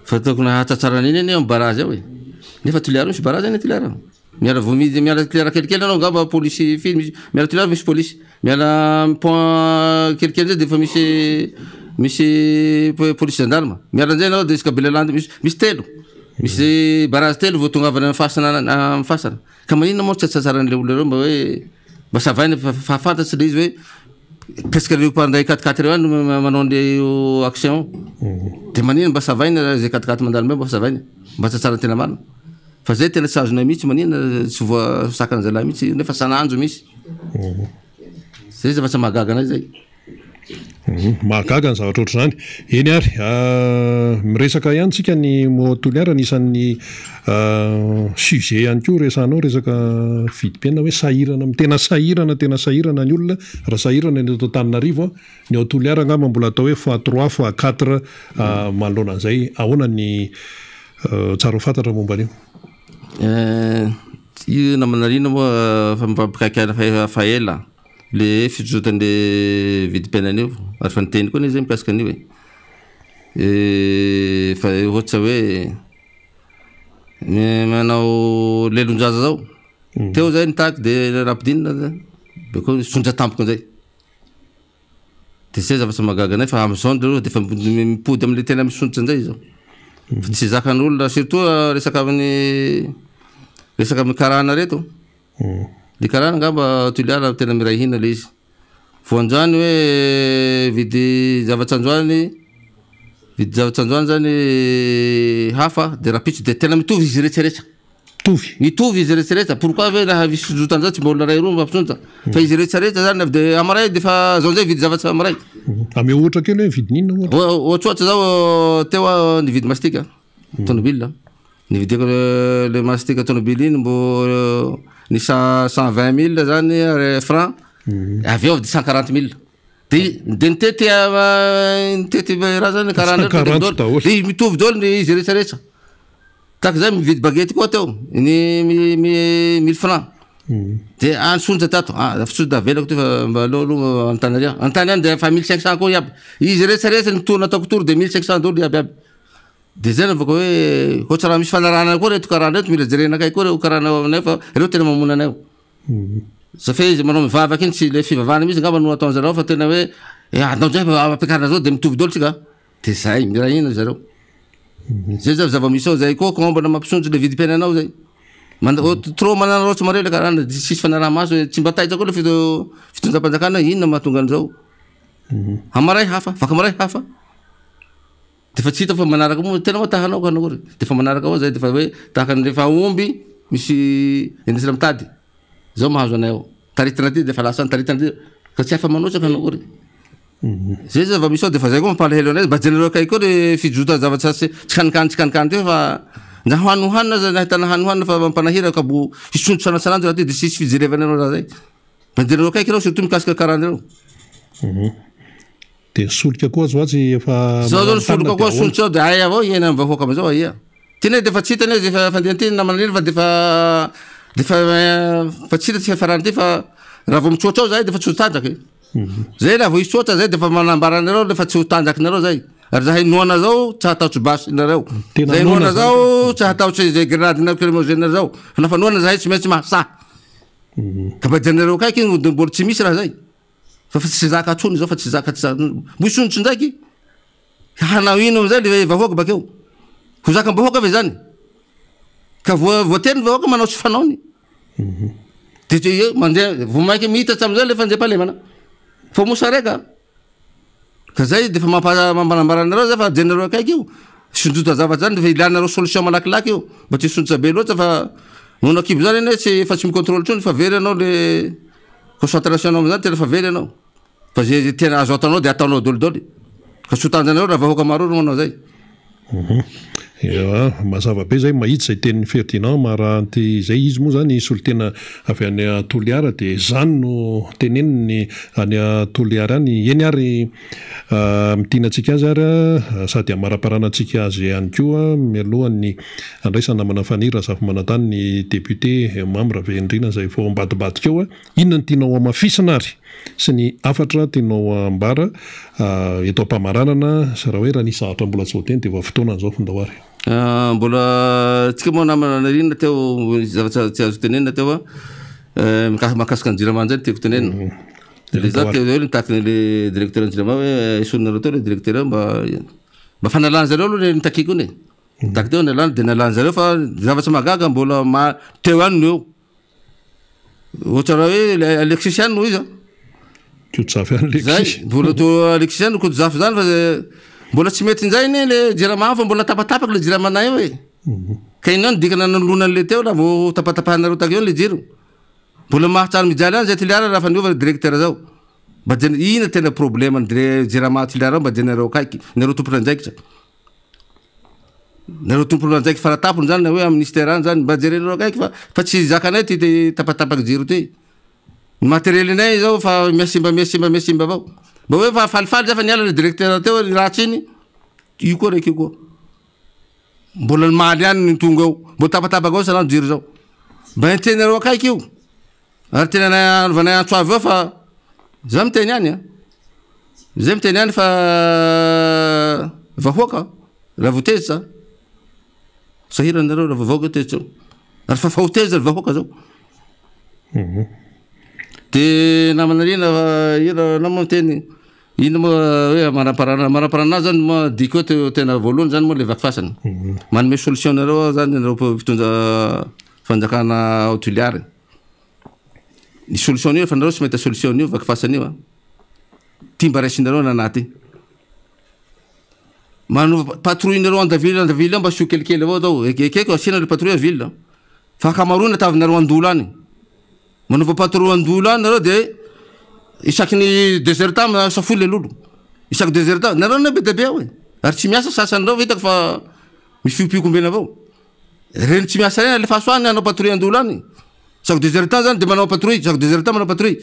fa tokony hatsatsarana iny eny eo barazy ao e nefa tuliara misy barazy eny tuliara miala tuliara kelikely anao ngamba polisy miala tuliara misy polisy miala point kelikely zay de fa misy polisy gendarme miala anzay anao de iska belelandy misy telo misy barazy telo vao tonga avy fasana fasana ka maninona moa tsy atsasaran'le olona reo mba hoe mba savaina fahafantatsy le izy hoe presque reo mpandray katikaty reo any manao an'le action de maninona mba savaina zay katikaty mandalo mba savaina mba tsatsarany tena marina fa zay tena tsy azonay mihitsy maninona tsy voa sakany zalahy mihitsy nefa sanandro misy zay zay fa tsy mahagaga anazy zay mahagaga ny zavatra oatra zany eny ary miresaka ihany tsika ny motoliara nisan'ny sujet ihany koa resanao resaka vidim-piainana hoe sahirana tena sahirana ny olona raha sahirana ny atao Tananarivo ny otoliara ngamba mbola atao hoe fois 3 fois 4 manoloana an'izay ahoana ny tsara ho fantatra momba an'io io namanarina moa fa mipampikaikana fa ela le fijotan'le vidim-piainan'io ary fa niteny koa zay mikasika an'io e fa ohatra hoe manao lelon-jaza zao teo zay nitaky de rapidinina beko sondra tampoka an'izay de zay zava-tsy mahagaga anay fa am'izao reo de fa mipody am'le tena misondrotra an'izay zao fa tsy zakan'olona surtout resaka amin'ny karana reto le karana ngamba tuliara tena miray hina le izy voanjoany hoe vidy zavatsanjoany zany hafa de rapitso de tena mitovy izy rehetrarehetra mitovy izy rehetrarehetra pourquoi ve raha fisondrotan'zao tsy mba olona ray roa mampisondrotra fa izy rehetrarehetra zany avy de amaray de fa zao zay vidy zavatsy amaray ame ohatra kely hoe vidin'inona ohatsoatra zao teo nividy mastika tomobile nividiko le mastika tomobile iny mbo ny 120 000 zany franc avy eo de 140 000 de nitety raha zany karana de mitovy dolo izy rehetrarehetra taky zay mividy bagety koa teo ny 1000 franc de ansondra tato fisondra velako ty fa mba aloha antany any de fa 1500 koa iaby izy rehetrarehetra nitona ataoko tory de 1500 dolo iaby de zay navako hoe ohatra raha misy fanarahana koa reto karana reto mila jerena kay koa reo karana anay fa reo tena mamona anay safe izy manao mivavaky iny tsy le fivavahana mihitsy ngamba no ataon'zareo fa tena hoe andao zay ampiakarina zao de mitovy dolo tsika de zay mirahina zareo zay zava-misy ao zay koa kombana mampisondro le vidim-piainanao zay trop manana roatra mareo le karana de tsisy fanaraha maso tsy mba taitra koa le fitondram-panjakana inona mahatonga an'izao amaray hafa vaka maray hafa de fa tsy hita fa manaraka moa tena matahanao ka anakory de fa manaraka ao zay de fa hoe tahaka rehefa omby misy endesina mitady zao mahazo anay ao taritina ty de fa lasa taritana ty ka tsy afa manotraka anao kory zay zava misy ao de fa zay koa mampalahelo anazy mba jenareo akay koa le fijota zavatsy tsy kanikany teo fa na hanohanina zay nahitana hanohanina fa mampanahira ka bo hisondro sanasananjy raha ty de sisy fijerevana anao raha zay mba jenareo akaiky reo surtout mikasika karahan'ireo de solika koa zoatsy efa zao zao nisoloka koa sondrotsy ao de ay avao iena amy vahoaka amizao aia tena de fa tsy hitany de fa fandeha ty namanariny fa fa tsy hita ty farany ty fa raha vao mitsotra ao zay de fa tsy ho tanjaky zay raha vao hisy tsotra zay de fa manambaranareo de fa tsy ho tanjakinareo zay ary zahay noana zao tsy hataotsy basy nareo zay noana zao tsy hataotsy zay grenade na lacrymogène zao fa lafa noana zahay tsy maintsy mahasa ka mba janareo akaiky de mbola tsy misy raha zay fa tsy zaka atsony zao fa tsy zaka misondrotsy ndraiky hanao ino amizay le vahoaka bakeo ho zaka bahoaka ve zany ka voateny vahoaka manao tsy fanaony de mandeha vo maiky mihitatsy amizay le fanjam-pahalemana fa mosareka ka zay de fa mampanambaranareo zay fa jenareo akaiky io sondrota zavatsy zany de fa ilanareo solution malakilaky io mba tsy sondrotra be loatra fa nono akibo zany ane tsy fa tsy micontrôle tsony fa very anao le concentration anao amizany tena fa very anao fa zay tena azo atanao de ataonao dolidoly ka tsy ho tanjanareo raha vahoaka maro ro manao zay mazava be zay mahitsy zay tenin'ny Ferdinand maranty zay izy moa zany solo tena avy any Toliara de zany no teneniny any Toliara any eny ary mitinantsika azy ary sady amaraparanantsika azy ihany koa mialohan'ny andraisana namana fanira zafy manantany ny député membre Vendrina zay vao ambadibadika eo inona ny tianao amafisina ary sy ny afatra tianao ambara eto am-pamaranana sy raha hoe raha nisy ahatra mbola tsy voateny de va fotoana an'izao fondao ary mbola tsika moa namana rinona teo zavatsy tsy azo tenenina teo mahakasika ny jiramany zany tiako tenenina le za teo zao nitaky le directeur anjirama hoe isononareo teo le directeur mba fanalany zareo aloha le nitakiko iny nitaky teo nalany de nalany zareo fa zavatsy magaga mbola teo ihany no eo ohatra raha hoe Alexis ihany no izy zay mbola to Alexis ihany ko zafy zany fa mbola tsy mety nzay iny le jirama fa mbola tapatapaky le jiramanay eo e ka ino any dikana nanolonany le teo la vo tapatapahanareo taky eo le jiro mbola mahatsara mijaly any zay Toliara raha fa niova le directeur zao mba ina tena problème ny jirama Toliara mba jenareo akaiky nareo tompona anjaikitra nareo tompona anjaiky faratapony zany na hoe amy ministère any zany mba jerenareo akaiky fa tsy zakanay ty tapatapaky jiro ty ny matériel-nay zao fa miasimba avao mba hoe fa falifaly zay fa niala le directeur teo ratsy iny io koa raiky io koa mbola maly any ny tonga eo mbo tapatapaky ao sanano jiro zao mba entenareo akaiky io ary tena anaovanay antsoavy eo fa za miteny any fa vahoaka raha voatezitra sahiranareo raha vahoaka tezitra ary fa fahoteza vahoaka zao de namanarina ira nama miteny ino moa hoe maraparana zany moa diko teo tena voalohany zany moa le vaky fasany manome solution nareo zany nareo fitondra fanjakana Toliara ny solution io fa nareo tsy mahita solution io vaky fasany io timba raisinareo nanaty manova patrouille nareo andavily ao mba sio kelikely avao zao ekeko asiana le patrouille ville fa akamaroana tavinareo andolo any manova patrouille andolo any nareo de isaky ny déserta safoly le lolo isaky déserta nareo na be de be ao ary tsy miasa sasanareo hitako fa misy fiopiokombena avao reny tsy miasa reny alefa soany anao patrouille andolo any isaky déserta zany de manao patrouille isaky déserta manao patrouille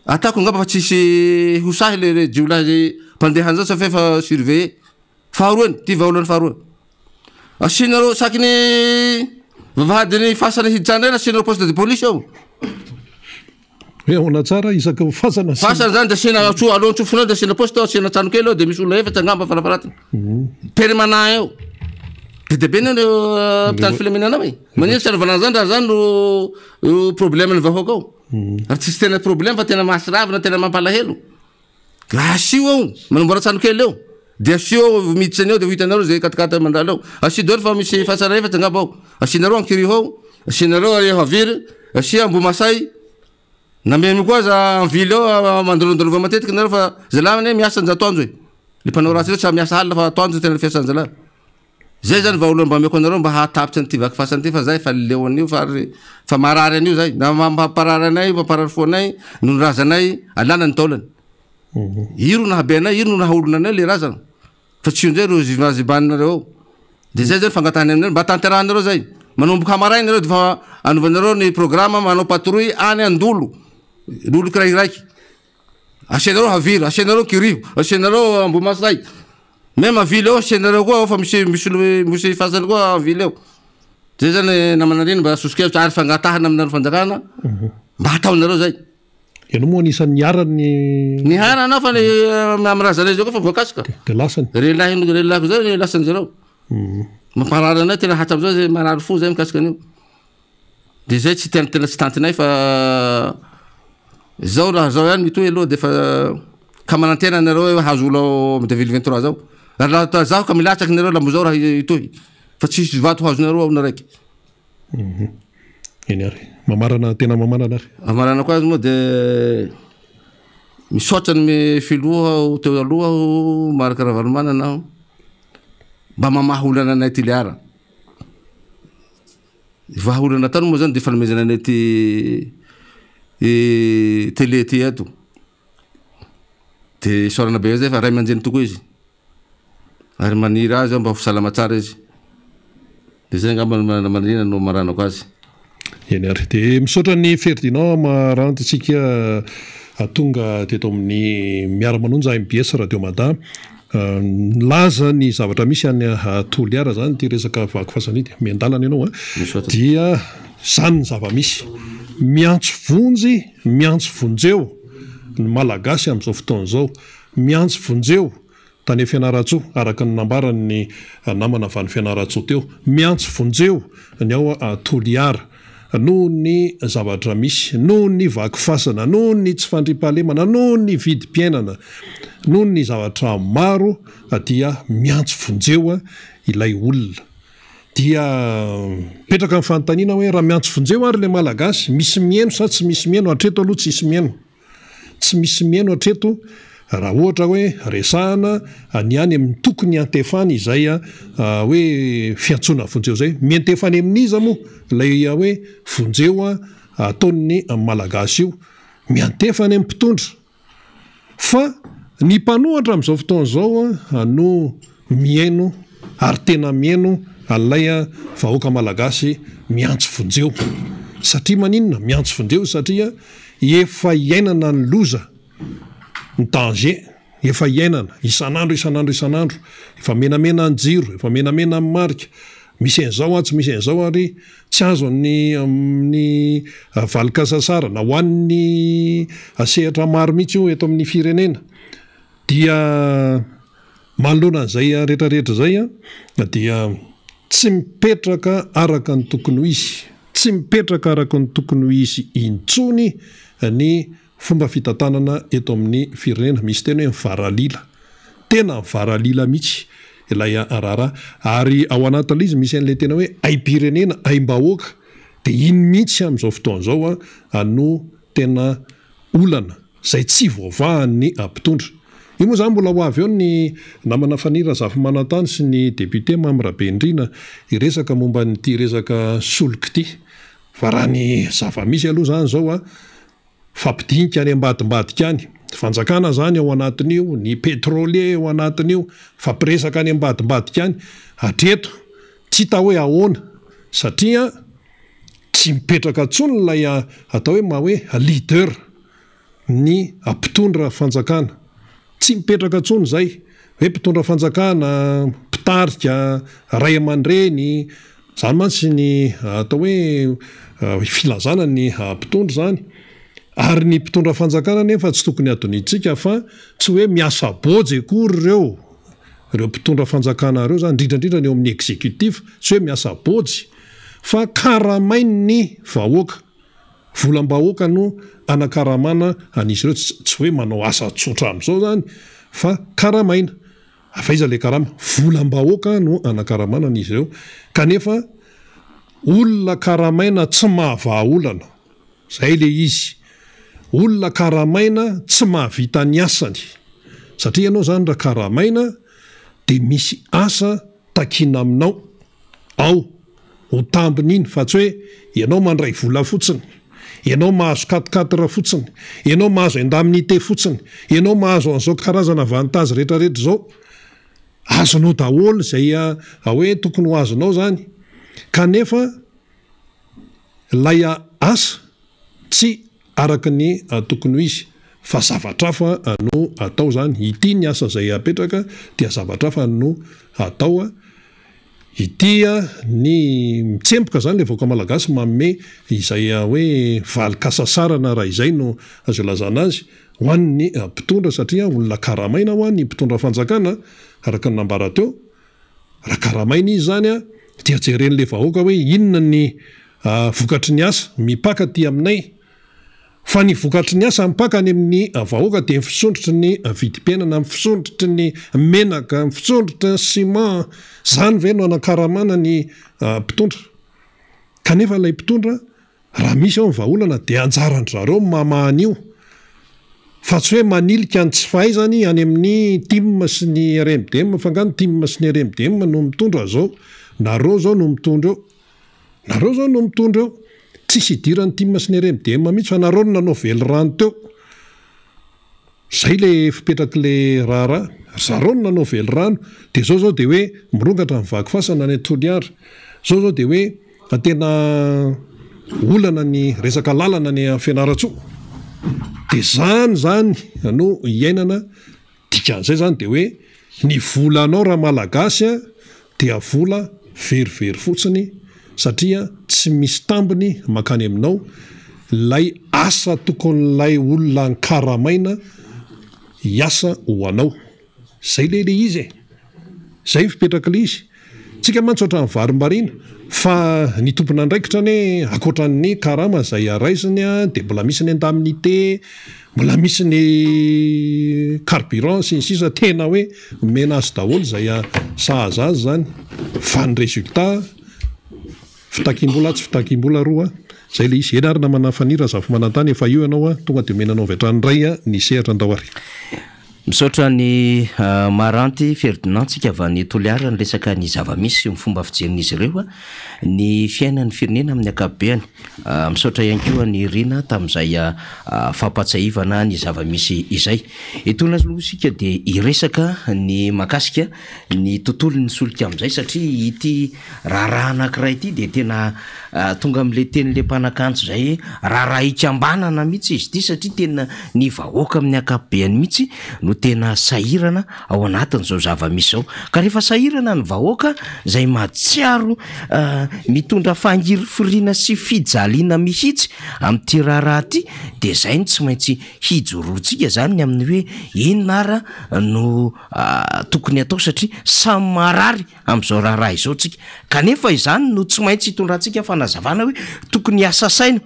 atako ngamba fa tsisy hosahy le jiolahy mpandeha an'izao safe fa surveiller faharoany ty vaolany faharoa asinareo saky ny vavahadiny fasana hiditrany reny asinareo poste de police ao ona tsara isaky fasana zany de asina alohan'ny tsofona de asina poste ao asina trano kely ao de misy olona efatra angamba farafaratiny permanent eo de be ny hôpital filaminana e manino tsy anaovanana zany raha zany no problème ny vahoaka ao ary tsisy tena problème fa tena mahasiravina tena mampalahelo asio ao manamboara trano kely eo de asio ao miditsany ao de ho hitanareo zay katikata mandalo ao asio daholo fa misy fasana efatra angamba ao asinareo ankiriho ao asinareo areho aviry asia Ambomasay na memy koa za ville ao mandolondolova matetiky nareo fa zalahy miasa ny atoandro le mpanao ratsy reo tsy miasa halina fa atoandro tena fiasan'ny zalahy zay zany vaolo mba meko anareo mba hahatapitsy an'ity vaky fasany fa zay fa leo an'io fa marary an'io zay na mamparary anay mamparary foanay no ny razanay alana ny taolany iro na habe anay iro no nahaolona anay le razana fa tsy onzay ro zivazibaninareo ao de zay zany fangatahany aminareo mba tanterahanareo zay manomboka hamarainy nareo de fa anovanareo ny programme manao patrouille any andolo lolo kirairaiky asianareo havira asianareo kirivo asianareo ambomasay même avily eo asianareo koa fa misy fasany koa avily eo zay zany namanariny mba sosikevitra ary fangatahana aminareo fanjakana mba hataonareo zay ianao moa anisan'ny niarany ny hara anao fa amy razanay zao koa fa voakasika de lasany relahiko zay lasany zareo mamparary anay tena hatsa amizao zay marary fo zay mikasika an'io de zay tsy tena tsy tantinay fa zao raha zao ihany mitoy aloha de fa ka manantena anareo hoe hazo olo amy 2023 zao raha zaho ka milatsaky nareo la mbo zao raha itoy fa tsisy vato hazonareo ao naraiky eny ary mamarana tena mamarana ary amarana koa azy moa de misaotrany me filoha teo aloha aho maraka ravalomana anao mba mamaha olana anay ty liara vahaolana tany moa zany de fanomezana anay ty télé ty eto de sorana be zay fa ray aman-jeny tokoa izy ary maniry azy mba ho salama tsara izy de zay ngamba marina no maranako azy eny ary de misaotra ny Ferdinand marantsika tonga teto amin'ny miara-manonja MBS Radio Mada laza ny zavatra misy any Toliara zany ty resaka vaky fasanity miandalana ianao dia zany ny zava-misy miantso vonjy miantso vonjeo ny malagasy am'izao fotoana zao miantso vonjeo tany Fianaratsoa araka ny nambarany namana avany Fianaratsoa teo miantso vonjeo ny ao Toliara noho ny zavatra misy noho ny vaky fasana noho ny tsy fandripahalemana noho ny vidim-piainana noho ny zavatra maro dia miantso vonjeo ilay olona dia petraka amin'ny fanontaniana hoe raha miantso vonjeo ary le malagasy misy mieno sa tsy misy mieno hatreto aloha tsisy mieno tsy misy mieno hatreto raha ohatra hoe resahana ny any amin'ny tokony antefany izay hoe fiantsoana vonjeo zay miantefany amin'iza moa lay hoe vonjeo ataon'ny malagasy io miantefany amin'ny mpitondra fa ny mpanohatra amin'izao fotoana zao no mieno ary tena mieno alay vahoaka malagasy miantso vonjeo satria maninona miantso vonjeo satria efa iainana ny loza ny danger efa iainana isanandro efa menamena ny jiro efa menamena ny marika misy an'izao tsy misy an'izao ary tsy azo ny valikasasara na hoan'ny asehatra maro mihitsy io eto amin'ny firenena dia manoloana an'izay rehetrarehetra zay dia tsy mipetraka araka ny tokony ho izy tsy mipetraka araka ny tokony ho izy intsony ny fomba fitantanana eto amin'ny firenena misy tena hoe mivaralila tena mivaralila mihitsy ilay arara ary ao anatin'ilay izy misy an'ilay tena hoe aim-pirenena aim-bahoaka de iny mihitsy amin'izao fotoana zao no tena olana zay tsy voavahan'ny mpitondra io moa zany mbola ho avy eo ny namana fanira Zafimanantany sy ny député Mamrabenrina iresaka momba nyty resaka solika ty fa raha ny zava-misy aloha zany zao fampidinika any ambadimbadika any fanjakana zany ao anatin'io ny pétrolier ao anatin'io fampiresaka any ambadimbadika any hatreto tsy hita hoe ahoana satria tsy mipetraka tsony lay atao hoe hoe leader ny mpitondra fanjakana tsy mipetraka tsony zay hoe mpitondra fanjakana mpitarika ray aman-dreny zany mantsy ny atao hoe filazana ny mpitondra zany ary ny mpitondra fanjakana nefa tsy tokony adonitsika fa tsy hoe miasa boje akory reo mpitondra fanjakana reo zany indrindrandrindra ny eo amin'ny exécutif tsy hoe miasa boje fa karamainy ny vahoaka volam-bahoaka no anakaramana an'izy ireo tsy hoe manao asa tsotra amin'izao zany fa karamaina afaiza le karama volam-bahoaka no anakaramana an'izy ireo kanefa olona karamaina tsy mahavaolana zay le izy olona karamaina tsy mahavita ny asany satria ianao zany raha karamaina de misy asa fitakiana aminao ao ho tambiny iny fa tsy hoe ianao mandray vola fotsiny, ianao mahazo 4-4 fotsiny, ianao mahazo indemnité fotsiny, ianao mahazo an'izao karazana avantage rehetrarehetra zao azonao daholo zay hoe tokony ho azonao zany, kanefa lay asa tsy araka ny tokony ho izy fa zavatra fa no atao zany. Ity ny asa zay apetraka dia zavatra fa no atao. Ity ny mitsempoka zany le vahoaka malagasy manome izay hoe valikasasarana raha izay no azo lazana azy ho an'ny mpitondra, satria olona karamaina ho an'ny mpitondra fanjakana araka ny nambara teo. Raha karamaina izy zany dia jeren'le vahoaka hoe inona ny vokatry ny asa mipaka ty aminay, fa ny vokatry ny asa mipaka any amin'ny vahoaka dia mifisondritry ny vidim-piainana, mifisondritry ny menaka, mifisondritry ny ciment, zany ve no anakaramana ny mpitondra. Kanefa ilay mpitondra raha misy ao ny vahaolana dia anjarandry zareo mamahan'io, fa tsy hoe manilika ny tsy fahaizany any amin'ny TIM sy ny RMDM, fa ngany TIM sy ny RMDM no mitondra zao, nareo zao no mitondra eo, nareo zao no mitondra eo. Tsisy idiran'ny TIM sy ny RMDM mihitsy fa nareo no nanao velo rano teo. Zay le fipetraky le raharaha, zareo no nanao velo rano, dia zao dia hoe mirongatra mivaky fasana ny Toliara. Zao dia hoe tena olana ny resaka lalana ny Fianaratsoa. Dia zany no iainana dikan'izay zany dia hoe ny vola anao raha malagasy dia vola verivery fotsiny, satria tsy misy tambiny makany aminao. Lay asa tokon'lay olona karamaina hiasa ho anao. Zay le izy zay fipetraka le izy. Tsika mantsy ohatran'ny varim-barina fa ny tompona andraikitra ny akoatran'ny karama zay araiziny dia mbola misy ny indemnité, mbola misy ny carburant sy ny sisa, tena hoe mena azy daholo zay sahaza azy zany. Fa ny résultat fitakim-bola tsy fitakim-bola roa zay le izy. Ena ary namana fanira zafy manantany efa io ianao tonga dia menanao vetrany ray ny sehatra andao ary. Misaotra ny Maranty Ferdinand tsika avy any Toliara ny resaka ny zava-misy sy ny fomba fijerin'izy ireo ny fiainan'ny firenena amin'ny ankapobeny. Misaotra ihany koa ny Rina tamin'izay fampatsahivana ny zava-misy izay. Etona aloha isika dia iresaka ny makasika ny tontolon'ny solika amin'izay, satria ity raharaha anankiray ity dia tena tonga amin'le teny'le mpanakanto zay raharaha ikambanana mihitsy izy ity, satria tena ny vahoaka amin'ny ankapobeny mihitsy no tena sahirana ao anatin'izao zava-misy zao. Ka rehefa sahirana ny vahoaka zay mahatsiaro mitondra fangiry firiana sy fijaliana mihitsy amin'ity raharaha ty, dia zay no tsy maintsy hijoroantsika zany amin'ny hoe inona ara no tokony atao, satria samy marary amin'izao raharaha izao tsika. Kanefa izany no tsy maintsy hitondrantsika fanazavana hoe tokony asasaina,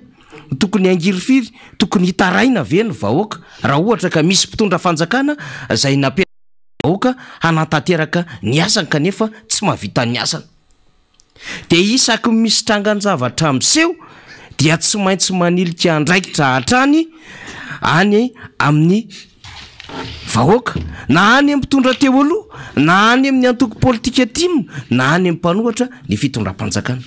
tokony angiry-firy, tokony hitaraina ve ny vahoaka raha ohatra ka misy mpitondra fanjakana zay napetraka vahoaka hanatanteraka ny asany kanefa tsy mahavita ny asany. Dia isaky misy trangany zavatra miseho dia tsy maintsy manilika andraikitra hatrany any amin'ny vahoaka, na any mpitondra teo aloha, na any amin'ny antoko politika TIM, na any amin'ny mpanohatra ny fitondram-panjakana.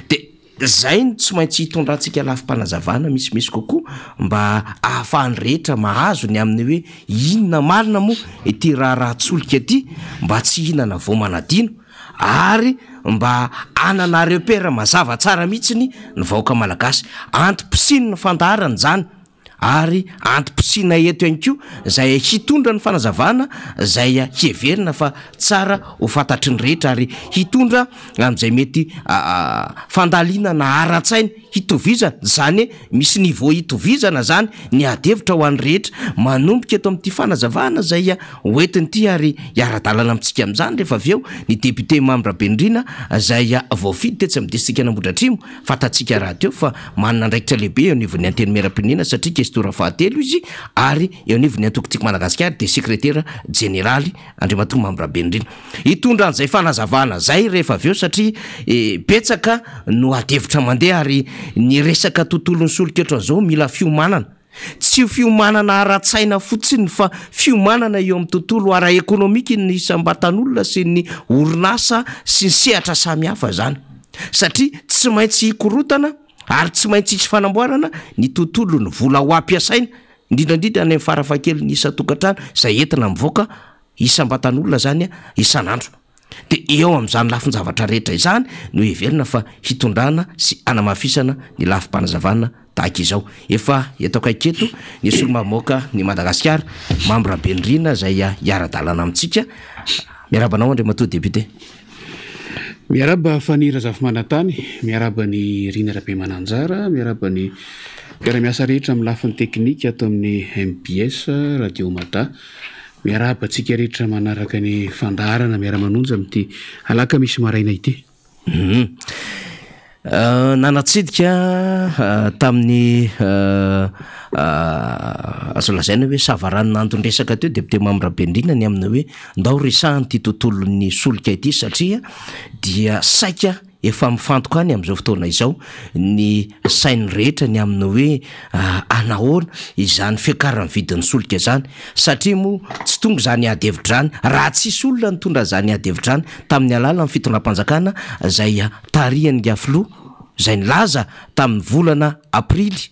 Dia zay no tsy maintsy hitondrantsika lafim-panazavana misimisy kokoa mba ahafahany rehetra mahazo ny amin'ny hoe inona marina moa ity raharaha-tsolika ity, mba tsy hinana voamanadino ary mba anana repera mazava tsara mihitsiny ny vahoaka malagasy. Antom-pisiny ny fandaharana zany ary antom-pisina eto ihany koa zay hitondra ny fanazavana zay heverina fa tsara ho fantatry ny rehetra ary hitondra amin'izay mety fandaliana na ara-tsaina hitovizana, zany misy niveau hitovizana zany ny adevitra ho an'ny rehetra manomboka eto amin'ity fanazavana zay hoentin'ity ary hiara-dalana amintsika amin'izany. Rehefa avy eo ny député Mambrabendrina zay voafidy tetsy amin'ny distrika Nambodratrimo fantatsika raha teo fa manana andraikitra lehibe eo anivon'ny anteny meram-pirenena satria kestora fahatelo izy ary eo anivon'ny antokotsika Madagasikara dia sekretera jeneraly Andriamatoa Mambrabendrina hitondra an'izay fanazavana zay rehefa avy eo, satria betsaka no adevitra mandeha ary ny resaka tontolon'ny solika ohatran'izao mila fiomanana. tsy fiomanana ara-tsaina fotsiny fa fiomanana eo amin'ny tontolo ara-ekônomika ny isam-batan'olona sy ny orinasa sy ny sehatra samihafa zany satria tsy maintsy hikorotana ary tsy maintsy hisy fanamboarana ny tontolo ny vola ho ampiasaina indrindrandrindra any amin'ny farafakely ny isa-tokantrano izay entina mivoaka isam-batan'olona zany isan'andro de eo amin'izany lafin-javatra rehetra izany no heverina fa hitondrana sy anamafisana ny lafim-panazavana tahaka izao efa etaoko aiketo ny solomamoaka ny Madagasikara Mambrabendrina zay iara-dalana amintsika miarabanao andre matoa député miaraba fanira zafimanatany miaraba ny Rina Rabe Mananjara miaraba ny mpiara-miasa rehetra amin'ny lafiny teknika ato amin'ny MBS Radio Mada miaraba tsika rehetra manaraka ny fandarana miara-manonja amin'ity alaka misy maraina ity nanatsidika tamin'ny azo lazaina hoe savaranona antondresaka teo député Mambrabendrina ny amina hoe ndao resahany ty tontolon'ny solika ity satria dia saika efa mifantoka any amin'izao fotoana izao ny sainy rehetra ny amina hoe anahoana izany fiakaran'ny vidin'ny solika zany satria moa tsy tonga zany adevitra zany raha tsisy olona nitondra zany adevitra zany tamin'ny alala ny fitondram-panjakana zay tarihany giafilo zay nilaza tamin'ny volana aprily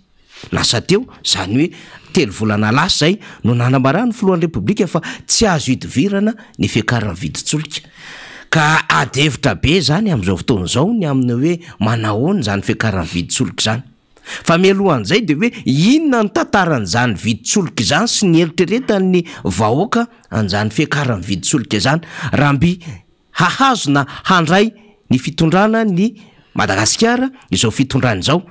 lasa teo zany hoe telo volana lasa zay no nanambarany filohan'ny repoblika fa tsy azo hidivirana ny fiakaran'ny vidintsolika ka adevitra be zany amin'izao fotoana zao ny amina hoe manahoana zany fiakaran'ny vidintsolika zany fa mialohan'izay de hoe inona ny tantaran'izany vidintsolika zany sy ny eritreretan'ny vahoaka an'izany fiakaran'ny vidintsolika zany raha mby hahazo na handray ny fitondrana ny Madagasikara izao fitondrana izao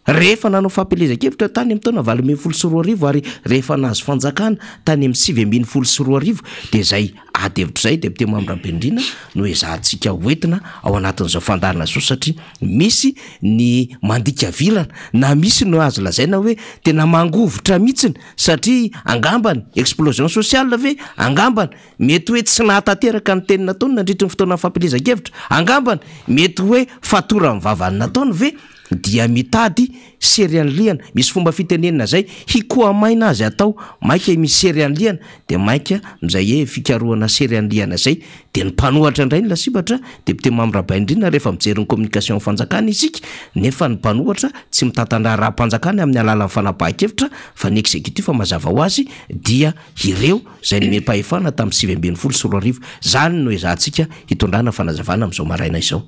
rehefa nanao fampelezan-kevitra tany amin'ny taona 2024 ary rehefa nahazo fanjakana tany amin'ny 2024 de zay adevitra zay député Mambrabendrina no ezahantsika hoentina ao anatin'izao fandarana zao satria misy ny mandika vilana na misy no azo lazaina hoe tena mangovotra mihitsiny satria angambany explosion sociale ve angambany mety hoe tsy nahatanteraka ny tenina taona nandritra ny fotoana fampelezan-kevitra angambany mety hoe fatora amin'ny vavany nataony ve dia mitady serianliana misy fomba fitenenina zay hikoamaina azy atao maika misy serianliana de maika mizay fikaroana serianliana zay de ny mpanohatra indray ny lasibatra député Mambrabendrina rehefa mijery ny communication fanjakana isika nefa ny mpanohatra tsy mitatandra raha-mpanjakana amin'ny alalan'ny fanapahan-kevitra fa ny exécutif mazava ho azy dia ireo zay ny mepahefana tamin'ny 2024 zany no ezahantsika hitondrana fanazavana amin'izao maraina izao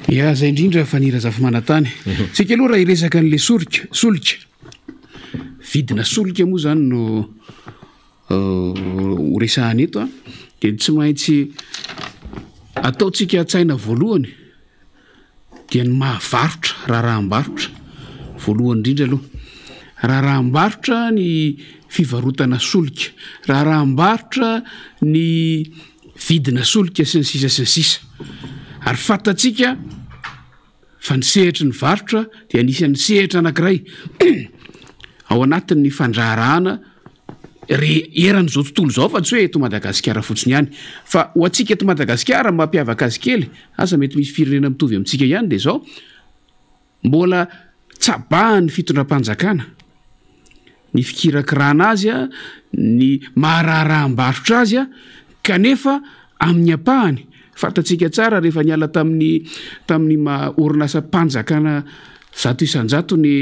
ya zay indrindra fanira zafimanatany tsika aloha raha iresaka an'le solika vidina solika moa zany no horesahany eto de tsy maintsy ataotsika an-tsaina voalohany dia ny mahavarotra raha-rahambarotra voalohany indrindra aloha raha-rahambarotra ny fivarotana solika raha-rahambarotra ny vidina solika sy ny sisa ary fatatsika fa ny sehatra ny varotra dia anisan'ny sehatra anankiray ao anatin'ny fandraharahana eran'izao tontolo zao fa tsy hoe eto Madagasikara fotsiny ihany fa ho atsika eto Madagasikara mampiavaka azy kely asa mety misy firenena mitovy amintsika ihany de zao mbola tsabahan'ny fitondram-panjakana ny fikirakirana azy ny maharaharaham-barotra azy kanefa amin'ny apahany fatatsika tsara rehefa niala tamin'ny orinasa mpanjakana 100 ny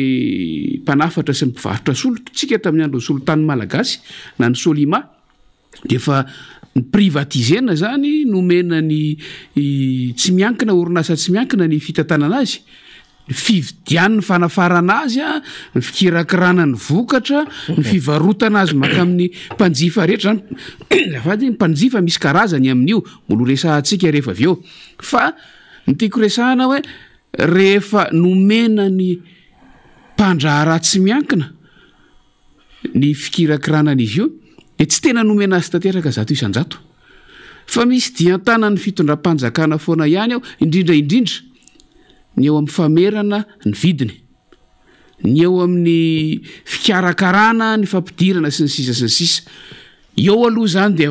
mpanafatra sy ny mpivarotra solika tsika tamin'ny andro solotany malagasy na ny solima de fa ny privatisena zany nomena ny tsy miankina orinasa tsy miankina ny fitantanana azy fividian'ny fanafarana azy ny fikirakirana ny vokatra ny fivarotana azy maka amin'ny mpanjifa rehetra zany afady ny mpanjifa misy karazany amin'io molo resahantsika rehefa avy eo fa ny tiako resahana hoe rehefa nomena ny mpandraharaha tsy miankina ny fikirakirana an'izy io de tsy tena nomena azy tanteraka 100 fa misy diantanany fitondram-panjakana foana ihany ao indrindra ny eo amin'ny famerana ny vidiny ny eo amin'ny fikarakarana ny fampidirana sy ny sisa eo aloha zany de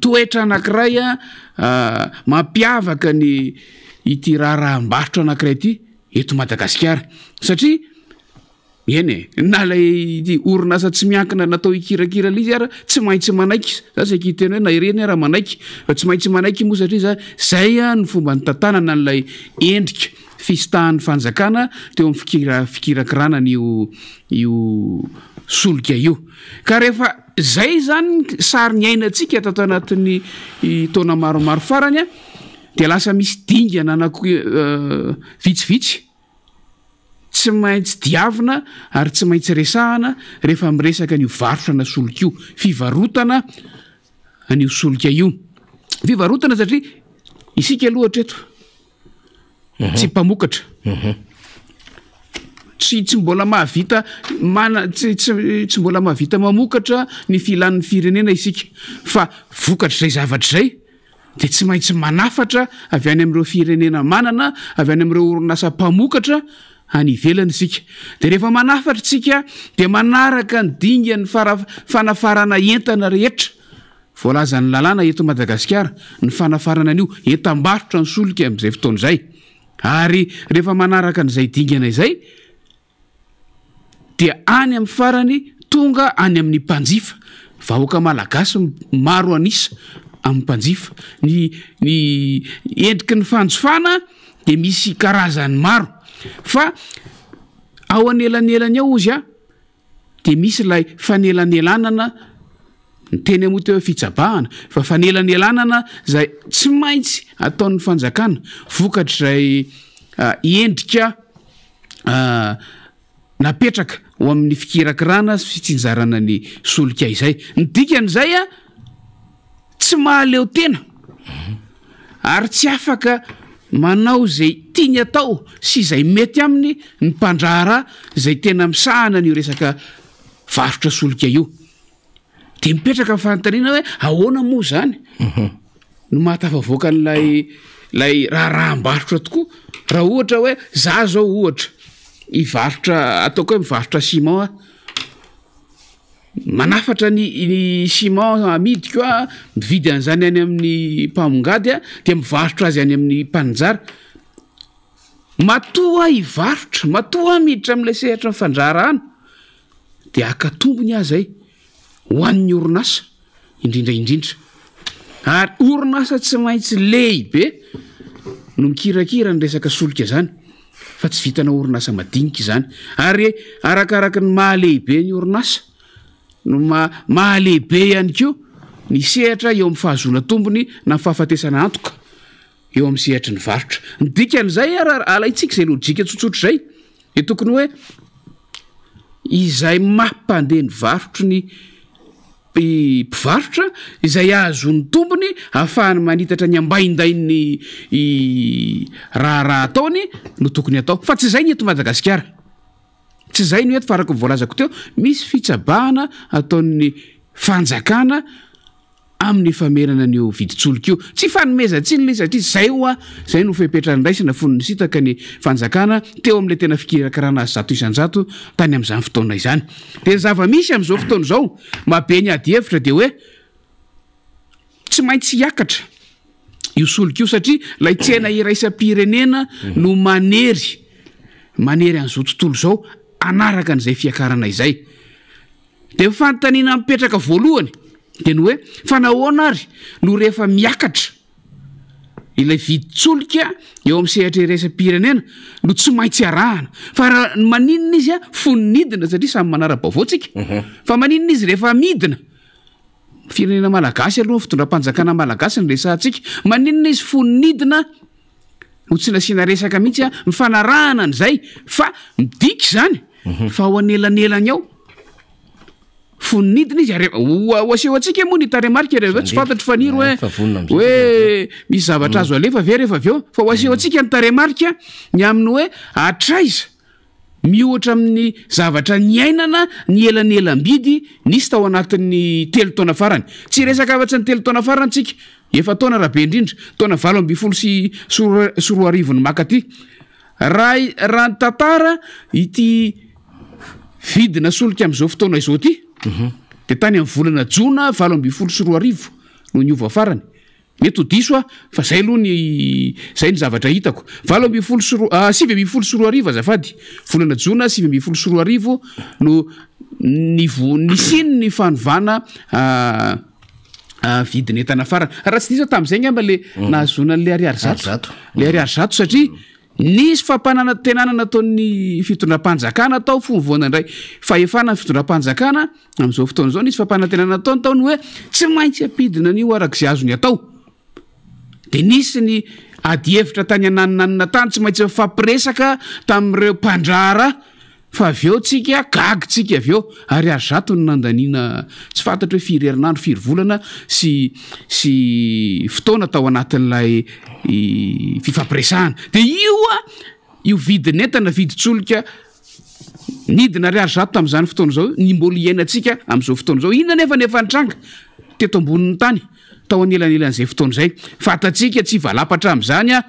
toetra anankiray mampiavaka ny ity raha-rahambarotra anankiray ity eto Madagasikara satria eny na lay orinasa tsy miankina natao ikirakira l izy ara tsy maintsy manaiky za sy akiteny hoe na ireny raha manaiky fa tsy maintsy manaiky moa satria zay ny fomba ny tantanana n'lay endrika fisitahan'ny fanjakana teo amin'ny fikirakirana io solika io ka rehefa zay zany sary ny ainatsika tato anatin'ny taona maromaro farany a de lasa misy dingana vitsivitsy tsy maintsy diavina ary tsy maintsy resahana rehefa miresaka an'io varotra na solika io fivarotana an'io solika io fivarotana satria isika aloha hatreto tsy mpamokatra tsy mbola mahavita tsy mbola mahavita mamokatra ny filan'ny firenena isika fa vokatra zay zavatra zay de tsy maintsy manafatra avy any am'ireo firenena manana avy any am'ireo orinasa mpamokatra any ivelany isika de rehefa manafatra tsika de manaraka ny dingan'ny fanafarana entana rehetra voalazany lalàna eto Madagasikara ny fanafarana an'io entam-barotra ny solika am'izay fotoana zay ary rehefa manaraka n'izay dingana izay dia any amin'ny farany tonga any amin'ny mpanjifa vahoaka malagasy maro anisa amin'ny mpanjifa ny endriky ny fanjofana de misy karazany maro fa ao anelanelany ao izy de misy lay fanelanelanana ny teny moa teo fitsabahana fa fanelanelanana zay tsy maintsy ataon'ny fanjakana vokatra zay endrika napetraka ho amin'ny fikirakirana sy fitsinjarana ny solika izay ny dikan'izay tsy mahaleo tena ary tsy afaka manao zay tiany atao sy zay mety aminy ny mpandrara zay tena misahana n'io resaka varotra solika io de mipetraka fanontaniana hoe ahoana moa zany no mahatafavoaka n'lay raharaham-barotra tokoa raha ohatra hoe za zao ohatra ivarotra ataoko hoe mivarotra ciment manafatra ny ciment amidiko mividy an'izany any amin'ny mpamongady de mivarotra azy any amin'ny mpanjara matoa ivarotra matoa miditra am'ilay sehatra ny fandrarahana de akatombony azay ho an'ny orinasa indrindraindrindra ary orinasa tsy maintsy lehibe no mikirakira ny resaka solika zany fa tsy vitana orinasa madinika izany ary arakaraka ny mahalehibe ny orinasa no mahalehibe ihany ko ny sehatra eo amin'ny fahazona tombony na fahafatesana antoka eo amin'ny sehatra ny varotra ny dikan'izay alaitsika zay lojika tsotsotro zay de tokony hoe izay mampandeha ny varotry ny mpivarotra izay ahazony tombony ahafahany manitatra ny ambaindainy raha ataony no tokony atao fa tsy zay ny eto Madagasikara tsy zay no eto faraka voalazako teo misy fitsabahana ataon'ny fanjakana amin'ny famerana an'io viditsolika io tsy fanomezantsiny le satria zay no fepetranyraisina fonony sitaka ny fanjakana teo amin'le tena fikirakirana azy 100 tany am'izany fotoana izany de zava-misy am'izao fotoana zao mabe ny ady hevitra de hoe tsy maintsy hiakatra io solika io satria lay tsena iraisam-pirenena no manery an'izao tontolo zao anaraka n'izay fiakarana izay de fanontaniana mipetraka voalohany de no hoe fa nahoana ary no rehefa miakatra ilay viditsolika eo amin'ny sehatra iraisam-pirenena no tsy maintsy arahana fa maninona izy fonidina satria samy manara-bavaotsika fa maninona izy rehefa midina firenena malagasy aloha fitondram-panjakana malagasy ny resahantsika maninona izy fonidina ho tsy nasiana resaka mihitsy mifanarahana an'izay fa midiky zany fa ho anelanelany ao fonidina izy oaseho atsika moa ny taremarika rehefa tsy fantatry faniro hoe misy zavatra azo alefa ve rehefa aveo fa oaseho atsika ny taremarika ny aminy hoe atraiza mihoatra amin'ny zavatra ny ainana ny elanelam-bidy nisy tao anatin'ny 3 taona farany tsy resaka afatsy ny 3 taona farany tsika efa taona rahabe indrindra taona 20 sy 4 ny makaty raha ny tantara ity vidina solika am'izao fotoana izao ty de tany amin'ny volana jona 20 sy 4 no niova farany mety ho diso a fa zay aloha zay ny zavatra hitako 7 azafady volana jona 7 no ny siny ny fanovana vidiny entana farana raha tsy diso tam'izay ngamba le nahazona le ariary zato satria nisy fampanana tenanana ataon'ny fitondram-panjakana atao fovoana indray fahefana ny fitondram-panjakana am'izao fotoana zao nisy fampanana tenanana ataony taony hoe tsy maintsy ampidina nio arak'izay azony atao de nisy ny ady hevitra tany ananinanina tany tsy maintsy fampiresaka tamin'ireo mpandrara fa avy eo tsika gagitsika avy eo ariary zato ny nandaniana tsy fantatra hoe firy herinandro firy volana sy fotoana tao anatin'ilay fifampiresahana de io vidinentana viditsoloka nidina ariary zato tam'izany fotoana zao ny mbola iainantsika am'izao fotoana zao inona nefa nitranga teto ambonin'ny tany tao anelanelan'izay fotoana zay fatatsika tsy valapatra am'izany a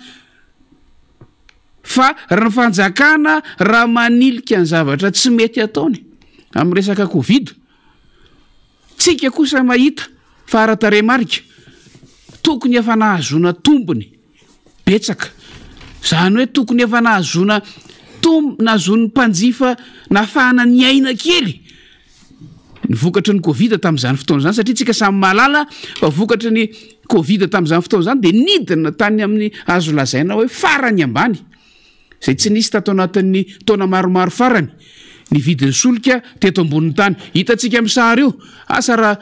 fa raha ny fanjakana raha manilika ny zavatra tsy mety ataony amin'ny resaka covid tsika kosa mahita fa ara-taremarika tokony efa nahazona tombony betsaka zany hoe tokony efa nahazona nahazon'ny mpanjifa nafahana ny aina kely ny vokatra ny covid tam'izany fotoana zany satria tsika samy mahalala fa vokatra ny covid tam'izany fotoana zany de nidina tany amin'ny azo lazaina hoe farany ambany zay tsy nisy tato anatin'ny taona maromaro farany ny vidin'ny solika teto ambonin'ny tany hitatsika amin'ny sary io asa raha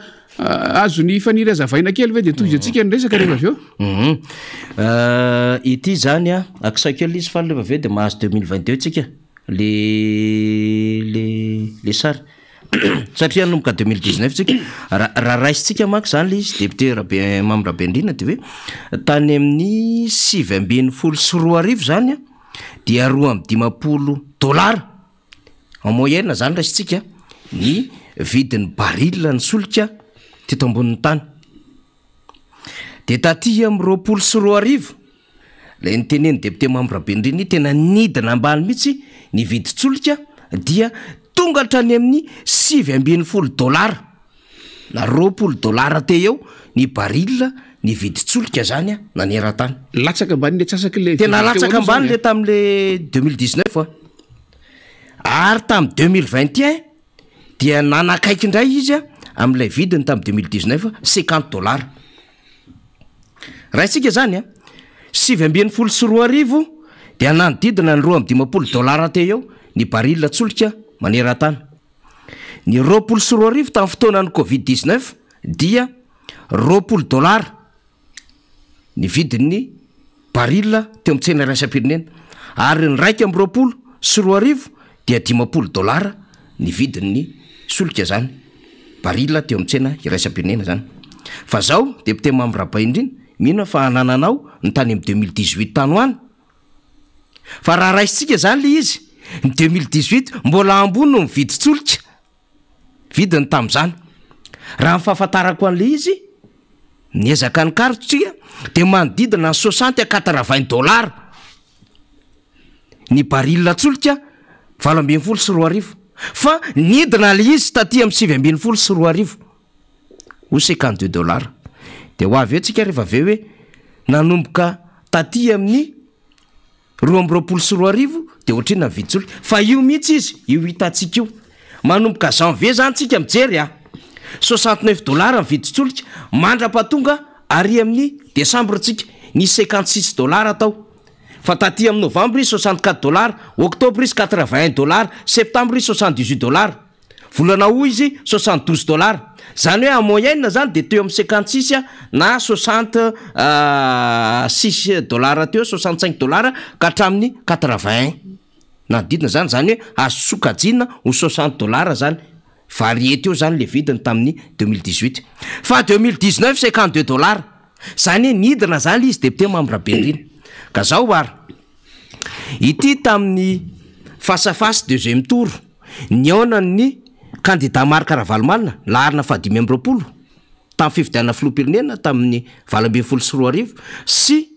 azo ny faniry azavaina kely ve de toy atsika ny resaka rehefa avy eo ity zany a akisakely izy fa lefa aveo de mahazo 2022 tsika le sary satria nomboka 2019 tsika raha raisitsika manko zany le izy député mamrabeandrina de hoe tany amin'ny 7.4 zany a dia $250 en moyenne zany raisitsika ny vidin'ny baril ny solika teto ambonin'ny tany de taty amin'ny 20 le nyteneny député mamrabeandrina tena nidina ambany mihitsy ny viditsolika dia tonga hatrany amin'ny $7.50 na $20 te eo ny baril ny viditsolika zany a naneran-tany latsaka ambany le tsasaky le tena latsaka ambany le tam'le 2019 ary tam 2021 dia nanakaiky indray izy a am'ilay vidiny tam 2019 $50 raha itsika zany a 7.4 dia nanodidina ny $250 te eo ny baril tsolika maneran-tany ny $20 tamin'ny fotoanany covid-19 dia $20 ny vidin'ny baril teo amitsena raisam-pirenena ary ny raiky am 20 dia $50 ny vidin'ny solika zany baril teo amitsena iraisam-pirenena zany fa zao député mamrabaindriny mino fa hanananao ny tany am 2018 tany hoany fa raha raisitsika zany le izy ny 2018 mbola ambony no mividitsolika vidiny tam'izany raha mifahafantarako an'le izy niezaka ny karotsia de manodidina ny $60 à $80 ny baril tsolika $20.2 fa nidina le izy taty am 7.2 ho $52 de ho avy eo tsika rehefa aveo hoe nanomboka taty amin'ny $20 de ohatrina ny viditsolika fa io mihitsy izy io hitatsika io manomboka janvier zany tsika mijery a $69 ny viditsolika mandra-patonga ary amin'ny décembre tsika ny $56 tao fa taty amin'ny novembre izy $64 octobre izy $81 septembre izy $78 volana o izy $72 zany hoe en moyenne zany de teo amin'ny 56 na $66 teo $65 ka hatramin'ny 81 nadidina zany zany hoe azo sokajina ho $60 zany variété eo zany le vidiny tamin'ny 2018 fa 2019 $52 zany hoe nidina zany izy député mamrabeandrina ka zao ary ity tamin'ny face-à-face deuxième tour ny aonany candidat Marc Ravalomanina laharina fahadimy amby roapolo tamin'ny fifidianana filoham-pirenena tamin'ny 2024 sy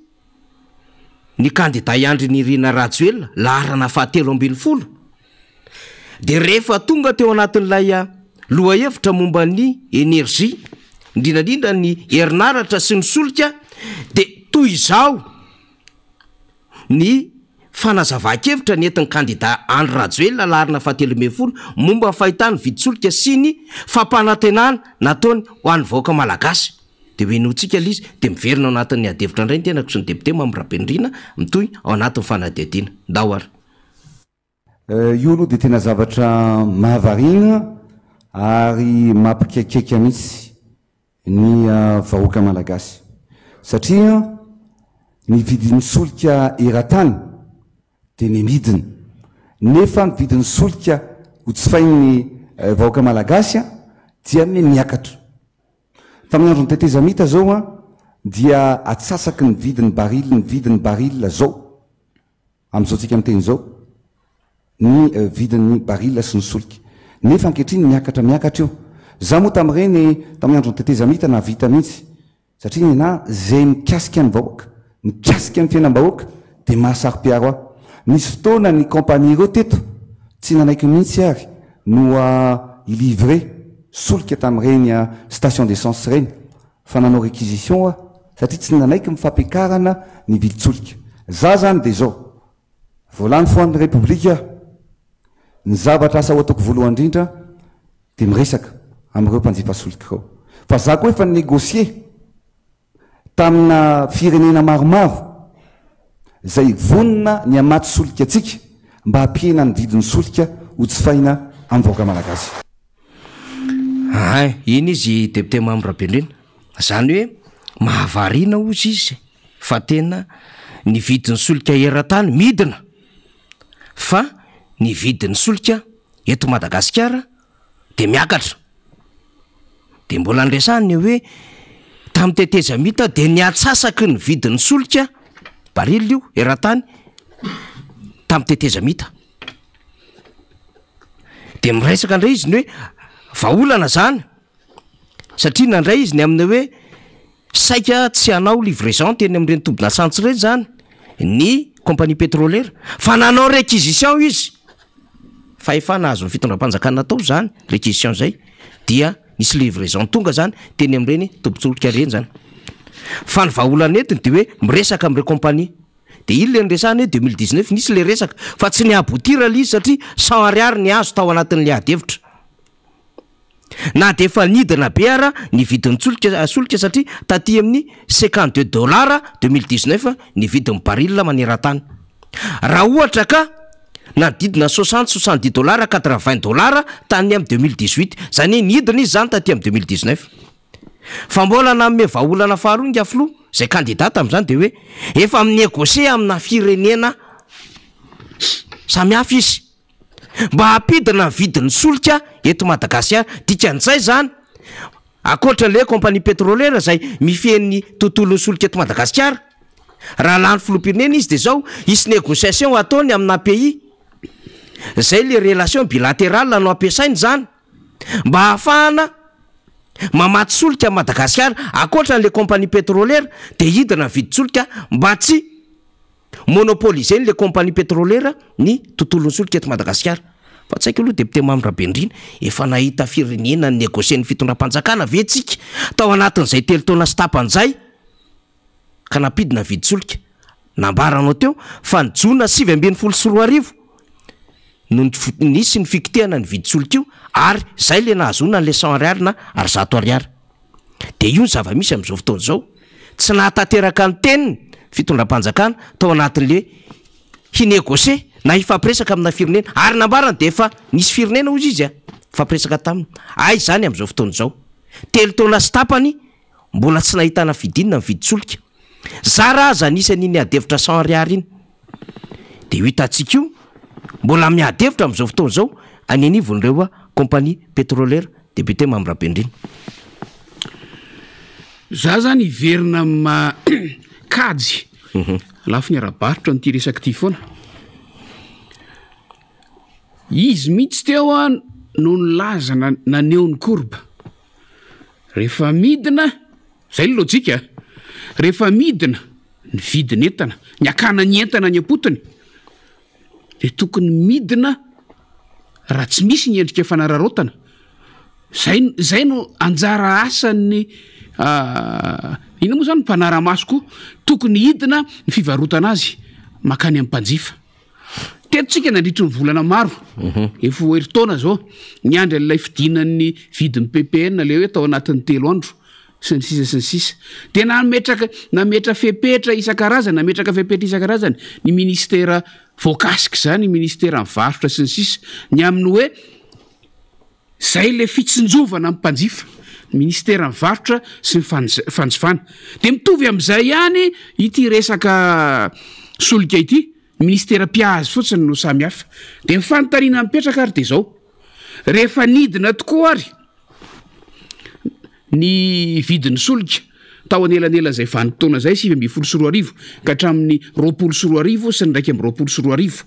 ny candidat Andry Nirina Rajoelina laharana fahatelo ambin'ny folo de rehefa tonga teo anatin'ilay loha hevitra momba ny energia indrindrandrindra ny herinaratra sy ny solika de toy izao ny fanazava-kevitra ny entin'ny kandida Andry Rajoelina larina 7 momba fahitany viditsolika sy ny fampanantenana nataony ho an'ny vahoaka malagasy. De hoe notsika lizy de miverina ao anatin'ny adevitra indray ny tenako sy ny député Mambrapendrina mitoy ao anatin'ny fanadihadiana. Ndao ary. Io aloha de tena zavatra mahavarina ary mampikaikaika mihitsy ny vahoaka malagasy satria ny vidin'ny solika eran-tany de ny midina nefa ny vidin'ny solika ho jifain'ny vahoaka malagasy dia miakatra. Fa amin'ny andron'ny teteza mita zao dia atsasaky ny vidin'ny baril zao am'izao tsika miteny zao ny vidin'ny baril sy ny solika nefa ankehitriny miakatra io. Za moa tam'ireny tamin'ny andron'ny teteza mita na vita mihitsy satria na zay mikasika ny vahoaka mikasika ny fiainam-bahoaka de mahasaro-piaro aho. Misy fotoana ny kompania ireo teto tsy nanaiky mihitsy ary no ilivre solika tamin'ireny station d'essence reny fa nanao réquisition satria tsy nanaiky mifampiakarana ny viditsolika. Za zany de zao volany foan'ny république ny zavatra asa ho ataoko voalohany indrindra de miresaka am'ireo mpanjifa solika reo. Fa za koa efa négocier tamina firenena maromaro zay vonina ny amaty solika atsika mba hampihena ny vidin'ny solika ho jifaina amin'ny vahoaka malagasy. Iny izy député Mambrapendrina zany hoe mahavarina ozy izy fa tena ny vidin'ny solika eran-tany midina fa ny vidin'ny solika eto Madagasikara de miakatra. De mbola andresany hoe tamin'ny teteza mita de ny atsasaky ny vidin'ny solika baril io eran-tany tamin'ny teteza mita. De miresaka indray izy ny hoe vaolana zany satria nandray izy ny amin'ny hoe saika tsy hanao livraison teny amin'ireny tobin'asantsy ireny zany ny compagnie pétrolière fa nanao réquisition izy fa efa nahazo ny fitondram-panjakana natao zany réquisition zay dia nisy livraison tonga zany teny amin'ireny tobin-tsolika ireny zany. Fa ny vaolana entiny de hoe miresaka amin'ireo compagnie de iny le niresahany hoe 2019 nisy le resaka fa tsy niabotira le izy satria 100 ariary ny azo tao anatin'le adevitra. Na de efa nidina be ara ny vidin'ny solika satria taty amin'ny $52 2019 ny vidin'ny baril maneran-tany. Raha ohatra ka nadidina $60 $80 tany amin'ny 2018 zany nidina izy zany taty amin'ny 2019. Fa mbola nanome vaolana faharoa ny aflo zay kandidata amin'izany de hoe efa minégocier amina firenena samihafa izy mba hampidina vidin'ny solika eto Madagasikara. Dikan'izay zany akoatran'le compagnie pétrolière zay mifehy tontolon'ny solika eto Madagasikara raha lany filoham-pirenena izy de zao isy négociation ataony amina pays zay le relation bilatérale no ampiasainy zany mba hahafahana mamaty solika Madagasikara akoatran'le compagnie pétrolière de hidina viditsolika mba tsy monopoliser le compagnie pétrolière ny tontolon'ny solika eto Madagasikara. Fa tsy haiko aloha député Mambrapendrina efa nahita firenena ny négocier ny fitondram-panjakana ve tsika tao anatin'izay 3 taona sy tapan'izay ka napidina viditsolika. Nambaranao teo fa ny jona 7/24 no nisy ny fikitehana ny viditsolika io ary zay le nahazona le 100 ariary na ary 100 ariary. De io ny zava-misy amin'izao fotoana zao tsy nahatanteraka ny teniny fitondram-panjakana tao anatin'le hinégocier na hifampiresaka amina firenena ary nambarany de efa nisy firenena ozy izy fampiresaka taminy. Ay zany amin'izao fotoana zao 3 taona sy tapany mbola tsy nahitana fidinina ny viditsolika. Zara aza anisan'iny adevitra 100 ariary iny de io hitantsika io mbola miadevitra amin'izao fotoana zao any anivon'ireo compagnie pétrolière. Député Mambrapendrina. Za zany iverina kajy lafo ny arabaritra nyty resaka ty foana izy mihitsy teo no nilaza naneo ny korba rehefa midina zay le lojika rehefa midina ny vidiny entana ny akana ny entana ny apotony de tokony midina raha tsy misy ny endrika fanararotana zay no anjara asany ina moa zany mpanaramaso koa tokony hidina ny fivarotana azy makany amin'ny mpanjifa tetsika nandritry ny volana maro efa herintaona zao ny andry an'ilay fidinan'ny vidin'ny PPN le hoe tao anatin'ny 3 andro sy ny sisa dia nametra fepetra isan-karazany nametraka fepetra isan-karazany ny ministera voakasika zany ministera mivarotra sy ny sisa ny amin'ny hoe zay le fitsinjovana amin'ny mpanjifa ministera mivarotra sy ny fanjifana dia mitovy amin'izay ihany ity resaka solika ity ministera piazy fotsiny no samy hafa dia mifanontaniana mipetraka ary dia zao rehefa nidina tokoa ary ny vidin'ny solika tao anelanela zay vanim-potoana zay 7.4 ka hatramin'ny 2.4 sy ny 2.4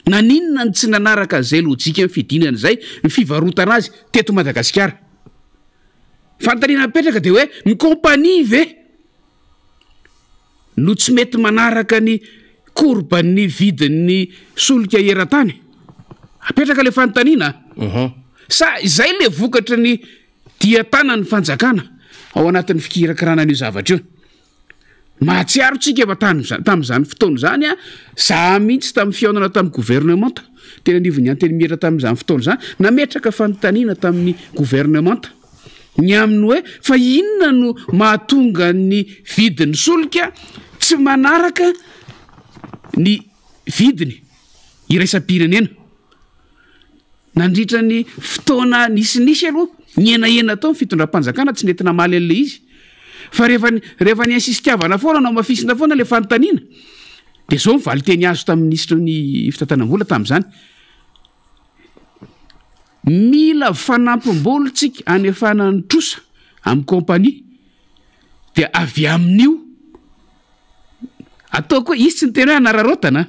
naninona ny tsy nanaraka an'izay lojika ny fidinana zay ny fivarotana azy teto Madagasikara fanontaniana mipetraka dia hoe ny kompania ve no tsy mety manaraka ny korban'ny vidin'ny solika eran-tany apetraka le fanontaniana sa izay le vokatra ny dia-tana ny fanjakana ao anatin'ny fikirakirana an'io zavatra io mahatsiaro tsika efa tamin'izany fotoana zany za mihitsy tamin'ny fiaonana tamin'ny gouvernemanta tena anivony anteny mihatra tamin'izany fotoana zany nametraka fanontaniana tamin'ny gouvernemanta ny aminy hoe fa inona no mahatonga ny vidin'ny solika tsy manaraka ny vidiny iraisam-pirenena nandritra ny fotoana nisinisy aloha ny enahena tao ny fitondram-panjakana tsy nentina maly an'le izy fa rehefa ny ansisitiavana foana nao mafisina foana le fanontaniana dia zao mivaly teny azo tamin'ny ministra ny fitantanam-bola tamin'izany mila fanampim-bolontsika anefana ny trosa amin'ny kompania dia avy amin'io atao koa izy tsy ny tena hoe anararotana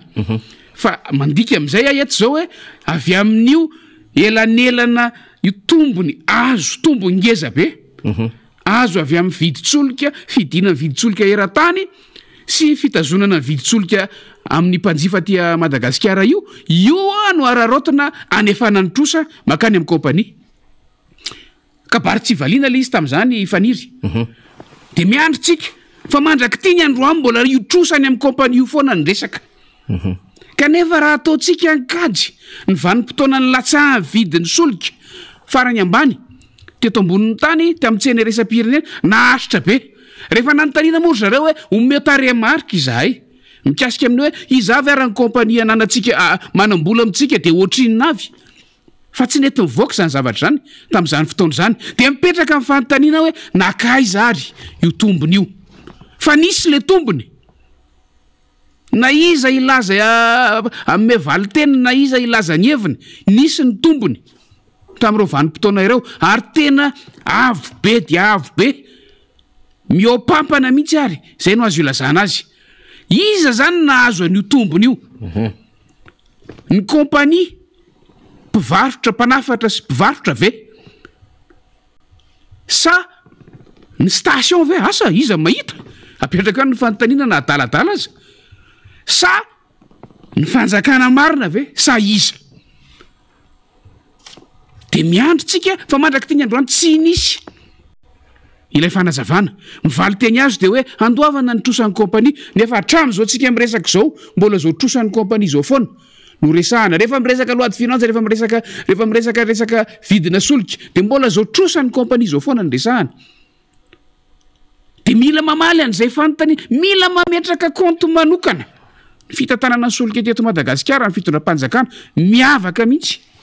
fa mandika amin'izay eto zao hoe avy amin'io elanelana io tombony azo tombony ngeza be azo avy amin'ny viditsolika fidina ny viditsolika eran-tany sy fitazonana ny viditsolika amin'ny mpanjifa tia Madagasikara io no ararotana anefana ny trosa makany amin'ny kompania kabary tsy valiana le izy tamin'izany faniry dia miandritsika fa mandraky tia ny androany mbola io trosany amin'ny kompania io foana ny resaka kanefa raha ataontsika ankajy ny vanim-potoana ny latsaha vidin'ny solika farany ambany teto ambonin'ny tany tamin'ntsena resam-pirenena naharitra be rehefa nanontaniana mory zareo hoe omeo taremarika izahay mikasika amin'ny hoe izavy ara-ny kompania nanantsika manam-bola amintsika dia ohatrinina avy fa tsy nety mivoaka zany zavatra zany tamin'izany fotoana zany dia mipetraka amin'ny fanontaniana hoe nakaiza ary io tombony io fa nisy le tombony na iza ilaza ame valiteny na iza ilaza ny heviny nisy ny tombony tamin'ireo vanim-potoana ireo ary tena avo be dia avo be miopampana mihitsy ary zay no azo ilazana azy iza zany nahazo an'io tombony io ny kompania mpivarotra mpanafatra sy mpivarotra ve sa ny station ve asa iza mahita apetraka ny fanontaniana na adaladala aza sa ny fanjakana marina ve sa iza dia miandrotsika fa mandraky teny androany tsy nisy ilay fanazavana mivaly teny azo dia hoe andoavana ny trosan'ny kompania nefa hatramin'izao tsika miresaka zao mbola zao trosan'ny kompania zao foana no resahana rehefa miresaka loady finance rehefa miresaka vidina solika dia mbola zao trosan'ny kompania zao foana ny resahana dia mila mamaly an'izay fanontaniana mila mametraka compte manokana ny fitantanana ny solika teto Madagasikara ny fitondram-panjakana miavaka mihitsy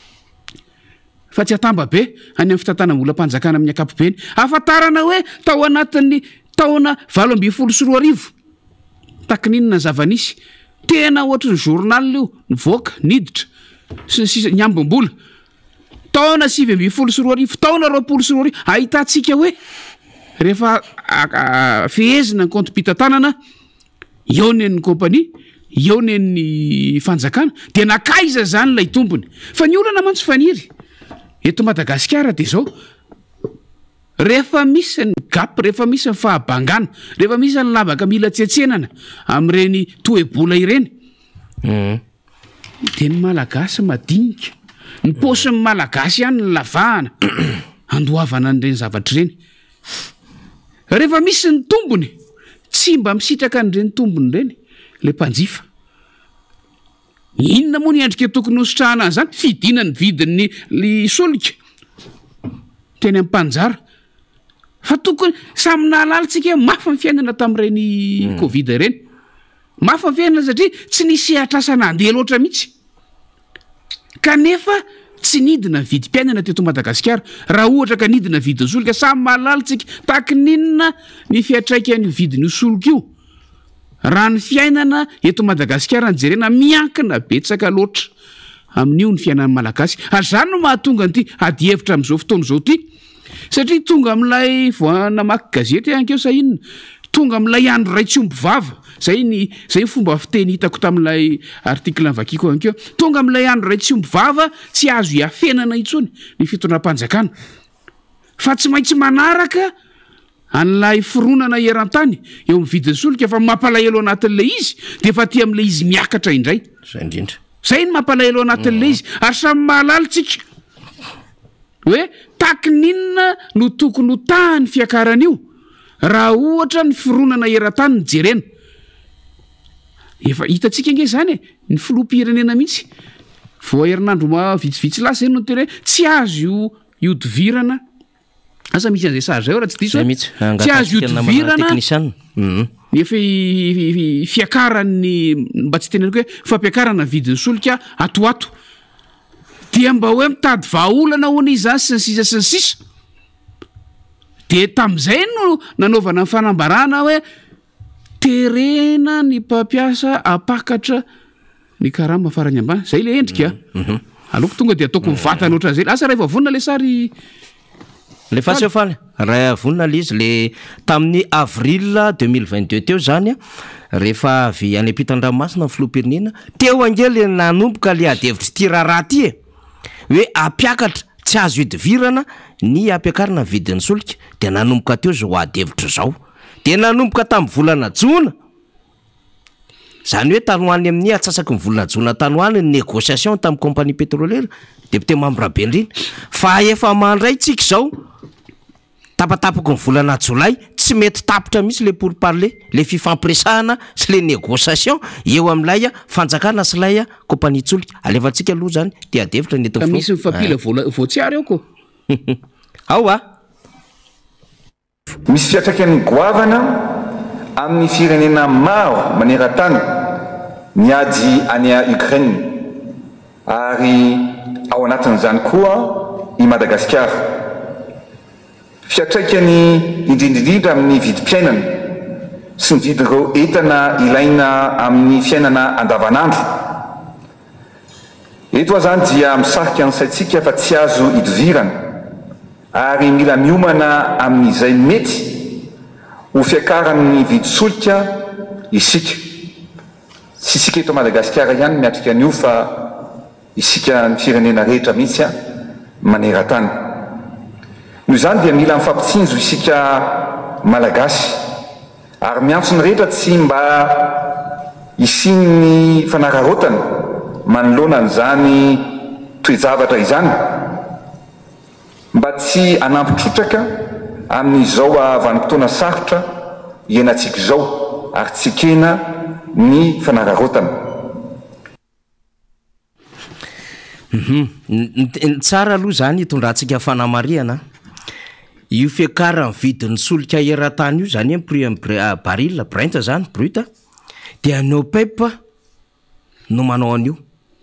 fa tsy atamba be any amin'ny fitantanam-bolam-panjakana amin'ny ankapobeny ahafantarana hoe tao anatin'ny taona 2024 takininona ny zavanisy tena ohatry ny journal io nivoaka niditra sy sisa ny ambom-bola taona 2024 taona 2024 ahitantsika hoe rehefa fehezina ny compte mpitantanana eo nen'ny kompania eo nen'ny fanjakana dia nakaiza zany lay tombony fa ny olana mantsy faniry eto Madagasikara dia zao rehefa misy ny gap rehefa misy ny fahabangana rehefa misy ny lavaka mila tsetsenana amin'ireny toe-bola ireny dia ny malagasy madinika ny paosin'ny malagasy ihany ny lavahana andoavana an'ireny zavatra ireny rehefa misy ny tombony tsy mba misitraka n'ireny tombony ireny le mpanjifa inona moa ny andrika tokony hositrahana an'izany fidina ny vidin'ny le solika teny amin'ny mpanjara fa tokony samy nahalalitsika mafy ny fiainana tamin'ireny covid ireny mafy ny fiainana satria tsy nisy atrasana andeha loatra mihitsy kanefa tsy nidina vidim-piainana teto Madagasikara raha ohatra ka nidina vidin'ny solika samy mahalalitsika tahaky ninona ny fiatraikan'io vidin'io solika io raha ny fiainana eto Madagasikara nyjerena miankina betsaka loatra amin'io ny fiainan'ny malagasy ary zany no mahatonga an'ity adihevitra amin'izao fotoana izao ity satria tonga amin'ilay voanamaky gazety ankeo sahinina tonga amin'ilay andro ray tsy omby vava zay fomba fiteny hitako tamin'ilay artikla nivakiko ankeo tonga amin'ilay andro ray tsy omby vava tsy azo hiafenana intsony ny fitondram-panjakana fa tsy maintsy manaraka an'ilay fironana eran-tany eo amin'ny vidin'ny solika fa mampalahelo anatin'ilay izy dia efa ty amin'ilay izy miakatra indray zay ny mampalahelo anatin'ilay izy ary samy mahalalitsika hoe tahaky ninona no tokony ho tahany fiakaran'io raha ohatra ny fironana eran-tany ny jerena efa hitatsika nge zany ny filoham-pirenena mihitsy vao herinandro vitsivitsy lasa eny no tena hoe tsy azo iodivirana asa misy an'izay sary zay raha tsy diso tsy azo iodivirana nefa fiakarany mba tsy teneniko hoe fampiakarana vidin'ny solika atoato dia mba hoe mitady vahaolana hoana izy zany sy ny sisa sy ny sisa dia tamin'izay no nanaovana ny fanambarana hoe terena ny mpampiasa apakatra ny karama farany ambany zay le endrika aloko tonga dia ataoko mivatana ohatran'izay asa raha efa vonona le sary le fasefaly raha vonina le izy le tamin'ny avril 2022 teo zany rehefa avy any ampitan-dranomasina ny filoham-pirenena teo angely nanomboka le adihevitra ty raharaha ty hoe apiakatra tsy azo idivirana ny ampiakarana vidin'ny solika dia nanomboka teo zao adihevitra zao dia nanomboka tamin'ny volana jona zany hoe tanoany amin'ny atsasaky ny volana jona tanoany ny négociation tamin'ny compagnie pétrolière député Mambrabendrina fa efa mandray tsika zao tapatapako ny volana jolay tsy mety tapitra mihitsy le pour parler le fifampiresahana sy le négociation eo amin'ilay fanjakana sy lay compagnie tsolika alevantsika aloha zany dia adevitra nety misy mifampila voatsiary eo ko ao misy fiatraikany goavana amin'ny firenena maro maneran-tany niady any Ukraine ary ao anatin'izany koa i Madagasikara fiatraikany indrindrindrindra amin'ny vidim-piainana sy ny vidin'ireo entana ilaina amin'ny fiainana andavanandro eto zany dia misarika ny saitsika fa tsy azo idivirana ary mila miomana amin'izay mety ho fiakaran'ny vidy-solika isika tsy isika eto Madagasikara ihany miatrika an'io fa isika ny firenena rehetra mihitsy maneran-tany noho izany dia mila mifampitsinjo isika malagasy ary miantso ny rehetra tsy mba isiny ny fanararotana manoloana an'izany toe-javatra izany mba tsy anampitrotraka amin'izao vanim-potoana sarotra ienantsika izao ary tsy kena ny fanararotana tsara aloha zany hitondrantsika fanamariana io fiakarany vidin'ny solika eran-tany io zany baril brent zany bruta dia ny OPEP no manao an'io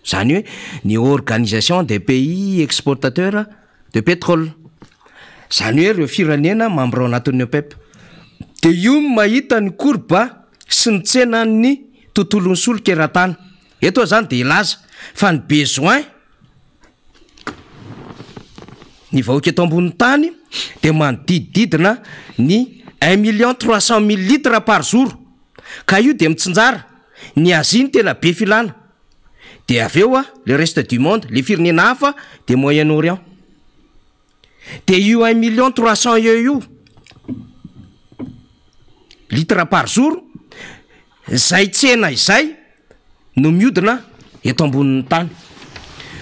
zany hoe ny organisation des pays exportateurs de pétrole zany hoe reo firenena membre ao anatin'ny OPEP dia io mahita ny korba sy ny tsenan'ny tontolon'ny solika eran-tany eto zany dia ilaza fa ny besoin ny vahoaka eto ambonin'ny tany dia manodidididina ny 1,300,000 litres par jour ka io dia mitsinjara ny Asie ny tena be filana dia avy eo le reste du monde le firenena hafa dia Moyen-Orient dia io 1,300,000 io litres par jour zay tsena izay no miodina eto ambonin'ny tany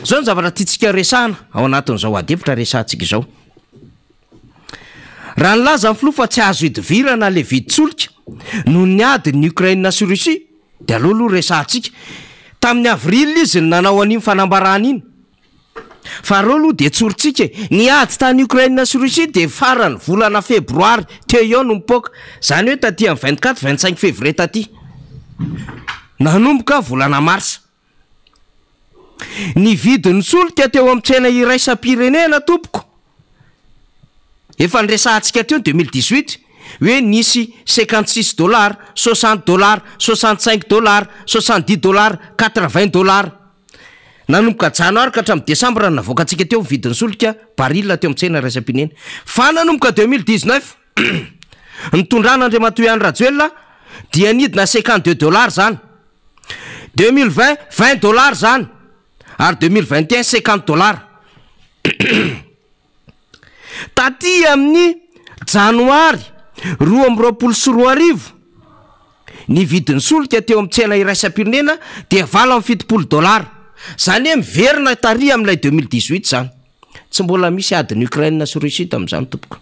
zao ny zavatra tiatsika resahana ao anatin'izao adevitra resahantsika izao raha nylaza ny filoha fa tsy azo hidivirana le viditsolika no ny ady ny Ukraine sy Russia de aloha resantsika tamin'ny avril izy ny nanao an'iny fanambarana iny fa reo aloha de tsoritsika ny ady tany Ukraine sy Russia de farany volana febroary teo eo no mipoaka zany hoe taty amin'ny 24-25 février taty nanomboka volana marsa ny vidin'ny solika teo amin'ny tsena iraisam-pirenena tompoko efa nyresantsika teo 2018 hoe nisy $56, $60, $65, $70, $80 nanomboka janoary ka hatramin'ny desambra navoaka antsika teo vidin'ny solika baril teo amin'ny tsena iraisam-pirenena fa nanomboka 2019 nitondrana Andriamatoa Rajoelina dia nidina $52 zany 2020 $20 zany ary 2021 $50 taty amin'ny janoary 2024 ny vidin'ny solika teo amin'ny tsena iraisam-pirenena dia $70 zany hoe miverina tary amin'ilay 2018 zany tsy mbola misy adiny Ukraine sy Russia tamin'izany tompoko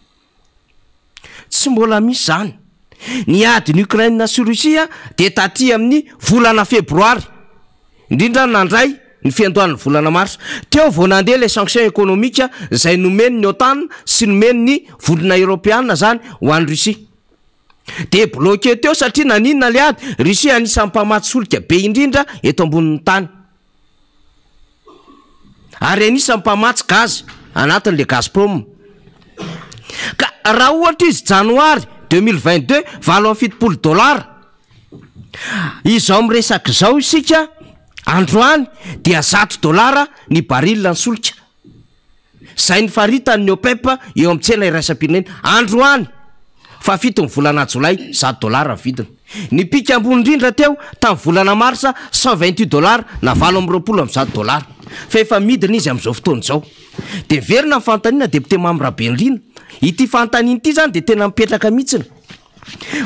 tsy mbola misy zany ny adiny Ukraine sy Russia de taty amin'ny volana febroary indrindra nandray ny fiandohan'ny volana mars teo vao nandeha les sanctions économiques zay nomeny ny OTAN sy nomeny ny volana européenne zany ho an'ny Russia de bloqué teo satria naninona le ady Russia anisan'ny mpamatsy solika be indrindra eto ambonin'ny tany ary anisan'ny mpamatsy gaz anatin'le Gazprom ka raha ohatra izy janoary 2022 $70 izao miresaka zao isika androany dia $100 ny baril ny solika zay ny faritany OPEP eo amin'ny tsena iraisam-pirenena androany fa fito ny volana jolay $100 vidiny ny pika ambony indrindra teo tamin'ny volana marsa $128 na $20 fa efa midina izy amin'izao fotoana izao de verina ny fantaniana depute Mamy Rabenrina ity fantaniana ity zany de tena mipetraka mihitsiny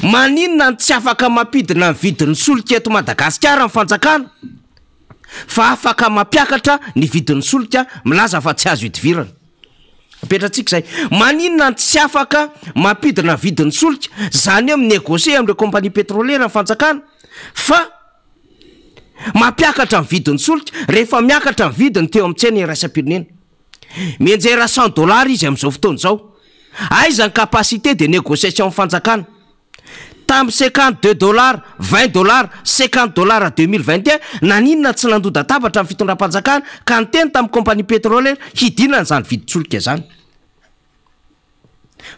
maninona tsy afaka mampidina ny vidin'ny solika eto Madagasikara amin'ny fanjakana fa afaka mampiakatra ny vidin'ny solika milaza fa tsy azo hidivirana apetratsika zay maninona tsy afaka mampidina ny vidin'ny solika zany hoe minégocier amin'ireo compagnie pétrolière amin'ny fanjakana fa mampiakatra ny vidin'ny solika rehefa miakatra ny vidiny teo amin'ny tsena iraisam-pirenena mienjera $100 izy amin'izao fotoana izao aiza ny capacité de négociation fanjakana tamin'ny $52, $20, $50 2021 naninona tsy nandoda tabatra amin'ny fitondram-panjakana ka niteny tamin'ny compagnie pétrolière hidinana zany viditsolika zany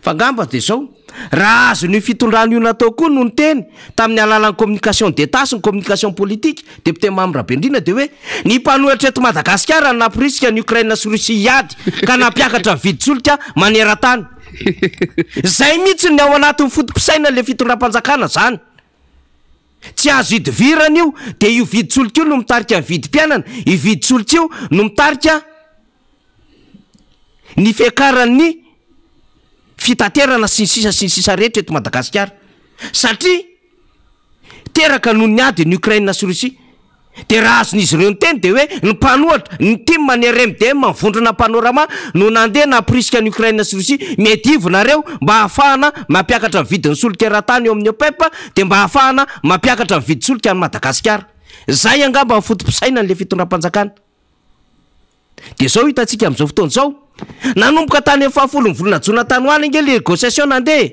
fa ngamba de zao raha azo ny fitondrana io natao koa no niteny tamin'ny alalan'ny communication d'état sy ny communication politique depute Mamy Rabenrina de hoe ny mpanohitra eto Madagasikara napirisika ny Ukraine sy Russia iady ka nampiakatra ny viditsolika maneran-tany zay mihitsy ny ao anatin'ny fotom-pisaina le fitondram-panjakana zany tsy azo hidivirana io de io viditsolika io no mitarika ny vidim-piainana i viditsolika io no mitarika ny fiakaran'ny fitaterana sy ny sisa rehetra eto Madagasikara satria teraka noho ny ady ny Ukraine sy Russia de raha azon'izy ireo nyteny de hoe ny mpanohatra ny team manera MDM mivondrona panorama no nandeha napirisika ny Ukraine sy Russia medivonareo mba hahafahana mampiakatra ny vidin'ny solika eran-tany eo amin'ny OPEP de mba hahafahana mampiakatra ny vidin'ny solika any Madagasikara zay angamba ny fotom-pisaina n'le fitondram-panjakana de zao hitantsika amin'izao fotoana zao nanomboka tany amin'ny 10 volana jona tany hoany ange le négociation nandeha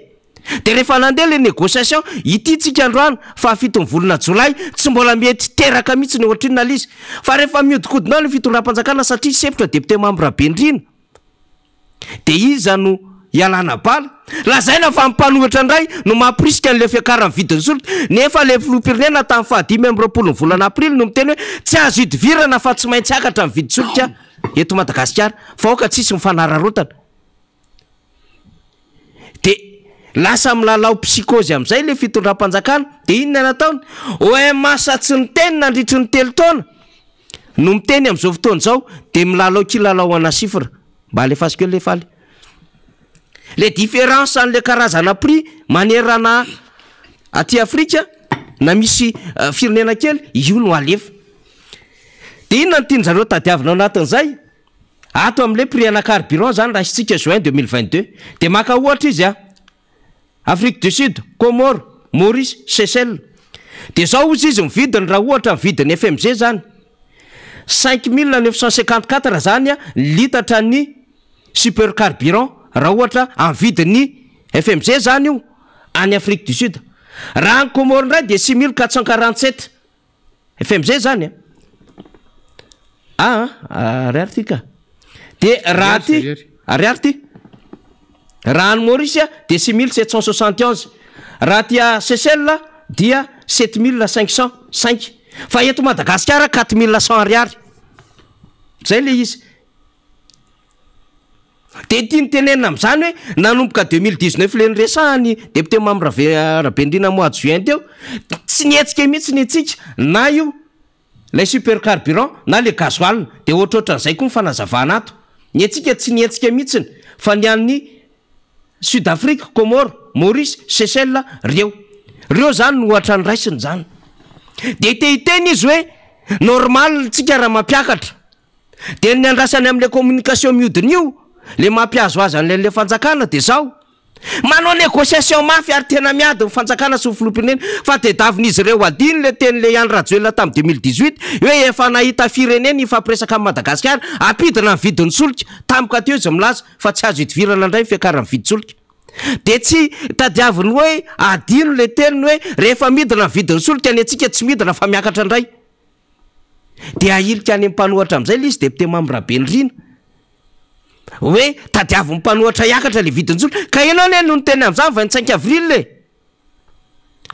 de rehefa nandeha le négociation ity tsika androany fa 7 volana jolay tsy mbola mety teraka mihitsy ny ohatrinona lizy fa rehefa miodikodinao ny fitondram-panjakana satria sepotra depute Mamy Rabenrina de iza no ialana bala lazaina fa mimpanohitra indray no mampirisika n'le fiakaran'ny vidin'ny solika nefa le filoham-pirenena tamin'ny 15 volana aprily no miteny hoe tsy azo hidivirana fa tsy maintsy akatra ny viditsolika eto Madagasikara fa oka tsisy mifanararotana de lasa milalao psychose amin'izay le fitondram-panjakana de inona nataony hoe masatsy ny teny nandritry ny telo taona no miteny amin'izao fotoana izao de milalao kilalao ana sifra mba alefasika eo le faly le différence an'le karazana prix manerana aty Afrika na misy firenena kely io no alefa de inona ny tianjareo tadiavina anatin'izay ato amin'le prix ana carburant zany raha isitsika juin 2022 de maka ohatra izy Afrique du Sud, Comore, Maurice, Seychelles. De zao izy izy mividiny raha ohatra mividiny FMG zany 5954 zany a litatra ny supercarburant raha ohatra amvidiny FMG zany io any Afrique du Sud. Raha ny Comore ndray de 6447 FMG zany ariary ty ka. De raha ty ariary ty raha ny Maurice de 6771. Raha tia Seychelles dia 7505. Fa eto Madagasikara 4100 ariary. Zay le izy. De tiany tenenina am'zany hoe nanomboka 2019 le niresahany député Mamy Rabendrina mois de juin teo, tsy nietsika mihitsy ny antsika na io le supercarburant na le gasoil de ohatrohatran'izay koa mifanazavana ato. Ny antsika tsy nietsika mihitsiny fa ny an'ny Sud-Afrique, Comore, Maurice, Seychelles reo zany no ohatra ny raisiny zany. De iteny izy hoe normal tsika raha mampiakatra. De ny andrasany am'le communication mihodiny io le mampiazo azy an'le fanjakana de zao manao négociation mafy ary tena miady ny fanjakana sy filoham-pirenena fa tediavin'izy ireo adiny le teny le Andry Rajoelina tamin'ny 2018 hoe efa nahita firenena ifampiresaka amin'ny Madagasikara apidina ny vidin'ny solika tampoka teo izy milaza fa tsy azo hidivirana indray fiakarany vidy solika. De tsy tadiaviny hoe adino le teny hoe rehefa midina ny vidin'ny solika ny antsika tsy midina fa miakatra indray. De ahilika any mpanohatra am'izay le izy député Mamy Rabendrina hoe tadiaviny mpanohatra iakatra le vidin'ny solika ka ianao ne no teny am'izany 25 avril le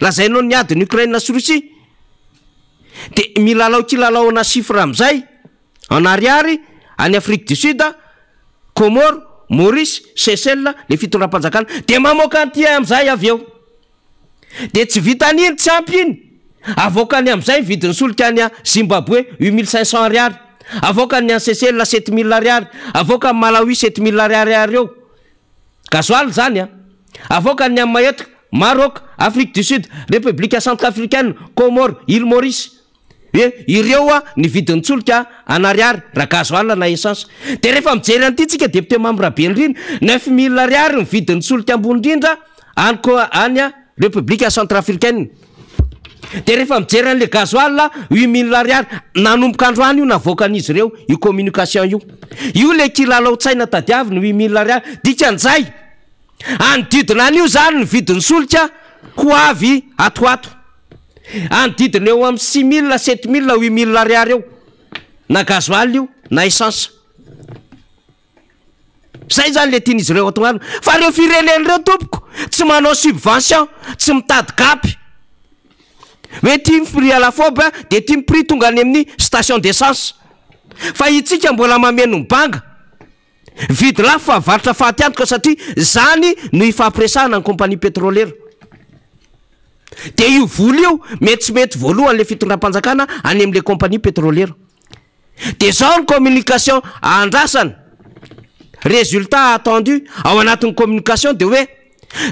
lazainao ny adiny Ukraine sy Russie. De milalao kilalaona chiffre am'izay en ariary any Afrique du Sud, Comore, Maurice, Seychelles le fitondram-panjakana de mamoaka anty am'izay avy eo. De tsy vitan'iny tsy ampy iny avoakany am'izay vidin'ny solika any Zimbabwe 8500 ariary, avoakany any Seychelles 7000 ariary, avoakany Malawi 7000 ariary eo gasoil zany avoakany any Mayotte, Maroc, Afrique du Sud, République Centrafricaine, Comore, Île Maurice. Ireo ny vidin'ny solika an ariary raha gasoil na essence. De rehefa mijery an'ity tsika député Mamy Rabendrina 9000 ariary ny vidin'ny solika ambony indrindra any République Centrafricaine. De rehefa mijery an'le gasoil 8000 ariary nanomboka androany io navoakan'izy ireo io communication io le kilalao tsaina tadiaviny 8000 ariary dikan'izay anodidina an'io zany ny vidin'ny solika ho avy atoato. Anodidina eo amin'ny 6000, 7000, 8000 ariary eo na gasoil io na essence. Zay zany le tian'izy ireo atognano fa reo firenen'ireo tompoko tsy manao subvention, tsy mitady gapy hoe tia prix à la fobe de tia prix tonga any amin'ny station d'essence. Fa itsika mbola mameno ny banga vidy lafo fa varotra fahatyantoka satria zany no ifampiresahana ny compagnie pétrolière. De io vola io mety tsy mety voalohany le fitondram-panjakana any amin'le compagnie pétrolière. De zao ny communication andrasana résultat attendu ao anatin'ny communication de hoe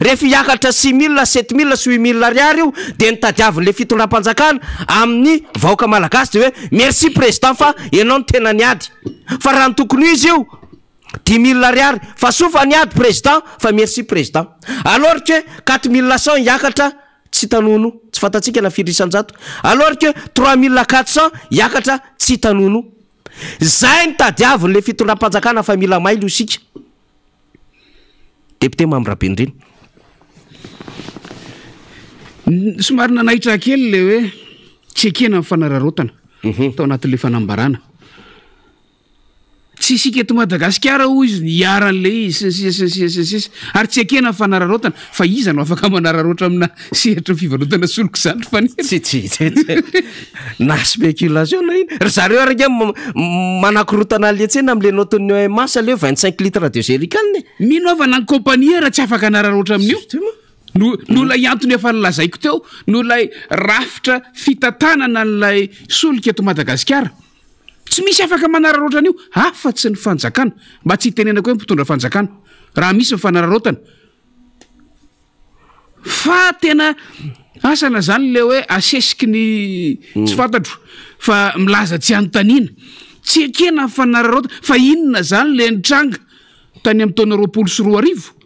rehefa hiakatra 6000, 7000 sy 8000 ariary io de nitadiavin'le fitondram-panjakana amin'ny vahoaka malagasy de hoe merci président fa ianao no tena niady fa raha ny tokony izy io 10000 ariary fa sofa niady président fa merci président alors que 4100 hiakatra tsy tanono tsy fantatsika na firisan-jato alors que 3400 hiakatra tsy tanono. Zay ny tadiavin'le fitondram-panjakana fa mila mailo isika député Mamy Rabendrina. Somary nanahitra kely le hoe tsy ekena amin'ny fanararotana tao anatin'le fanambarana. Tsy isika eto Madagasikara hoy izy niaran'le izy ary tsy ekena amin'ny fanararotana fa iza no afaka manararotra amina sehatra fivarotana solika zany fa na spéculation na iny ry zareo araka manakorotana le tsena am'le noton'ny masa le 25 litres de jerrycan minaovana ny compagnie raha tsy afaka nararotra amin'io nolay iantony efa nilazaiko teo nolay rafitra fitantanana n'lay solika eto Madagasikara tsy misy afaka manararotra an'io afa-tsy ny fanjakana mba tsy hitenenako hoe mpitondra fanjakana raha misy mifanararotana fa tena asana zany le hoe asesiky ny tsy fantatro fa milaza tsy anontaniana tsy ekena mifanararotana fa inona zany le nitranga tany amin'ny taona 2024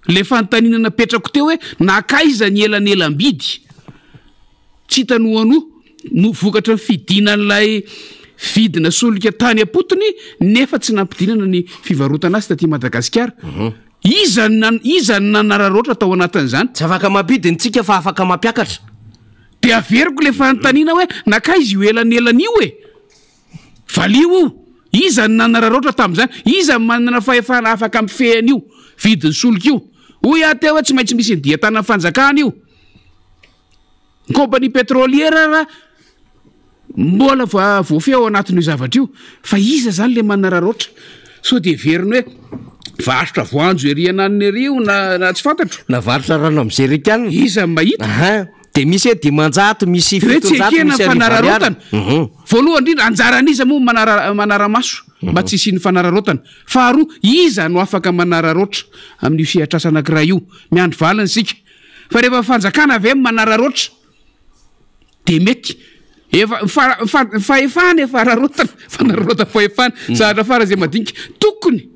le fanontaninana petrako teo hoe nakaiza ny elanelam-bidy tsy hitanoano no vokatra ny fidinan'ilay vidina solika tany apotony nefa tsy nampidinana ny fivarotana azy taty Madagasikara. Iza nanararoatra tao anatin'izany tsy afaka mampidintsika fa afaka mampiakatra de averiko le fanontaniana hoe nakaiza io elanelana io e valio io iza nanararoatra tamin'izany iza manana fahefana afaka mifehana io vidiny solika io hoy aty hoe tsy maintsy misy ny diatana fanjakana io compagnie pétrolière raha mbola voafeo ao anatin'io zavatra io fa iza zany le manararoatra so de veriny hoe varotra voanjo ery ananiny ery io na tsy fantatro na varotra rano amin'ny Jerikana iza mahita de misy dimanjato misy fitonjato misy fanararotana voalohany indrindra anjaran'iza moa manaramaso mba tsy isiny fanararotana faharoa iza no afaka manararoatra amin'ny fiatrasa anankiray io miandro valiny sika fa rehefa fanjakana avy manararoatra de mety fahefana efa rarotana fanararotana fahefana zahatra fara zay madinika tokony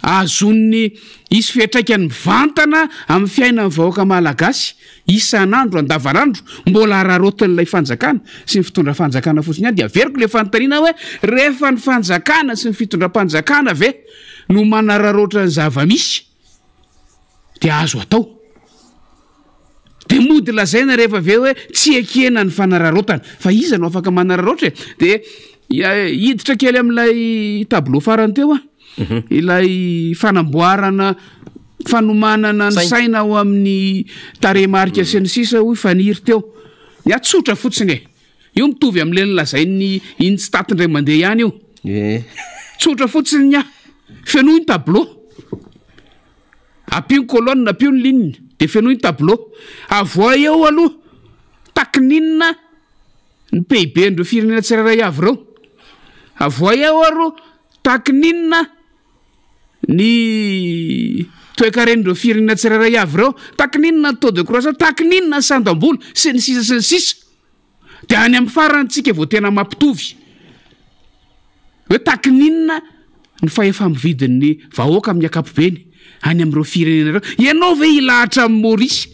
azon'ny isy fiatraikany mivantana amin'ny fiainany vahoaka malagasy isan'andro andavanandro mbola rarotan'ilay fanjakana sy ny fitondra fanjakana fotsiny ihany de averiko le fanontaniana hoe rehefa ny fanjakana sy ny fitondram-panjakana ve no manararoatra ny zava-misy de azo atao de mody lazaina rehefa aveo hoe tsy ekena ny fanararotana fa iza no afaka manararoatra de hiditra kely amin'ilay tableau farany teo ilay fanamboarana fanomanana ny saina ao amin'ny taremarika sy ny sisa hoy faniry teo ya tsotra fotsiny io mitovy amin'le lazainy Instat ndray mandeha ihany io tsotra fotsiny nya fenoy ny tableau apio ny colonne apio ny ligne de fenoy ny tableau avoa eo aloha takininna ny PIB ndreo firenena tsirairay avy reo avoa eo aro takininna ny toekaren'ireo firenena tsirairay avy reo takininna ny taux de croissance takininna ny sandam-bola sy ny sisa de any amin'ny farantsika vao tena mampitovy hoe takininna ny fahefa-mividin'ny vahoaka amin'ny akapobeny any amin'ireo firenena reo ianao ve ilahatra amin'ny Maurice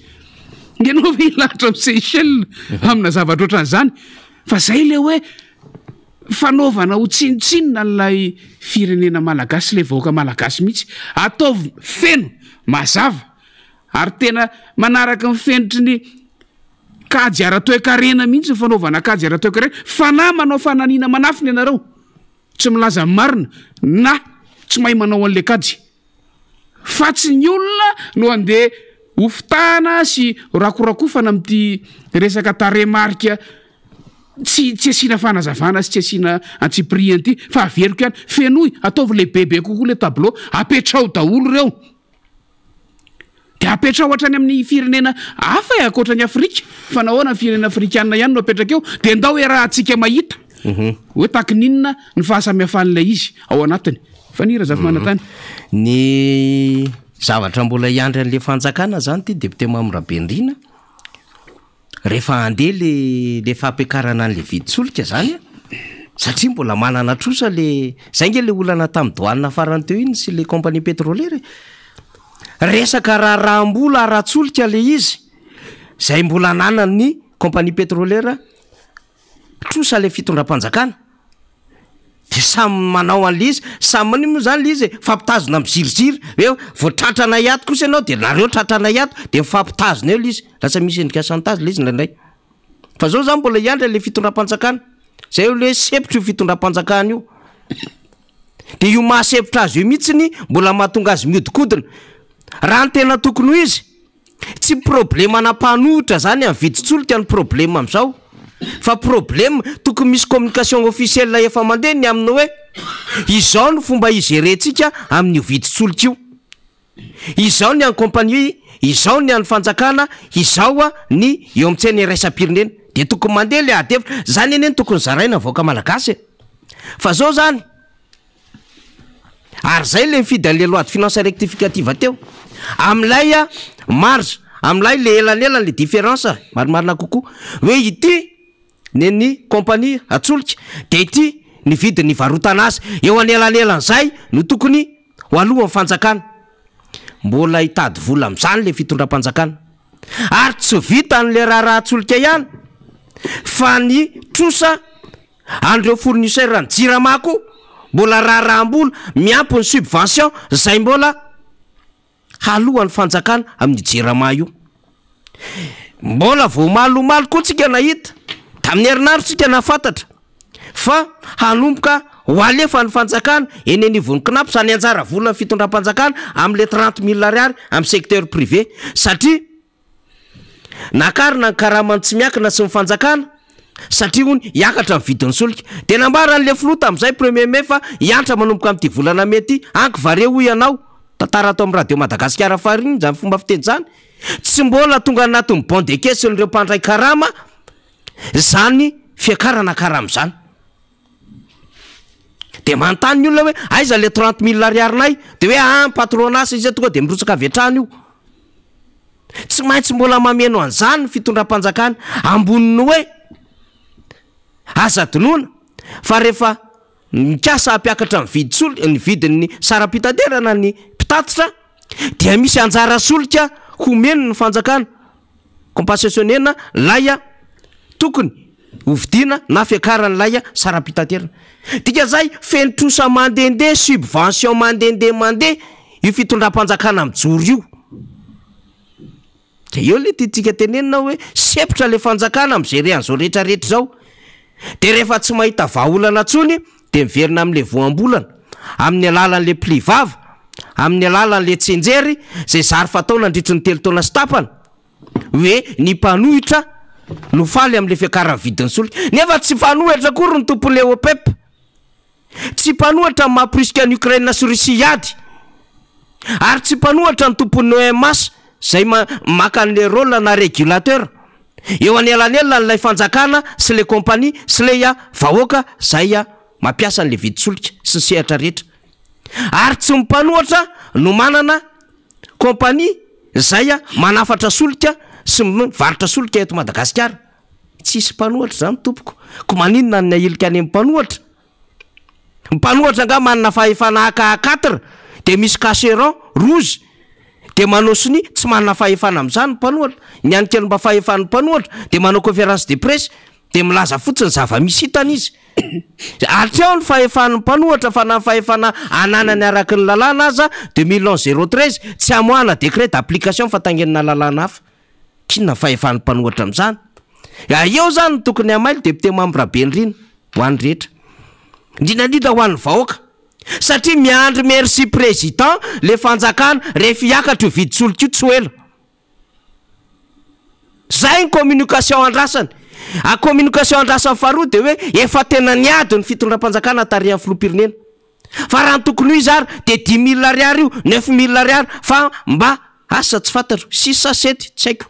ianao ve ilahatra amin'ny Seychelles amina zavatra ohatran'izany fa zay le hoe fanaovana ho tsinotsinona n'ilay firenena malagasy le vahoaka malagasy mihitsy ataovy feno mazava ary tena manaraka ny fenitry ny kajy ara-toekarena mihitsy ny fanaovana kajy ara-toekarena fanahy manao fananina manafiny ianareo tsy milaza marina na tsy mahay manao an'le kajy fa tsy ny olona no andeha hofitahana sy rakorakofana amin'ity resaka taremarika tsy asiana fanazavana sy tsy asiana antsipriany ity fa averiko ihany fenoy ataovy le bebe kokoa le tableau apetrao daholo reo de apetrao hatrany amin'ny firenena hafa akoatra ny Afrika fa nahoana ny firenena afrikanina ihany no apetraka eo de ndao raha antsika mahita hoe takininna ny fahasamihafan'ilay izy ao anatiny fa nira zafy manatany ny zavatra mbola iandry an'le fanjakana zany ty député Mamorabendrina rehefa andeha le fampiakarana an'le viditsolika zany satria mbola manana trosa le zay nge le olana tamin'ny douane farany teo iny sy le compagnie pétrolière resaka rahambola ara-tsolika le izy zay mbola nanany ny compagnie pétrolière trosa le fitondram-panjakana de samy manao an'le izy samy manimo zany le izy fampitazona am'ziriziry hoe voatratrana iato kosa ianao de nareo tratrana iato de mifampitazona eo le izy lasa misy endrika chantage le izy ndraindray fa zao zany mbola iandry le fitondram-panjakana zay le sepitra io fitondram-panjakana io de io mahasepitra azy io mihitsiny mbola mahatonga azy miodikodina raha ny tena tokony ho izy tsy problema anampanohitra zany amin'ny viditsolika ny problema am'izao fa problème tokony misy communication officielle efa mandeha ny aminy hoe izao no fomba igerentsika amin'ny viditsolika io izao ny any compagnie izao ny any fanjakana izao ny eo amintseny raisam-pirenena de tokony mandeha le adevitra zany eny tokony zaraina vahoaka malagasy fa zao zany ary zay le mifidy an'le loi de finance rectificative teo amilay marge amilay le elanelany le différence marimarina kokoa hoe ity neny compagnie atsolika de ity ny vidiny varotana azy eo anelanelan'zay no tokony ho aloha amin'ny fanjakana mbola hitady vola am'izany le fitondram-panjakana ary tsy vita n'le raha-rahatsolika ihany fa ny trosa andreo fournisseur ny jiramako mbola raha-rahambola miampy ny subvention zay mbola halohan'ny fanjakana amin'ny jirama io mbola vo malomalo koa tsika nahita tamin'ny herinandro tsika nafantatra fa hanomboka ho alefa ny fanjakana eny anivon'ny knapo zany anjara vola ny fitondram-panjakana amin'le 30 000 ariary amin'ny secteur privé satria nakarina ny karamany tsy miakina sy ny fanjakana satria hony hiakatra ny vidin'ny solika de nambara n'le flota amin'izay premier mai fa hiantra manomboka amin'ity volana mety ankivare ho ianao tantara ato amin'ny radio Madagasikara fariny zany fomba fiteny zany tsy mbola tonga anatin'ny bon de caisse n'ireo mpandray karama zany fiakarana karam'zany de manontany ny olona hoe aiza le 30 000 ariarinay de hoe patronasy izy tonga de mirotsaka avy atrany io tsy maintsy mbola mameno an'izany ny fitondram-panjakana amboniny hoe aza donona fa rehefa mikasa hampiakatra ny vidy ny vidin'ny sara-pitaterana ny mpitatitra dia misy anjara solika homeno ny fanjakana compensationnena laya tokony hovidina na fiakarany laya sara-pitaterana dika zay fenitrosa mandehandeha subvention mandeha io fitondram-panjakana mijoro io de eo le tiatsika tenenina hoe sepotra le fanjakana am'izay rehan'izao rehetrarehetra zao de rehefa tsy mahita vahaolana tsony de miverina amin'le voambolana amin'ny alalan'le plivava amin'ny alalan'le tsenjery zay zary fatao nandritry ny 3 taona sy tapana hoe ny mpanohitra no faly amin'le fiakarany vidin'ny solika nefa tsy mpanohitra kory ny tompon'le OPEP tsy mpanohitra ny mampirisika ny Ukraine sy Russie ady ary tsy mpanohitra ny tompon'ny OMS zay maka n'le rôle na régulateur eo anelanelona n'lay fanjakana sy le compagnie sy le vahoaka zay mampiasa n'le vidy solika sy ny sehatra rehetra ary tsy mpanohatra no manana compagnie zay manafatra solika sy mivarotra solika eto Madagasikara tsisy mpanohatra zany tompoko ko maninona ny ailika any mpanohatra nga manana fahefana AK4 de misy cacheron rouge de manao sony tsy manana fahefana am'izany mpanohatra nianika ny mba fahefan'ny mpanohatra de manao conférence de presse de milaza fotsiny zava-misy hitany izy atreo ny fahefan'ny mpanohatra fa na fahefana ananany araky ny lalàna aza 2011-013 tsy amoahana décret d'application fa tangenina lalàna hafa kinona fahefan'ny mpanohatra am'izany eo zany tokony hamaily député membre Bendrina ho an'ny rehetra indrindrandrindra ho an'ny vahoaka satria miandry merci président le fanjakana rehefa hiakatra io vidy solika io tsy ela zay ny communication andrasany communication andrasany faharoa de hoe efa tena niady ny fitondram-panjakana tarihan'ny filoham-pirenena fa raha ny tokony io zary de 10 000 ariary io 9 000 ariary fa mba asa tsy fantatro 6-7 tsy haiko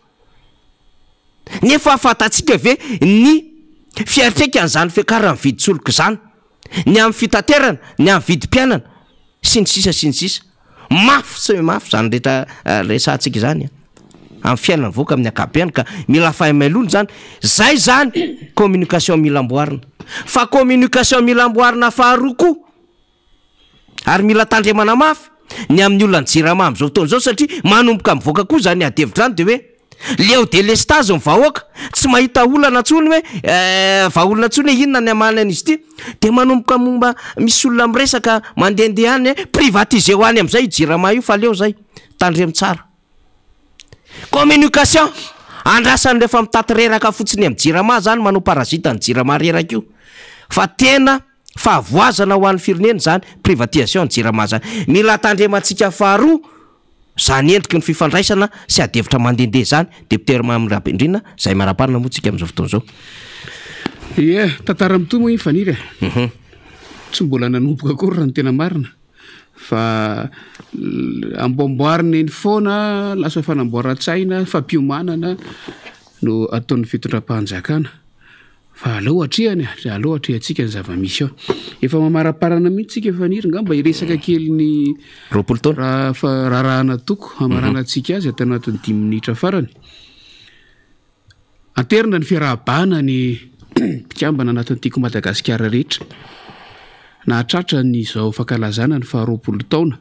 nefa fantatsika ve ny fiatrekan'izany fiakarany vidy solika zany ny amin'ny fitaterana ny amin'ny vidim-piainana sy ny sisa mafy zany rehetra resantsika zany amin'ny fiainana voaka amin'ny akabeany ka mila fahamailony zany zay zany communication mila amboarina fa communication mila amboarina faharoa koa ary mila tandremana mafy ny amin'ny olona ny jirama am'izao fotoana zao satria manomboka mivoaka koa zany adevitra any de hoe leo de lestage ny vahoaka tsy mahita olana tsony hoe vahaolana tsony hoe inona ny amanany izy ity de manomboka momba misy olona miresaka mandehandeha any privatise ho any am'izay jirama io fa leo zay tandremo tsara communication andrasany rehefa mitaty reraka fotsiny amin'ny jirama zany manao parazita ny jirama reraka io fa tena fahavoazana ho an'ny firenena zany privatisation ny jirama zany mila tandremantsika faharoa zany endriky ny fifandraisana sy adevitra mandehandeha zany député membre Bendrina zay maraparina moa tsika am'izao fotoana zao tantara mitomo iny faniry tsy mbola nanomboka kory raha ny tena marina fa amboamboarina eny foana lasa fanamboaran-tsaina fampiomanana no ataon'ny fitondram-panjakana fa aleo atriantsika ny zava-misy ao efa mamaraparana mihitsy tsika faniry nga mba iresaka kely ny roapolo taona rarahana toko amaranantsika azy atao anatin'ny 10 minitra farany anterina ny fiarahabana ny mpikambana anatin'ny tiako Madagasikara rehetra na hatratra ny zao fankalazana ny faharoapolo taona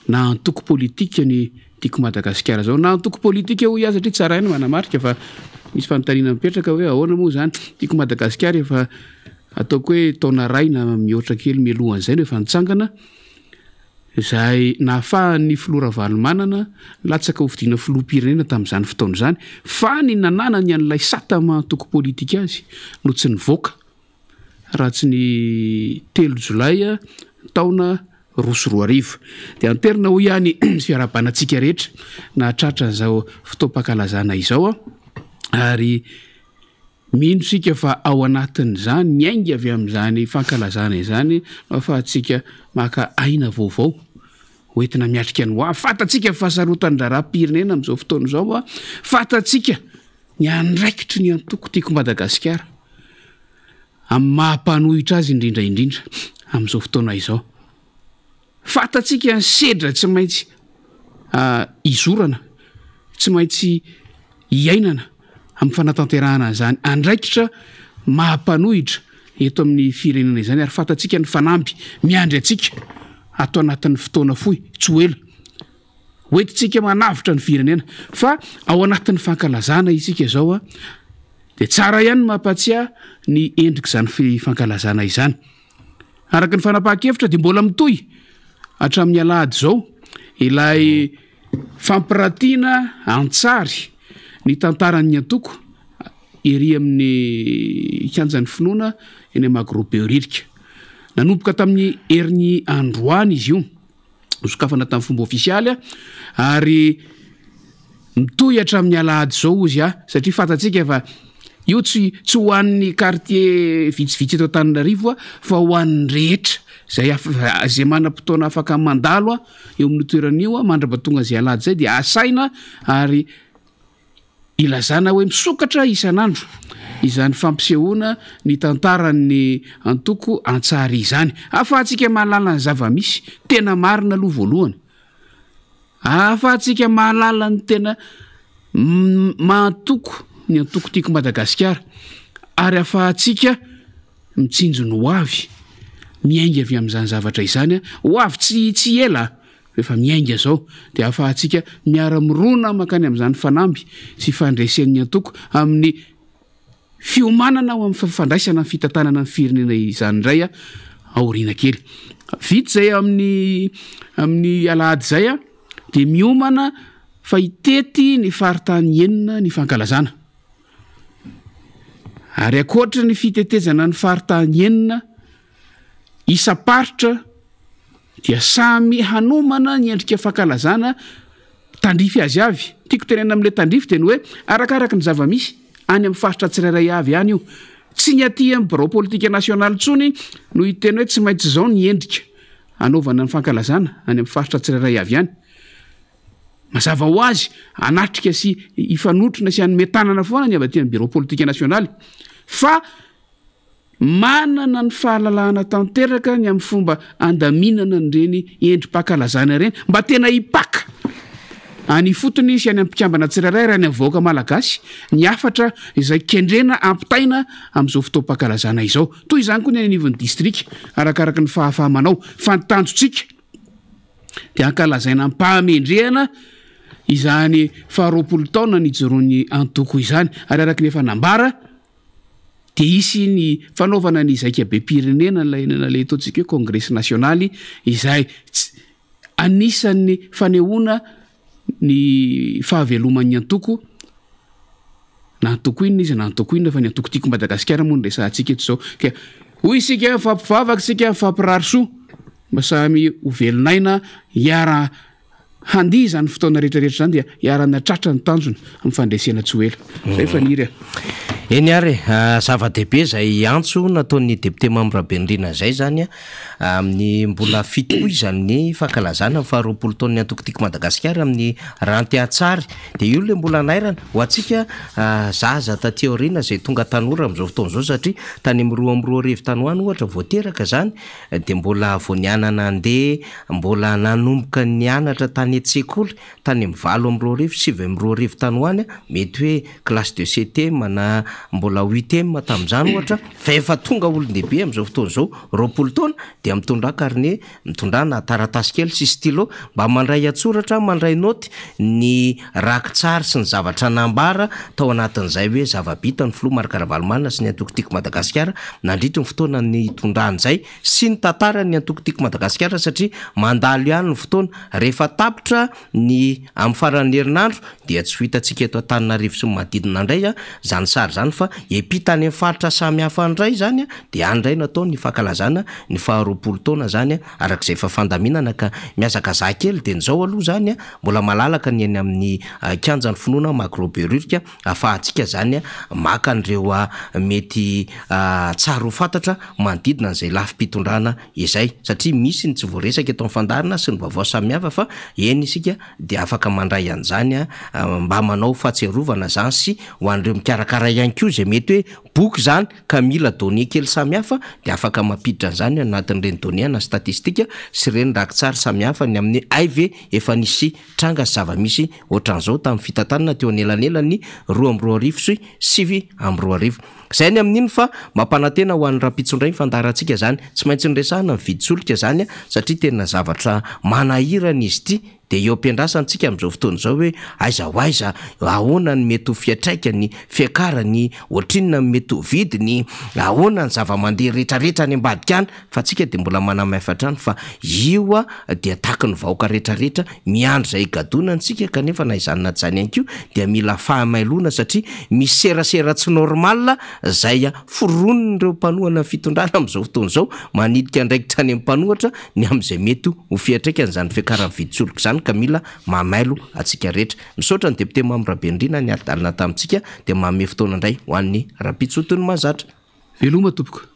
na antoko politika ny tiako Madagasikara zao na antoko politika ho izy satria tsara hainy manamarika fa misy fanontaniana mipetraka hoe ahoana moa zany tiako Madagasikara efa ataoko hoe taona ray na mihoatra kely mialohan'izay no efa nitsangana zay nahafahan'ny filora valomanana latsaka ho fidina filoham-pirenena tamin'izany fotoana izany fa ny nanana ny an'ilay sata mahantoko politika azy no tsy nivoaka raha tsy ny 3 jolay taona 2021 dia anterina ho ihany fiarabanantsika rehetra na tratra an'izao fotoam-pakalazana izao ary mino sika fa ao anatin'izany miainga avy amin'izany fankalazana izany no ahafahantsika maka aina vaovao hoentina miatrika ny ho avy fatatsika fahasarotany raharam-pirenena amin'izao fotoana izao fatatsika ny andraikitry ny antoko tiako Madagasikara amin'ny mahampanohitra azy indrindraindrindra amin'izao fotoana izao fatatsika ny sedra tsy maintsy izorana tsy maintsy iainana amin'ny fanatanterahana zany andraikitra mahampanohitra eto amin'ny firenena izany ary fatatsika ny fanampy miandry atsika atao anatin'ny fotoana fohy tsy hoela hoentitsika manavitra ny firenena fa ao anatin'ny fankalazana isika zao dia tsara ihany mampatsiahy ny endrika izany fankalazana izany araka ny fanapahan-kevitra dia mbola mitohy hatramin'ny alahady zao ilay fampiratiana antsary ny tantaran'ny antoko ery amin'ny kianjan'ny finoana eny Magrobeoririka nanomboka tamin'ny herin'ny androany izy io nosokafana tamin'ny fomba ofisialy ary mitohy hatramin'ny alahady zao izy satria fatatsika efa io tsy ho an'ny quartier vitsivitsy eto Antananarivo fa ho an'ny rehetra zay manam-potoana afaka mandalo eo amin'ny toeran'io mandrapatonga zay alahady zay dia asaina ary ilazana hoe misokatra isan'andro izany fampisehoana ny tantaran'ny antoko antsary izany ahafahantsika mahalala ny zava-misy tena marina aloha voalohany ahafahantsika mahalala ny tena mahantoko ny antoko tiako Madagasikara ary ahafahantsika mitsinjo ny ho avy miainga avy amin'izany zavatra izany ho avy tsy ela efa miainga zao dia ahafahantsika miara-mirona makany amin'izany fanamby sy fandraisen'ny antoko amin'ny fiomanana ao amin'ny fandraisana ny fitantanana ny firenena izany indray aoriana kely vita zay amin'ny alahady zay dia miomana fa hitety ny faritany enina ny fankalazana ary akoatra ny fitetezana ny faritany enina isa-paritra dia samy hanomana ny endrika fankalazana tandrify azy avy tiako tenena amin'ilay tandrify dia ny hoe arakaraka ny zava-misy any amin'ny faritra tsirairay avy ihany io tsy ny aty amin'ny bureau politika nasionaly tsony no hiteny hoe tsy maintsy zao ny endrika anaovana ny fankalazana any amin'ny faritra tsirairay avy ihany mazava ho azy anatrika sy ifanotrona sy anometanana foana ny avy aty amin'ny bureau politika nasionaly fa manana ny fahalalahana tanteraka ny amin'ny fomba andaminana nyreny endrim-pahakalazana ireny mba tena hipaka any fotony sy any ampikambana tsirairay raha ny avoaka malagasy ny afatra izay kendrena ampitaina amin'izao fotoam-pahakalazana izao toy izany koa ny anivon'ny distrika arakaraka ny fahafahamanao fantanjotsika dia ankalazaina ampahamendrehana izany 20 taona ny joroan'ny antoko izany ary araka ny efa nambara dia isy ny fanaovana ny zaika be pirenena nala ataontsika hoe congrès nasionaly izay anisan'ny fanehoana ny fahaveloman'ny antoko na antoko inona izy na antoko inona fa ny antoko tiako Madagasikara moa ny resahantsika eto zao ka hoy isika mifampivavaka isika mifampirarisoa mba samy ho velonaina hiara handiza ny fotoana rehetrarehetra zany dia hiarana tratra ny tanjona amin'ny fandresena tsy ho ela zay fa niry eny ary zava-dehibe zay antso nataon'ny député membre Benrina zay zany amin'ny mbola fito koa izany fankalazana ny 20 taon'ny antoko tiako Madagasikara amin'ny ranty-atsary dia io le mbola nairana ho antsika zaza taty aoriana zay tonga tanora amin'izao fotoana izao satria tany amin'ny 2 tany ho any ohatra voateraka zany dia mbola voanianana andeha mbola nanomboka nianatra tany an-tsekoly tany amin'ny 7 sy 2 tany ho any mety hoe classe de CT mana mbola 8 tamin'izany ohatra fa efa tonga olon-dehibe amin'izao fotoana izao 20 taona dia mitondra carnet mitondrana taratasy kely sy stylo mba mandray atsoratra mandray noty ny rakitsary sy ny zavatra nambara tao anatin'izay hoe zava-bita ny filoha Marc-Ravalomanina sy ny antokotiko Madagasikara nandritra ny fotoana ny tondran'izay sy ny tantara ny antokotiko Madagasikara satria mandalo ihany ny fotoana rehefa tapitra ny amin'ny faran'ny herinandro dia tsy hitantsika eto Antananarivo sy manodidina indray zany sary zany fa epitany amin'ny faritra samihafa indray zany dia andray natao ny fankalazana ny 20 taona zany arak'izay efa fandaminana ka miazakazaha kely dia nizao aloha zany mbola malalaka ny eny amin'ny kianjan'ny finoana macroberurika afahantsika zany maka an'ireo mety tsara ho fantatra manodidina an'izay lafim-pitondrana izay satria misy ny tsy voaresaka eto amin'ny fandarina sy ny vaovao samihafa fa eny isika dia afaka mandray an'izany mba manao fahatserovana zany sy ho an'ireo mikarakara ihany koa izay mety hoe boky zany ka mila données kely samihafa dia afaka mampiditra an'izany anatin'ireny données na statistika sy ireny rakitsary samihafa ny amin'ny AIV efa nisy tranga sy zava-misy ohatran'izao tamin'ny fitantanana teo anelanelany 2 sy 7 zay ny amin'iny fa mampanantena ho an'ny raha-pitsondray fandarantsika zany tsy maintsy nyresahana mividitsolika zany satria tena zavatra manahirana izy ity dia eo ampiandrasantsika amin'izao fotoana izao hoe aiza ho aiza ahoana ny mety ho fiatraikany fiakarany ohatrinona ny mety ho vidiny ahoana ny zava-mandeha rehetrarehetra any ambadika any fa tsika dia mbola manamahafatrany fa io dia tahaky ny vahoaka rehetrarehetra miandry zay gadonantsika kanefa na izany na tsy zany ihany koa dia mila fahamailona satria misy serasera tsy normal zay foronon'ireo mpanohana fitondrana amin'izao fotoana izao manidika andraikitra any amin'ny mpanohatra ny amin'izay mety ho fiatraikany zany fiakarany viditsolika zany ka mila mamailo atsika rehetra misaotra ny député Mamy Rabendrina ny adalina tamintsika dia manome fotoana indray ho an'ny raha-pitsotony mahazatra veloma tompoko